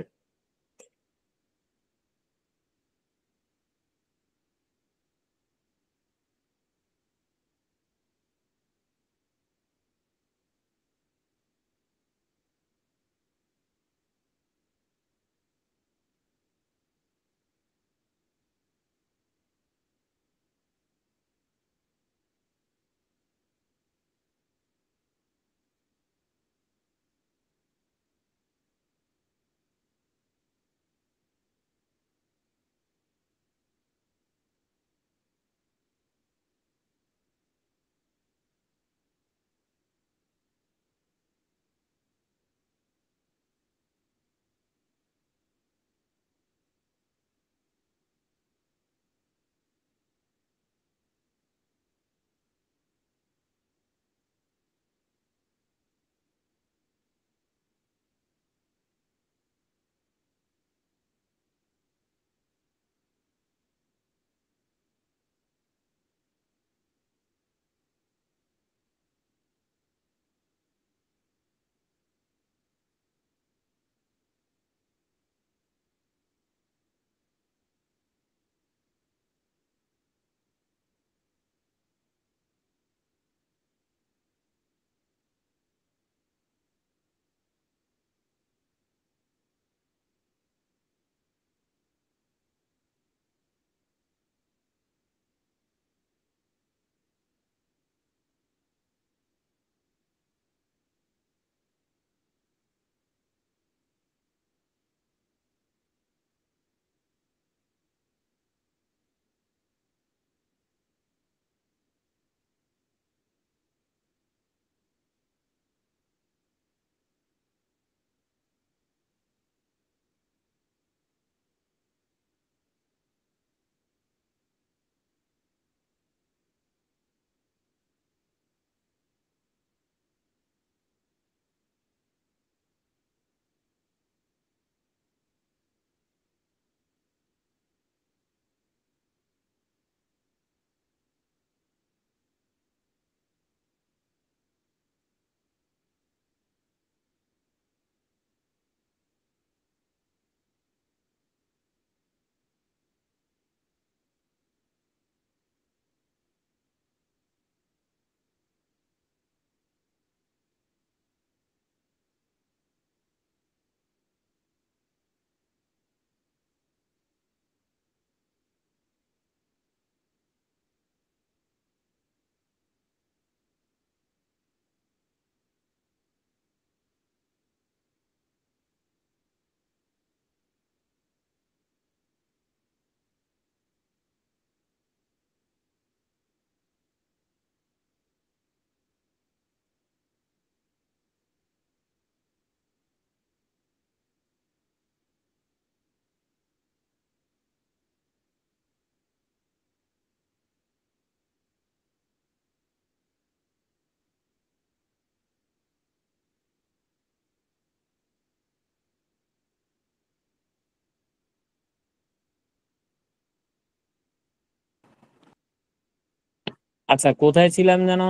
আচ্ছা, কোথায় ছিলাম যেন?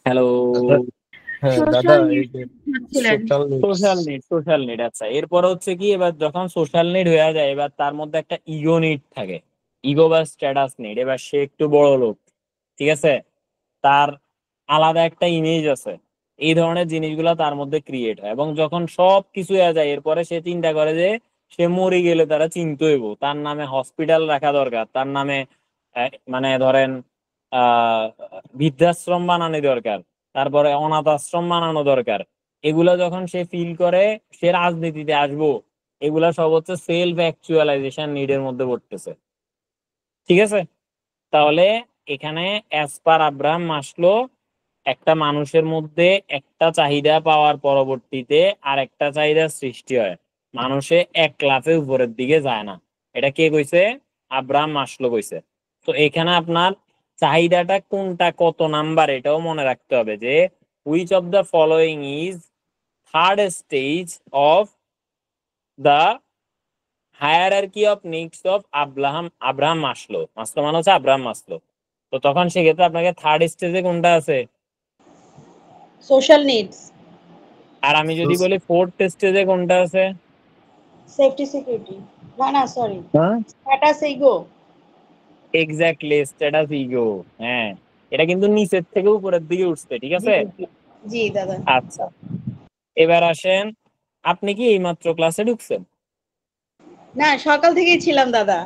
হ্যালো। হ্যাঁ দাদা, সোশ্যাল এই যে ছিলেন। Social needs. Social need. আচ্ছা, এরপর হচ্ছে কি, এবার যখন সোশ্যাল নিড হয়ে যায়, এবার তার মধ্যে একটা ইগো নিড থাকে, ইগো বা স্ট্যাটাস নিড। এবার সে একটু বড় লোক, ঠিক আছে, তার আলাদা একটা ইমেজ আছে, এই ধরনের জিনিসগুলো তার মধ্যে ক্রিয়েট হয়। এবং যখন সব কিছু হয়ে যায়, এরপরে সে চিন্তা করে যে সে মরে গেলে তারা চিন্তা হইব, তার নামে হসপিটাল রাখা দরকার, তার নামে মানে ধরেন আহ বৃদ্ধাশ্রম বানানো দরকার, তারপরে অনাথ আশ্রম বানানো দরকার। এগুলা যখন সে ফিল করে সে রাজনীতিতে আসবো, এগুলা সব হচ্ছে সেলফ অ্যাকচুয়ালাইজেশন নিডের মধ্যে পড়তেছে। ঠিক আছে, তাহলে এখানে অ্যাজ পার আব্রাহাম মাসলো, একটা মানুষের মধ্যে একটা চাহিদা পাওয়ার পরবর্তীতে আর একটা চাহিদার সৃষ্টি হয়, মানুষে এক লাফে উপরের দিকে যায় না। এটা কে কইছে? আব্রাহাম মাসলো কইছে। তো এখানে আপনার চাহিদাটা কোনটা, কত নাম্বার, এটাও মনে রাখতে হবে যে which of the following is third stage of the hierarchy of needs of Abraham Maslow. Maslow মানে হচ্ছে আব্রাহাম মাসলো। তো তখন সেক্ষেত্রে আপনাকে থার্ড স্টেজে কোনটা আছে? social needs, আর আমি যদি বলি ফোর্থ স্টেজে কোনটা আছে? safety, security. No, sorry. হ্যাঁ, Status ego. Exactly, status ego. হ্যাঁ, এটা কিন্তু নিচের থেকে উপরের দিকে উঠছে, ঠিক জি আছে। জি জি দাদা। আচ্ছা, এবার আসেন, আপনি কি এইমাত্র ক্লাসে ঢুকছেন? না, সকাল থেকেই ছিলাম দাদা,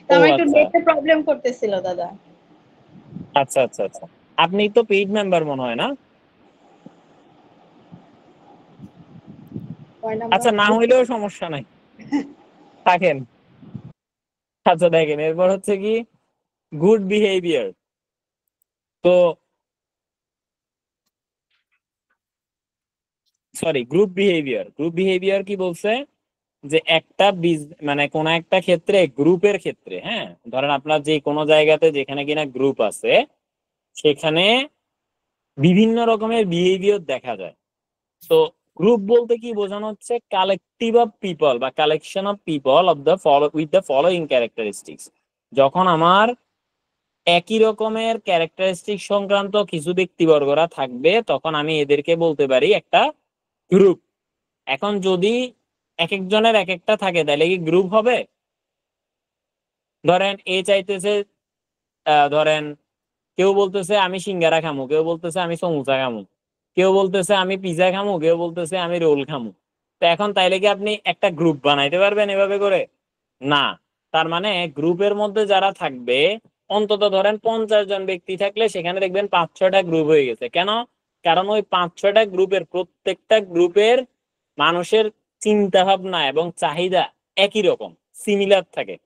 তো ও আমার একটু আচ্ছা নেটে প্রবলেম করতেছিল দাদা। আচ্ছা আচ্ছা আচ্ছা। আপনি তো পেইড মেম্বার মনে হয় না? কয় নাম্বার? আচ্ছা, না হইলেও সমস্যা নাই, থাকেন। আচ্ছা দেখেন, এরপর হচ্ছে কি গুড বিহেভিয়ার। তো সরি, গ্রুপ বিহেভিয়ার কি বলছে? যে একটা মানে কোন একটা ক্ষেত্রে, গ্রুপের ক্ষেত্রে, হ্যাঁ, ধরেন আপনার যে কোনো জায়গাতে যেখানে কিনা গ্রুপ আছে, সেখানে বিভিন্ন রকমের বিহেভিয়ার দেখা যায়। তো গ্রুপ বলতে কি বোঝানো হচ্ছে? কালেকটিভ অফ পিপল বা collection of people of the with the following characteristics. যখন আমার একই রকমের ক্যারেক্টারিস্টিক সংক্রান্ত কিছু ব্যক্তিবর্গরা থাকবে, তখন আমি এদেরকে বলতে পারি একটা গ্রুপ। এখন যদি এক একজনের এক একটা থাকে, তাহলে কি গ্রুপ হবে? ধরেন এ চাইতেছে, ধরেন কেউ বলতেছে আমি সিঙ্গারা খামু, কেউ বলতেছে আমি সমুচা খামু, কেউ বলতেছে আমি পিজা খামু, কেউ বলতেছে আমি রোল খামু। তো এখন তাইলে কি আপনি একটা গ্রুপ বানাইতে পারবেন এভাবে করে? না। তার মানে গ্রুপের মধ্যে যারা থাকবে, অন্তত ধরেন 50 জন ব্যক্তি থাকলে সেখানে দেখবেন 5-6টা গ্রুপ হয়ে গেছে। কেন? কারণ ওই 5-6টা গ্রুপের প্রত্যেকটা গ্রুপের মানুষের চিন্তা ভাবনা এবং চাহিদা একই রকম, সিমিলার থাকে।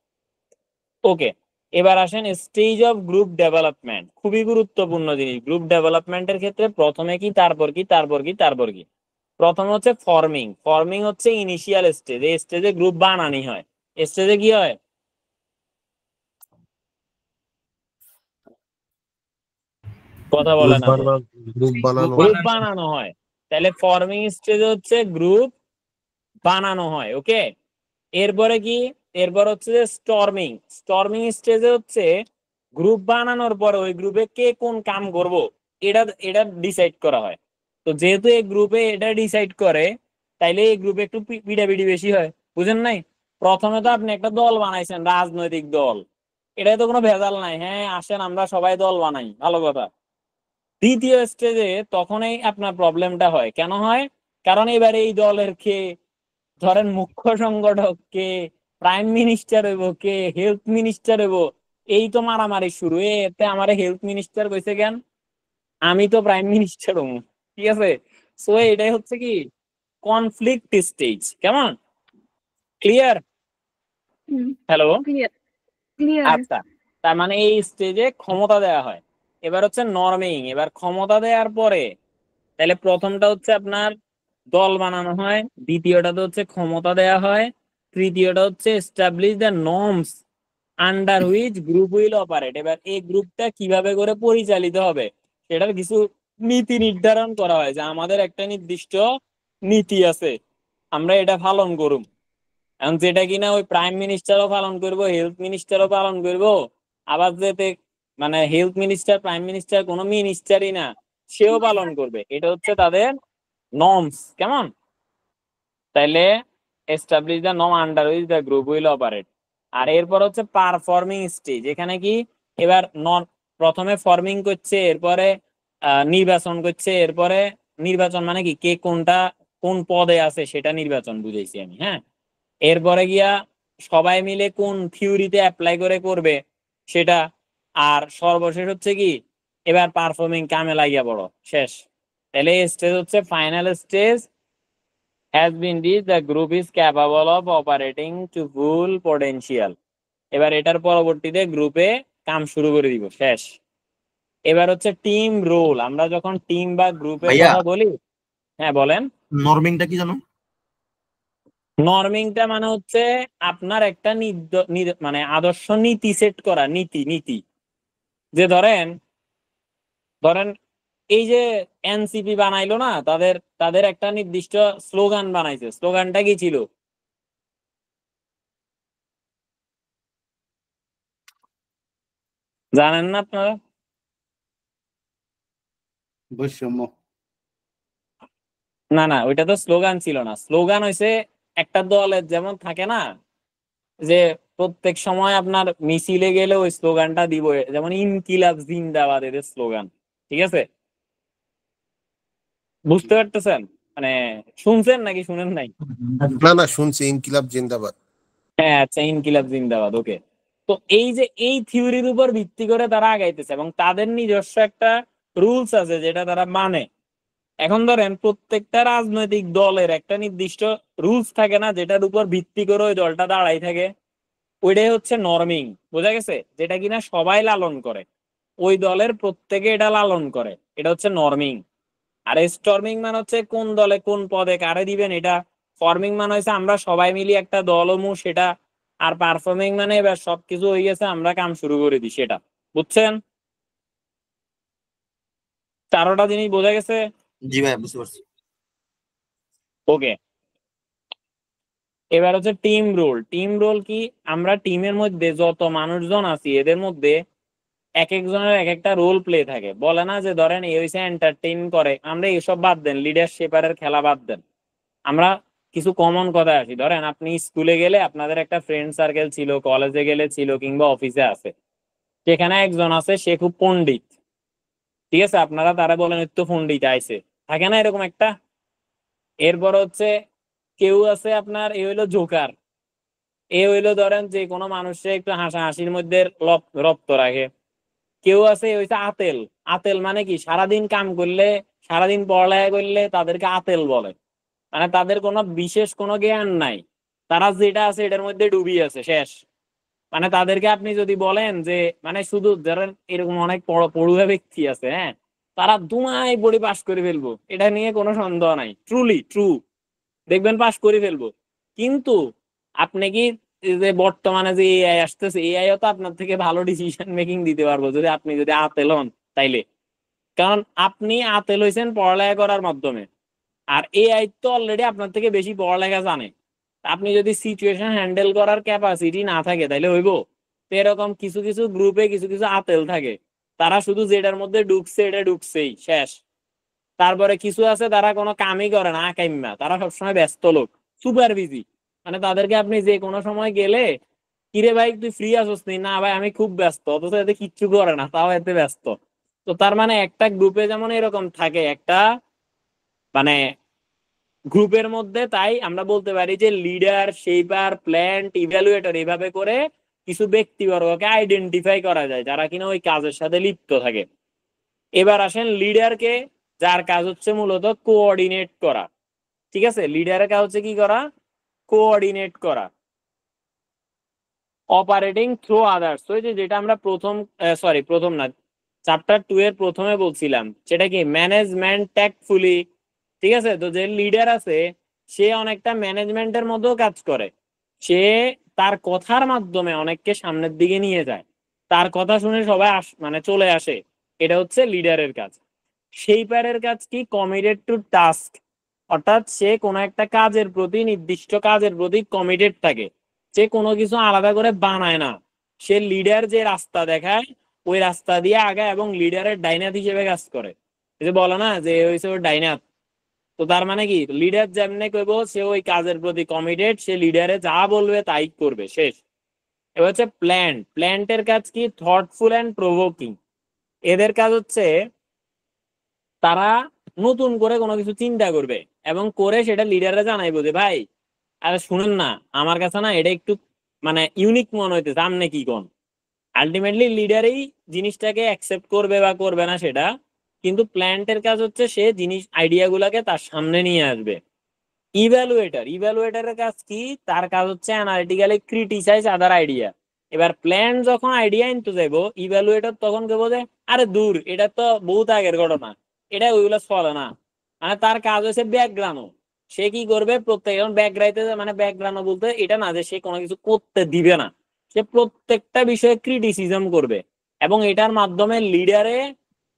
ওকে, এবার আসেন স্টেজ অফ গ্রুপ ডেভেলপমেন্ট। খুবই গুরুত্বপূর্ণ জিনিস গ্রুপ ডেভেলপমেন্টের ক্ষেত্রে। প্রথমে কি, তারপর কি, তারপর কি, তারপর কি? প্রথম হচ্ছে ফর্মিং। ফর্মিং হচ্ছে ইনিশিয়াল স্টেজ, এই স্টেজে গ্রুপ বানানি হয়। স্টেজে কি হয়? কথা বলে গ্রুপ না তো। বানানো, গ্রুপ বানানো গ্রুপ বানানো হয়। তাহলে ফর্মিং স্টেজে হচ্ছে গ্রুপ বানানো হয়। ওকে, এরপরে কি? এরপর হচ্ছে যে স্টর্মিং। স্টর্মিং স্টেজে হচ্ছে গ্রুপ বানানোর পরে ওই গ্রুপে কে কোন কাম করব, এটা এটা ডিসাইড করা হয়। তো যেহেতু এই গ্রুপে এটা ডিসাইড করে, তাইলে এই গ্রুপে একটু পিটাপিটি বেশি হয়। বুঝেন নাই? প্রথমে তো আপনি একটা দল বানাইছেন, রাজনৈতিক দল, এটাই তো কোনো ভেজাল নাই, হ্যাঁ আসেন আমরা সবাই দল বানাই, ভালো কথা। দ্বিতীয় স্টেজে তখনই আপনার প্রবলেমটা হয়। কেন হয়? কারণ এবারে এই দলের কে, ধরেন মুখ্য সংগঠক কে, প্রাইম মিনিস্টার হইব কে, হেলথ মিনিস্টার হইব, এই তো মারামারি শুরু। এতে আমার হেলথ মিনিস্টার কইছে কেন, আমি তো প্রাইম মিনিস্টার হম। ঠিক আছে, সো এটাই হচ্ছে কি কনফ্লিক্ট স্টেজ। কেমন? ক্লিয়ার? হ্যালো। Clear clear. আচ্ছা, তার মানে এই স্টেজে ক্ষমতা দেওয়া হয়। এবার হচ্ছে নর্মিং। এবার ক্ষমতা দেওয়ার পরে, তাহলে প্রথমটা হচ্ছে আপনার দল বানানো হয়, দ্বিতীয়টাতে হচ্ছে ক্ষমতা দেয়া হয়, তৃতীয়টা হচ্ছে establish the norms under which group will operate. এবার এই গ্রুপটা কিভাবে করে পরিচালিত হবে সেটার কিছু নীতি নির্ধারণ করা হয়, যে আমাদের একটা নির্দিষ্ট নীতি আছে, আমরা এটা পালন করুম। এখন যেটা কিনা ওই প্রাইম মিনিস্টারও পালন করব, হেলথ মিনিস্টারও পালন করব, আবার যেতে মানে হেলথ মিনিস্টার প্রাইম মিনিস্টার কোনো মিনিস্টারই না, সেও পালন করবে। এটা হচ্ছে তাদের নর্মস। কেমন? তাইলে establish the norm under which the group will operate. আর এরপর হচ্ছে পারফর্মিং স্টেজ। এখানে কি এবার নন প্রথমে ফর্মিং করছে, এরপরে নির্বাচন করছে, এরপরে নির্বাচন মানে কি কে কোনটা কোন পদে আছে সেটা নির্বাচন বুঝাইছি আমি, হ্যাঁ। এরপরে গিয়া সবাই মিলে কোন থিওরিতে অ্যাপ্লাই করে করবে সেটা। আর সর্বশেষ হচ্ছে কি এবার পারফর্মিং কামে লাগিয়া বড় শেষ। তাহলে স্টেজ হচ্ছে final stage has been reached, the group is capable of operating to full potential. এবার এটার পরবর্তীতে গ্রুপে কাম শুরু করে দিব, শেষ। এবার হচ্ছে টিম রোল। আমরা যখন টিম বা গ্রুপের ভাইয়া। কথা বলি, হ্যাঁ বলেন। নর্মিংটা কি জানো? নর্মিংটা মানে হচ্ছে আপনার একটা মানে আদর্শ নীতি সেট করা, নীতি নীতি। যে ধরেন ধরেন এই যে এনসিপি বানাইলো না, তাদের তাদের একটা নির্দিষ্ট স্লোগান বানাইছে। স্লোগানটা কি ছিল? জানেন না আপনারা? বৈষম্য। না না, ওইটা তো স্লোগান ছিল না। স্লোগান হইছে একটা দলের যেমন থাকে না যে প্রত্যেক সময় আপনার মিছিলে গেলে ওই স্লোগানটা দিব, যেমন ইনকিলাব জিন্দাবাদ এদের স্লোগান। ঠিক আছে? বুঝতে পারতেছেন? মানে শুনছেন নাকি শুনেন নাই? না না, শুনছি ইনকিলাব জিন্দাবাদ। হ্যাঁ আচ্ছা, ইনকিলাব জিন্দাবাদ, ওকে। তো এই যে এই থিওরির উপর ভিত্তি করে তারা আগাইতেছে এবং তাদের নিজস্ব একটা রুলস আছে যেটা তারা মানে। এখন ধরেন প্রত্যেকটা রাজনৈতিক দলের একটা নির্দিষ্ট রুলস থাকে না, যেটার উপর ভিত্তি করে ওই দলটা দাঁড়াই থাকে। ওইটাই হচ্ছে নর্মিং। বোঝা গেছে? যেটা কিনা সবাই লালন করে, ওই দলের প্রত্যেকে এটা লালন করে, এটা হচ্ছে নর্মিং। আর স্টর্মিং মানে হচ্ছে কোন দলে কোন পদে কারে দিবেন এটা। ফর্মিং মানে হচ্ছে আমরা সবাই মিলি একটা দলমু সেটা। আর পারফর্মিং মানে এবার সবকিছু হয়ে গেছে, আমরা কাম শুরু করে দিই সেটা। বুঝছেন? চারোটা জিনিস বোঝা গেছে? জি ভাই, বুঝতে পারছি। ওকে। এবার হচ্ছে টিম রোল। টিম রোল কি? আমরা টিমের মধ্যে যত মানুষজন আছি এদের মধ্যে এক একজনের এক একটা রোল প্লে থাকে। বলে না যে ধরেন এই হইছে এন্টারটেইন করে, আমরা এইসব বাদ দেন, লিডারশিপারের খেলা বাদ দেন, আমরা কিছু কমন কথা আসি। ধরেন আপনি স্কুলে গেলে আপনাদের একটা ফ্রেন্ড সার্কেল ছিল, কলেজে গেলে ছিল, কিংবা অফিসে আছে। সেখানে একজন আছে সে খুব পণ্ডিত, ঠিক আছে, আপনারা তারা বলেন তো পণ্ডিত আইছে, থাকে না এরকম একটা। এরপর হচ্ছে কেউ আছে আপনার এ হইলো জোকার। এ হইলো ধরেন যে কোনো মানুষের একটু হাসাহাসির মধ্যে রপ্ত রাখে। কেউ আছে এ হইছে আতেল। আতেল মানে কি? সারাদিন কাম করলে, সারাদিন পড়ালেখা করলে তাদেরকে আতেল বলে। মানে তাদের কোনো বিশেষ কোনো জ্ঞান নাই, তারা যেটা আছে এটার মধ্যে ডুবি আছে, শেষ। মানে তাদেরকে আপনি যদি বলেন যে মানে শুধু ধরেন এরকম অনেক পড়ুয়া ব্যক্তি আছে, হ্যাঁ, তারা দুমাই পড়ে পাস করে ফেলবো, এটা নিয়ে কোনো সন্দেহ নাই, ট্রুলি ট্রু, দেখবেন পাস করে ফেলবো। কিন্তু আপনি কি এই যে বর্তমানে যে এআই আসতেছে, এআই তো আপনার থেকে ভালো ডিসিশন মেকিং দিতে পারবো যদি আপনি যদি আতেল হন তাইলে। কারণ আপনি আতেল হইছেন পড়ালেখা করার মাধ্যমে, আর এআই তো অলরেডি আপনার থেকে বেশি পড়ালেখা জানে। আপনি যদি সিচুয়েশন হ্যান্ডেল করার ক্যাপাসিটি না থাকে তাহলে হইব? তো এরকম কিছু কিছু গ্রুপে কিছু কিছু আতেল থাকে, তারা শুধু যেটার মধ্যে ঢুকছে এটা ঢুকছেই, শেষ। তারপরে কিছু আছে তারা কোনো কামই করে না, আকাইম্মা, তারা সবসময় ব্যস্ত লোক, সুপার বিজি। মানে তাদেরকে আপনি যে কোনো সময় গেলে, কিরে ভাই তুই ফ্রি আছিস নি? না ভাই আমি খুব ব্যস্ত, অথচ এতে কিচ্ছু করে না, তাও এতে ব্যস্ত। তো তার মানে একটা গ্রুপে যেমন এরকম থাকে একটা মানে গ্রুপের মধ্যে, তাই আমরা বলতে পারি যে লিডার, শেপার, প্ল্যান্ট, ইভ্যালুয়েটর, এইভাবে করে কিছু ব্যক্তিবর্গকে আইডেন্টিফাই করা যায় যারা কিনা ওই কাজের সাথে লিপ্ত থাকে। এবার আসেন লিডারকে, যার কাজ হচ্ছে মূলত কোঅর্ডিনেট করা। ঠিক আছে? লিডারের কাজ হচ্ছে কি করা? কোঅর্ডিনেট করা। অপারেটিং থ্রু আদার্স, ওই যে যেটা আমরা প্রথম না, চ্যাপ্টার 2 এর প্রথমে বলছিলাম, সেটা কি ম্যানেজমেন্ট ট্যাক্টফুলি। ঠিক আছে? তো যে লিডার আছে সে অনেকটা ম্যানেজমেন্টের মধ্যেও কাজ করে। সে তার কথার মাধ্যমে অনেককে সামনের দিকে নিয়ে যায়, তার কথা শুনে সবাই মানে চলে আসে। এটা হচ্ছে লিডারের কাজ। শেপারের কাজ কি? কমিটেড টু টাস্ক, অর্থাৎ সে কোনো একটা কাজের প্রতি, নির্দিষ্ট কাজের প্রতি কমিটেড থাকে, সে কোনো কিছু আলাদা করে বানায় না, সে লিডার যে রাস্তা দেখায় ওই রাস্তা দিয়ে আগায় এবং লিডারের ডাইনাত হিসেবে কাজ করে। এই যে বলে না যে হইছে ওর ডাইনাত, তো তার মানে কি লিডার যেমনে কইব সে ওই কাজের প্রতি কমিটেড, সে লিডারে যা বলবে তাই করবে, শেষ। এবার হচ্ছে প্ল্যান্ট। প্ল্যান্টের কাজ কি? Thoughtful and provoking. এদের কাজ হচ্ছে তারা নতুন করে কোনো কিছু চিন্তা করবে এবং করে সেটা লিডাররা জানাইবো যে ভাই আরে শুনেন না, আমার কাছে না এটা একটু মানে ইউনিক মনে হইতেছে, আপনি কি কোন। আলটিমেটলি লিডারই জিনিসটাকে অ্যাকসেপ্ট করবে বা করবে না সেটা, কিন্তু প্ল্যান্টের কাজ হচ্ছে সে জিনিস আইডিয়া গুলাকে তার সামনে নিয়ে আসবে। ইভ্যালুয়েটরের কাজ কি? তার কাজ হচ্ছে অ্যানালিটিক্যালি ক্রিটিসাইজ আদার আইডিয়া। এবার প্ল্যান যখন আইডিয়া আনতে যাইবো, ইভ্যালুয়েটর তখন কেবল যে আরে দূর, এটা তো বহুত আগের ঘটনা, এটা ওইগুলো চলে না। মানে তার কাজ হচ্ছে ব্যাকগ্রাউন্ড। সে কি করবে? প্রত্যেক ব্যাকগ্রাউন্ডে, মানে ব্যাকগ্রাউন্ড বলতে এটা না যে সে কোনো কিছু করতে দিবে না, সে প্রত্যেকটা বিষয়ে ক্রিটিসিজম করবে এবং এটার মাধ্যমে লিডারে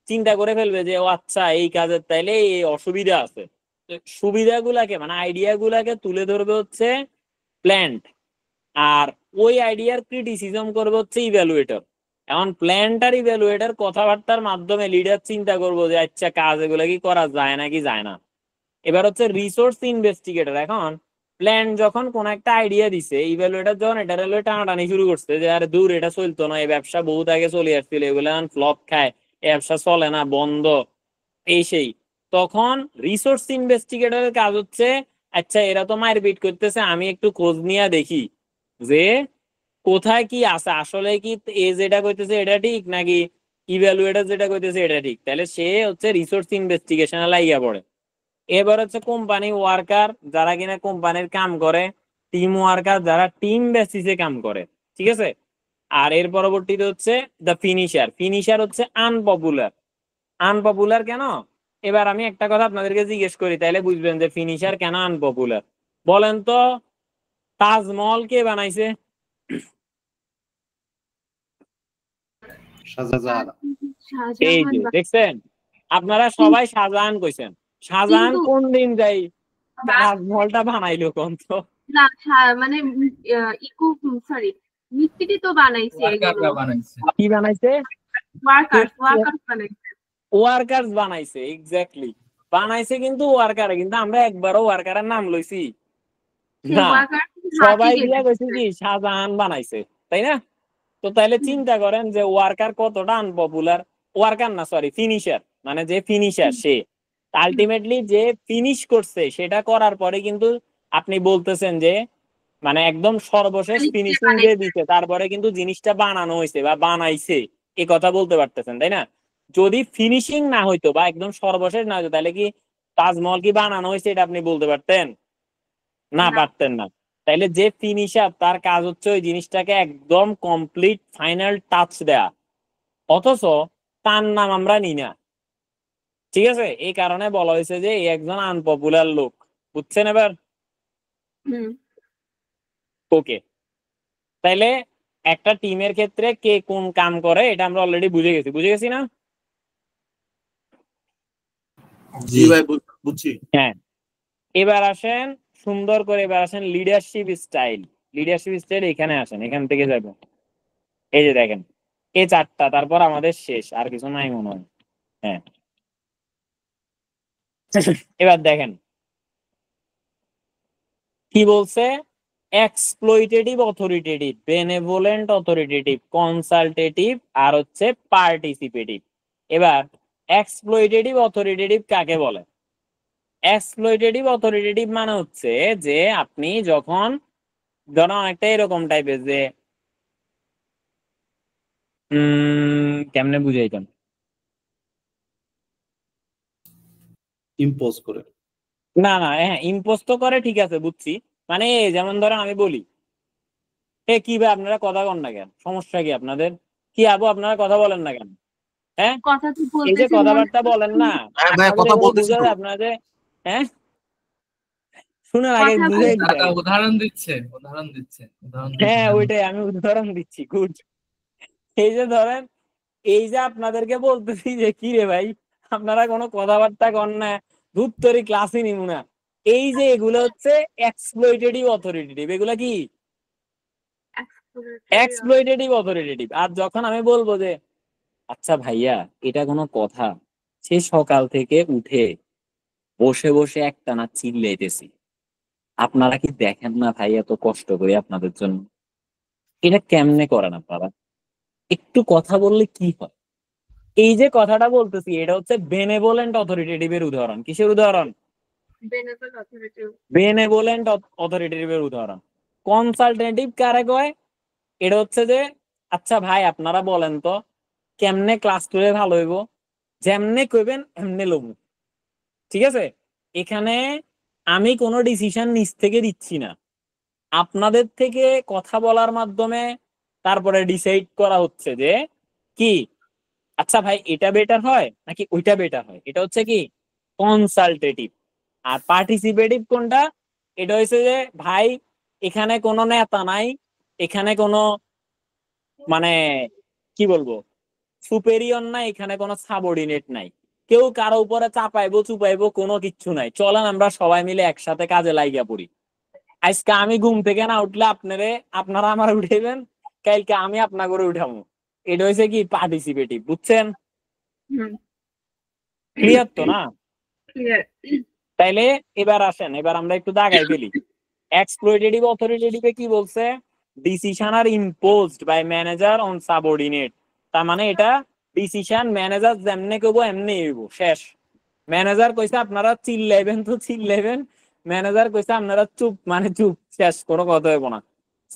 চিন্তা করে ফেলবে যে ও আচ্ছা এই কাজের তাইলে এই অসুবিধা আছে। সুবিধাগুলাকে মানে আইডিয়া গুলাকে তুলে ধরবে হচ্ছে প্ল্যান্ট, আর ওই আইডিয়ার ক্রিটিসিজম করবে হচ্ছে ইভ্যালুয়েটর। এখন প্ল্যান্ট আর ইভ্যালুয়েটর কথাবার্তার মাধ্যমে লিডার চিন্তা করবো যে আচ্ছা কাজ এগুলা কি করা যায় নাকি যায় না। এবার হচ্ছে রিসোর্স ইনভেস্টিগেটর। এখন প্ল্যান যখন কোন একটা আইডিয়া দিছে, ইভ্যালুয়েটর যখন এটা রেলওয়ে টানাটানি শুরু করছে যে আরে দূর এটা চলতো না, এই ব্যবসা বহুত আগে চলে আসছিল, এগুলো এখন ফ্লপ খায়, এই ব্যবসা চলে না, বন্ধ, এই সেই, তখন রিসোর্স ইনভেস্টিগেটরের কাজ হচ্ছে আচ্ছা এরা তো মারপিট করতেছে, আমি একটু খোঁজ নিয়ে দেখি যে কোথায় কি আছে, আসলে কি এ যেটা কইতেছে এটা ঠিক নাকি ইভ্যালুয়েটর যেটা কইতেছে এটা ঠিক। তাহলে সে হচ্ছে রিসোর্স ইনভেস্টিগেশনে লাইগা পড়ে। এবার হচ্ছে কোম্পানি ওয়ার্কার, যারা কিনা কোম্পানির কাম করে, টিম ওয়ার্কার, যারা টিম বেসিসে কাম করে, ঠিক আছে। আর এর পরবর্তীতে হচ্ছে দ্য ফিনিশার। ফিনিশার হচ্ছে আনপপুলার। আনপপুলার কেন? এবার আমি একটা কথা আপনাদেরকে জিজ্ঞেস করি, তাহলে বুঝবেন যে ফিনিশার কেন আনপপুলার। বলেন তো তাজমহল কে বানাইছে? শাহজাহান। এই শাহজাহান যে দেখছেন, আপনারা সবাই শাহজাহান কইছেন। শাহজাহান কিন্তু- কোন দিন যাই তাজমহলটা বানাইলো কোন তো? না মানে ইকো সরি মিস্ত্রি তো বানাইছে এগুলো, ওয়ার্কাররা বানাইছে। কি বানাইছে? ওয়ার্কার বানাইছে। ওয়ার্কার্স বানাইছে, এক্স্যাক্টলি বানাইছে, কিন্তু ওয়ার্কার, কিন্তু আমরা একবারও ওয়ার্কারের নাম লইছি সেই না, ওয়ার্কার সবাই দিয়া কইছে কি শাহজাহান বানাইছে, তাই না? তো তাইলে চিন্তা করেন যে ওয়ার্কার কতটা আনপপুলার। ওয়ার্কার না, সরি, ফিনিশার, মানে যে ফিনিশার সে আলটিমেটলি যে ফিনিশ করছে, সেটা করার পরে কিন্তু আপনি বলতেছেন যে মানে একদম সর্বশেষ ফিনিশিং যে দিতে তারপরে কিন্তু জিনিসটা বানানো হয়েছে বা বানাইছে, এ কথা বলতে পারতেছেন, তাই না? যদি ফিনিশিং না হইতো বা একদম সর্বশেষ না হইতো, তাহলে কি তাজমহল কি বানানো হয়েছে এটা আপনি বলতে পারতেন? না, পারতেন না। তাইলে যে ফিনিশার, তার কাজ হচ্ছে ওই জিনিসটাকে একদম কমপ্লিট ফাইনাল টাচ দেয়া, অথচ তার নাম আমরা নিই না, ঠিক আছে। এই কারণে বলা হয়েছে যে এই একজন আনপপুলার লোক, বুঝছেন এবার? ওকে, তাইলে একটা টিমের ক্ষেত্রে কে কোন কাম করে এটা আমরা অলরেডি বুঝে গেছি না? জি ভাই বুঝছি। হ্যাঁ, এবার আসেন সুন্দর করে, এবার আসেন লিডারশিপ স্টাইল। লিডারশিপ স্টাইল এখানে আসেন, এখান থেকে যাবেন, এই যে দেখেন এই চারটা, তারপর আমাদের শেষ, আর কিছু নাই মনে হয়। হ্যাঁ, এবার দেখেন কি বলছে। এক্সপ্লয়টেটিভ অথরিটেটিভ, বেনেভোলেন্ট অথরিটেটিভ, কনসালটেটিভ, আর হচ্ছে পার্টিসিপেটিভ। এবার এক্সপ্লয়টেটিভ অথরিটেটিভ কাকে বলে? এক্সপ্লয়টেটিভ অথরিটেটিভ মানে হচ্ছে যে আপনি যখন ধরো অনেকটা এরকম টাইপের যে কেমনে বুঝাইতাম, ইম্পোজ করে। না না, হ্যাঁ ইম্পোজ তো করে, ঠিক আছে বুঝছি। মানে যেমন ধরেন আমি বলি কি ভাই আপনারা কথা বলেন না কেন, সমস্যা কি আপনাদের? কি আবু আপনারা কথা বলেন না কেন? হ্যাঁ, কথা তো এই যে বলতেছে কথাবার্তা বলেন না, হ্যাঁ ভাই, আমাদের কথা এগুলো বলতেছি বুঝা তো। যায় আপনাদের? হ্যাঁ, শুনে আগে কথা বুঝে দাদা উদাহরণ দিচ্ছে, উদাহরণ দিচ্ছে, উদাহরণ হ্যাঁ দিচ্ছে। ওইটাই আমি উদাহরণ দিচ্ছি, গুড। এই যে ধরেন, এই যে আপনাদেরকে বলতেছি যে কি রে ভাই আপনারা কোনো কথাবার্তা কর না, ধূপ তরি ক্লাসই নিব না, এই যে এগুলো হচ্ছে এক্সপ্লয়টেটিভ অথরিটেটিভ, এগুলা কি এক্সপ্লয়টেটিভ অথরিটেটিভ। আর যখন আমি বলবো যে আচ্ছা ভাইয়া এটা কোনো কথা, সে সকাল থেকে উঠে বসে বসে একটানা চিল্লাইতেছি, আপনারা কি দেখেন না ভাই এত কষ্ট করি আপনাদের জন্য, এটা কেমনে করেন আপনারা? একটু কথা বললে কি হয়? এই যে কথাটা বলতেছি এটা হচ্ছে বেনেভোলেন্ট অথরিটেটিভের উদাহরণ। কিসের উদাহরণ? বেনেভোলেন্ট অথরিটেটিভের উদাহরণ। কনসালটেটিভ কারে কয়? এটা হচ্ছে যে আচ্ছা ভাই আপনারা বলেন তো কেমনে ক্লাস করে ভালো হইব, যেমনে কইবেন এমনে লমু। ঠিক আছে, এখানে আমি কোনো ডিসিশন নিজ থেকে দিচ্ছি না, আপনাদের থেকে কথা বলার মাধ্যমে তারপরে ডিসাইড করা হচ্ছে যে কি আচ্ছা ভাই এটা বেটার হয় নাকি ওইটা বেটার হয়। এটা হচ্ছে কি কনসালটেটিভ। আর পার্টিসিপেটিভ কোনটা? এটা হচ্ছে যে ভাই এখানে কোনো নেতা নাই, এখানে কোনো মানে কি বলবো সুপেরিয়র নাই, এখানে কোনো সাবঅর্ডিনেট নাই, কেউ কারো উপরে চাপাইবো চুপাইবো কোনো কিচ্ছু নাই, চলেন আমরা সবাই মিলে একসাথে কাজে লাইগা পড়ি। আজকে আমি ঘুম থেকে না উঠলে আপনারা আমার উঠাইবেন, কালকে আমি আপনার করে উঠাবো। এটা হচ্ছে কি পার্টিসিপেটিভ। বুঝছেন? ক্লিয়ার তো না? তাইলে এবার আসেন, এবার আমরা একটু দাগাই ফেলি। এক্সপ্লয়টেটিভ অথরিটেটিভে কি বলছে? Decision are imposed by manager on subordinate. তার মানে এটা ডিসিশন ম্যানেজার যেমনে কইবো এমনি হইব, শেষ। ম্যানেজার কইছে আপনারা চিল্লাইবেন তো চিল্লাইবেন, ম্যানেজার কইছে আপনারা চুপ মানে চুপ, শেষ, কোনো কথা হইব না।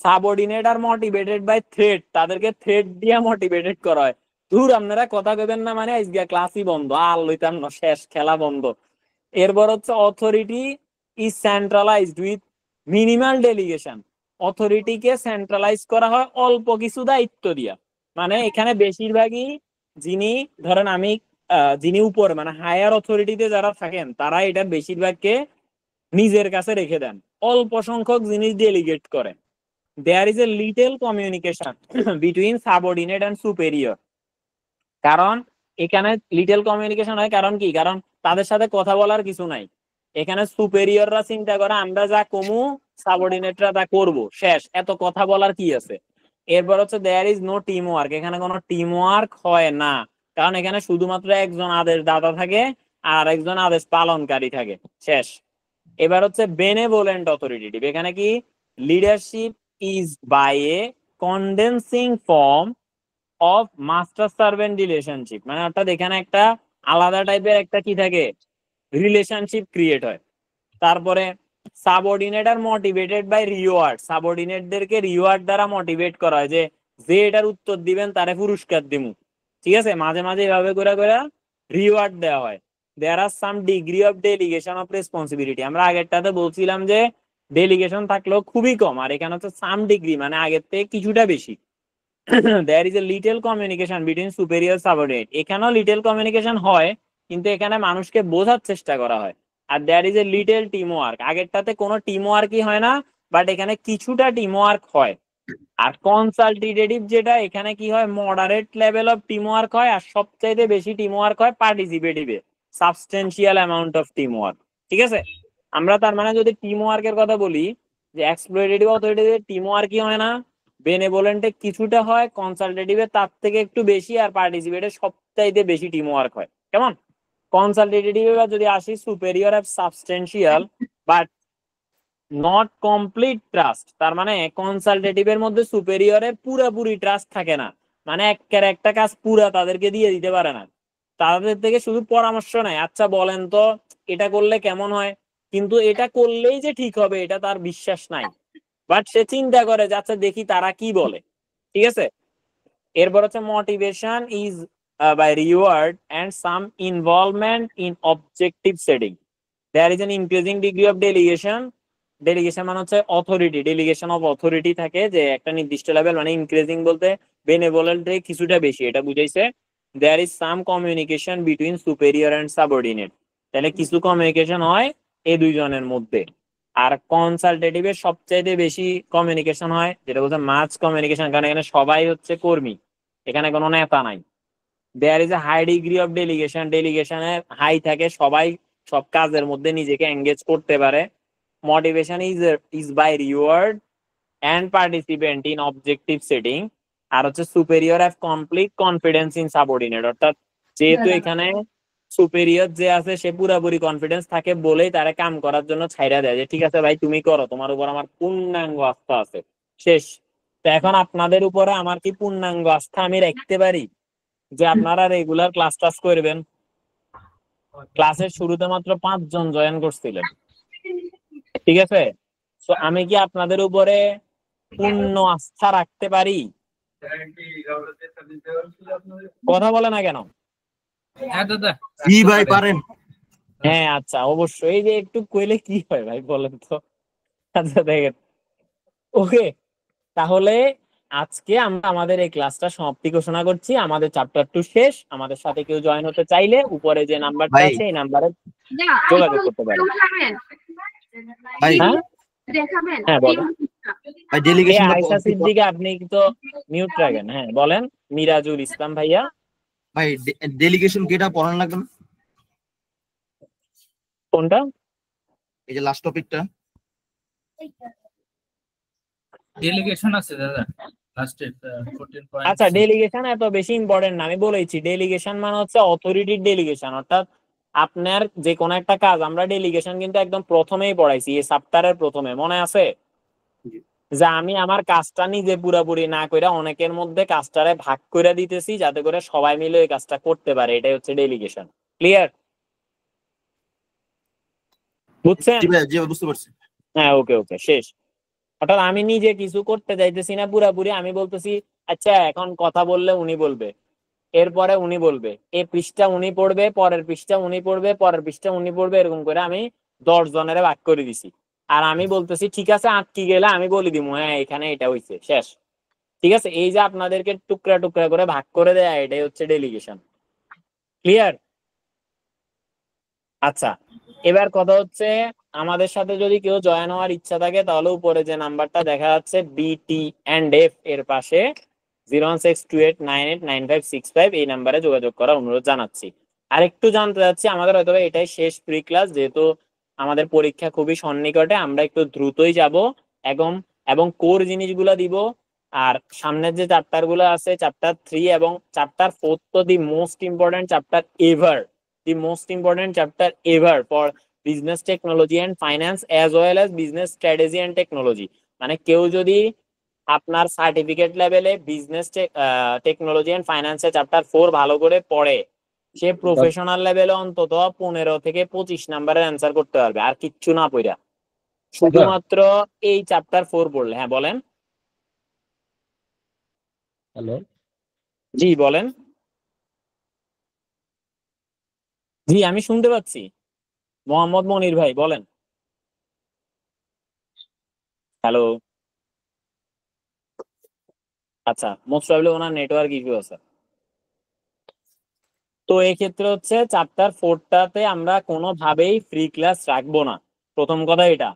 Subordinate R motivated by threat, তাদেরকে থ্রেট দিয়ে মোটিভেটেড করা হয়। ধুর আপনারা কথা কইবেন না মানে আজকে ক্লাসই বন্ধ, আর লইতাম না, শেষ, খেলা বন্ধ। এরপর হচ্ছে authority is centralised with minimal delegation. অথরিটিকে সেন্ট্রালাইজ করা হয় অল্প কিছু দায়িত্ব দিয়া। মানে এখানে বেশিরভাগই যিনি ধরেন আমি যিনি উপর মানে হায়ার অথরিটিতে যারা থাকেন তারা এটার বেশিরভাগকে নিজের কাছে রেখে দেন, অল্প সংখ্যক জিনিস ডেলিগেট করেন। There is a little communication between subordinate and superior. কারণ এখানে লিটল কমিউনিকেশন হয় কারণ কি? কারণ তাদের সাথে কথা বলার কিছু নাই। এখানে সুপেরিয়ররা চিন্তা করে আমরা যা কমু সাবঅর্ডিনেটরা তা করবো, শেষ, এত কথা বলার কি আছে। এরপর হচ্ছে there is no team work. এখানে কোনো টিম ওয়ার্ক হয় না, কারণ এখানে শুধুমাত্র একজন আদেশ দাতা থাকে আর একজন আদেশ পালনকারী থাকে, শেষ। এবার হচ্ছে বেনেভোলেন্ট অথরিটেটিভ। এখানে কি? Leadership is by a condensing form of master servant relationship. মানে অর্থাৎ এখানে একটা আলাদা টাইপের একটা কি থাকে, রিলেশনশিপ ক্রিয়েট হয়। তারপরে subordinate R motivated by reward. সাবঅর্ডিনেটদেরকে রিওয়ার্ড দ্বারা মোটিভেট করা হয়, যে এটার উত্তর দিবেন তারে পুরস্কার দিমু। ঠিক আছে, মাঝে মাঝে এভাবে করে করে রিওয়ার্ড দেওয়া হয়। There are some degree of delegation of responsibility. আমরা আগেরটাতে বলছিলাম যে ডেলিগেশন থাকলেও খুবই কম, আর এখানে হচ্ছে সাম ডিগ্রি মানে আগের থেকে কিছুটা বেশি। There is a little communication between superior subordinate. এখানেও লিটল কমিউনিকেশন হয়, কিন্তু এখানে মানুষকে বোঝার চেষ্টা করা হয়। আর there is a little team work. আগেরটাতে কোনো টিম ওয়ার্কই হয় না, বাট এখানে কিছুটা টিম ওয়ার্ক হয়। আর কনসালটেটিভ যেটা, এখানে কি হয়, moderate level of team work হয়, আর সবচাইতে বেশি টিম ওয়ার্ক হয় পার্টিসিপেটিভে, substantial amount of team work. ঠিক আছে, আমরা তার মানে যদি টিম ওয়ার্কের কথা বলি, যে এক্সপ্লয়টেটিভ অথরিটিতে টিম ওয়ার্কই হয় না, বেনেভোলেন্টে কিছুটা হয়, কনসালটেটিভে তার থেকে একটু বেশি, আর পার্টিসিপেটে সবচাইতে বেশি টিম ওয়ার্ক হয়। কেমন? কনসালটেটিভে যদি আসি, superior of substantial but not complete trust. তার মানে কনসালটেটিভের মধ্যে সুপেরিয়রের পুরোপুরি ট্রাস্ট থাকে না, মানে একটা কাজ পুরা তাদেরকে দিয়ে দিতে পারে না, তাদের থেকে শুধু পরামর্শ নেয়, আচ্ছা বলেন তো এটা করলে কেমন হয়, কিন্তু এটা করলেই যে ঠিক হবে এটা তার বিশ্বাস নাই, বাট সে চিন্তা করে যে আচ্ছা দেখি তারা কি বলে। ঠিক আছে, এরপর হচ্ছে motivation is by reward and some involvement in objective setting. There is an increasing degree of delegation. Delegation মানে হচ্ছে অথরিটি, ডেলিগেশন অফ অথরিটি থাকে যে একটা নির্দিষ্ট লেভেল, মানে ইনক্রিজিং বলতে বেনেভোলেন্ট থেকে কিছুটা বেশি, এটা বুঝাইছে। There is some communication between superior and subordinate. তাহলে কিছু কমিউনিকেশন হয় এই দুইজনের মধ্যে। আর কনসালটেটিভের সবচাইতে বেশি কমিউনিকেশন হয়, যেটা বলছে মাস কমিউনিকেশন, কারণ এখানে সবাই হচ্ছে কর্মী, এখানে কোনো নেতা নাই। There is a high degree of delegation. ডেলিগেশনের হাই থাকে, সবাই সব কাজের মধ্যে নিজেকে এঙ্গেজ করতে পারে। Motivation is by reward and participant in objective setting. আর হচ্ছে superior have complete confidence in subordinate, অর্থাৎ যেহেতু এখানে সুপেরিয়র যে আছে সে পুরাপুরি কনফিডেন্স থাকে বলেই তারা কাম করার জন্য ছাইরা দেয় যে ঠিক আছে ভাই তুমি করো, তোমার উপর আমার পূর্ণাঙ্গ আস্থা আছে। শেষ। তো এখন আপনাদের উপরে আমার কি পূর্ণাঙ্গ আস্থা আমি রাখতে পারি যে আপনারা রেগুলার ক্লাস টাস করবেন? ক্লাসের শুরুতে মাত্র 5 জন জয়েন করছিলেন, ঠিক আছে? তো আমি কি আপনাদের উপরে পূর্ণ আস্থা রাখতে পারি? কথা বলে না কেন? হ্যাঁ দাদা। জি ভাই পারেন। হ্যাঁ আচ্ছা, অবশ্যই। এই যে একটু কইলে কি হয় ভাই বলেন তো? আচ্ছা দেখেন, ওকে, তাহলে আজকে আমরা আমাদের এই ক্লাসটা সমাপ্তি ঘোষণা করছি। আমাদের চ্যাপ্টার 2 শেষ। আমাদের সাথে কেউ জয়েন হতে চাইলে উপরে যে নাম্বারটা ভাই। আছে এই নাম্বারে যা, যোগাযোগ এখন করতে পারেন। উঠাবেন। ভাই হ্যাঁ দেখাবেন হ্যাঁ বলেন। ভাই এই ডেলিগেশন আয়েশা সিদ্দিকা আপনি তো মিউট রাখেন। হ্যাঁ বলেন। মিরাজুল ইসলাম ভাইয়া। ভাই ডেলিগেশন কেটা পড়ানো লাগবে না? কোনটা? এই যে লাস্ট টপিকটা। ডেলিগেশন আছে দাদা লাস্টে 14 পয়েন্ট। আচ্ছা, ডেলিগেশন এত বেশি ইম্পর্টেন্ট না, আমি বলেছি। ডেলিগেশন মানে হচ্ছে অথরিটির ডেলিগেশন, অর্থাৎ আপনার যে কোনো একটা কাজ, আমরা ডেলিগেশন কিন্তু একদম প্রথমেই পড়াইছি, এই চ্যাপ্টারের প্রথমে, মনে আছে? যে আমি আমার কাজটা নিজে পুরোপুরি না করে অনেকের মধ্যে কাজটারে ভাগ করে দিতেছি যাতে করে সবাই মিলে ওই কাজটা করতে পারে, এটাই হচ্ছে ডেলিগেশন। ক্লিয়ার? বুঝছেন? জি ভাই, জি ভাই, বুঝতে পারছি। হ্যাঁ ওকে ওকে, শেষ। অর্থাৎ আমি নিজে কিছু করতে চাইতেছি না পুরাপুরি, আমি বলতেছি আচ্ছা এখন কথা বললে উনি বলবে, এরপরে উনি বলবে, এই পৃষ্ঠা উনি পড়বে, পরের পৃষ্ঠা উনি পড়বে, পরের পৃষ্ঠা উনি পড়বে, এরকম করে আমি 10 জনের ভাগ করে দিছি। আর আমি বলতেছি ঠিক আছে, আটকে গেলে আমি বলে দিব হ্যাঁ এখানে এটা হইছে, শেষ। ঠিক আছে? এই যে আপনাদেরকে টুকরা টুকরা করে ভাগ করে দেয়া, এটাই হচ্ছে ডেলিগেশন। ক্লিয়ার? আচ্ছা, এবার কথা হচ্ছে আমাদের সাথে যদি কেউ জয়েন হওয়ার ইচ্ছা থাকে তাহলে উপরে যে নাম্বারটা দেখা যাচ্ছে BT and F এর পাশে 01628989565 এই নাম্বারে যোগাযোগ করার অনুরোধ জানাচ্ছি। আর একটু জানতে চাচ্ছি, আমাদের হয়তো এটাই শেষ প্রি ক্লাস, যেহেতু আমাদের পরীক্ষা খুবই সন্নিকটে, আমরা একটু দ্রুতই যাব এবং কোর জিনিসগুলো দিব। আর সামনের যে চ্যাপ্টার গুলো আছে, চ্যাপ্টার 3 এবং চ্যাপ্টার 4 তো the most important chapter ever, the most important chapter ever for business technology and finance as well as business strategy and technology। মানে কেউ যদি আপনার সার্টিফিকেট লেভেলে বিজনেস টেকনোলজি এন্ড ফাইন্যান্স এর চ্যাপ্টার 4 ভালো করে পড়ে, সে প্রফেশনাল লেভেলে অন্তত 15 থেকে 25 নাম্বারের অ্যান্সার করতে পারবে, আর কিচ্ছু না পড়া, শুধুমাত্র এই চ্যাপ্টার 4 পড়লে। হ্যাঁ বলেন। হ্যালো, জি বলেন। জি আমি শুনতে পাচ্ছি। মোহাম্মদ মনির ভাই বলেন। হ্যালো। আচ্ছা, মোস্ট প্রবাবলি ওনার নেটওয়ার্ক ইস্যু আছে। তো এই ক্ষেত্রে হচ্ছে চ্যাপ্টার 4টাতে আমরা কোনোভাবেই ফ্রি ক্লাস রাখবো না। প্রথম কথা এটা,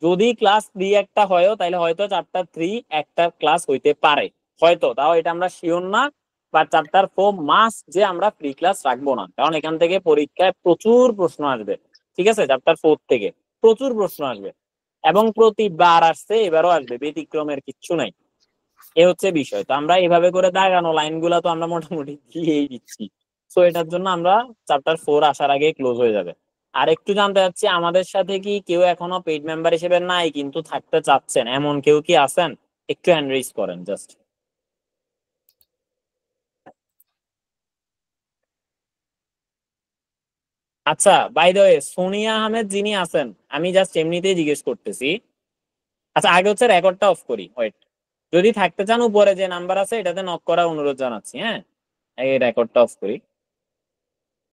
যদি ক্লাস 3 একটা হয়ও তাহলে হয়তো চ্যাপ্টার 3 একটা ক্লাস হইতে পারে, হয়তো, তাও এটা আমরা শিওর না। বা চ্যাপ্টার 4 মাস্ট যে আমরা ফ্রি ক্লাস রাখবো না, কারণ এখান থেকে পরীক্ষায় প্রচুর প্রশ্ন আসবে। ঠিক আছে? চ্যাপ্টার 4 থেকে প্রচুর প্রশ্ন আসবে এবং প্রতিবার আসছে, এবারও আসবে, ব্যতিক্রমের কিচ্ছু নাই। এ হচ্ছে বিষয়। তো আমরা এভাবে করে দাগানো লাইনগুলো তো আমরা মোটামুটি দিয়েই দিচ্ছি। সো এটার জন্য আমরা চ্যাপ্টার 4 আসার আগে ক্লোজ হয়ে যাবে। আর একটু জানতে চাচ্ছি, আমাদের সাথে কি কেউ এখনো পেইড মেম্বার হিসেবে নাই কিন্তু থাকতে চাচ্ছেন, এমন কেউ কি আছেন? একটু হ্যান্ড রেইজ করেন জাস্ট। আচ্ছা, by the way, Sonia Ahmed যিনি আছেন, আমি জাস্ট এমনিতেই জিজ্ঞেস করতেছি। আচ্ছা, আগে হচ্ছে রেকর্ডটা অফ করি, ওয়েট। যদি থাকতে চান উপরে যে নাম্বার আছে এটাতে নক করার অনুরোধ জানাচ্ছি। হ্যাঁ, এই রেকর্ডটা অফ করি।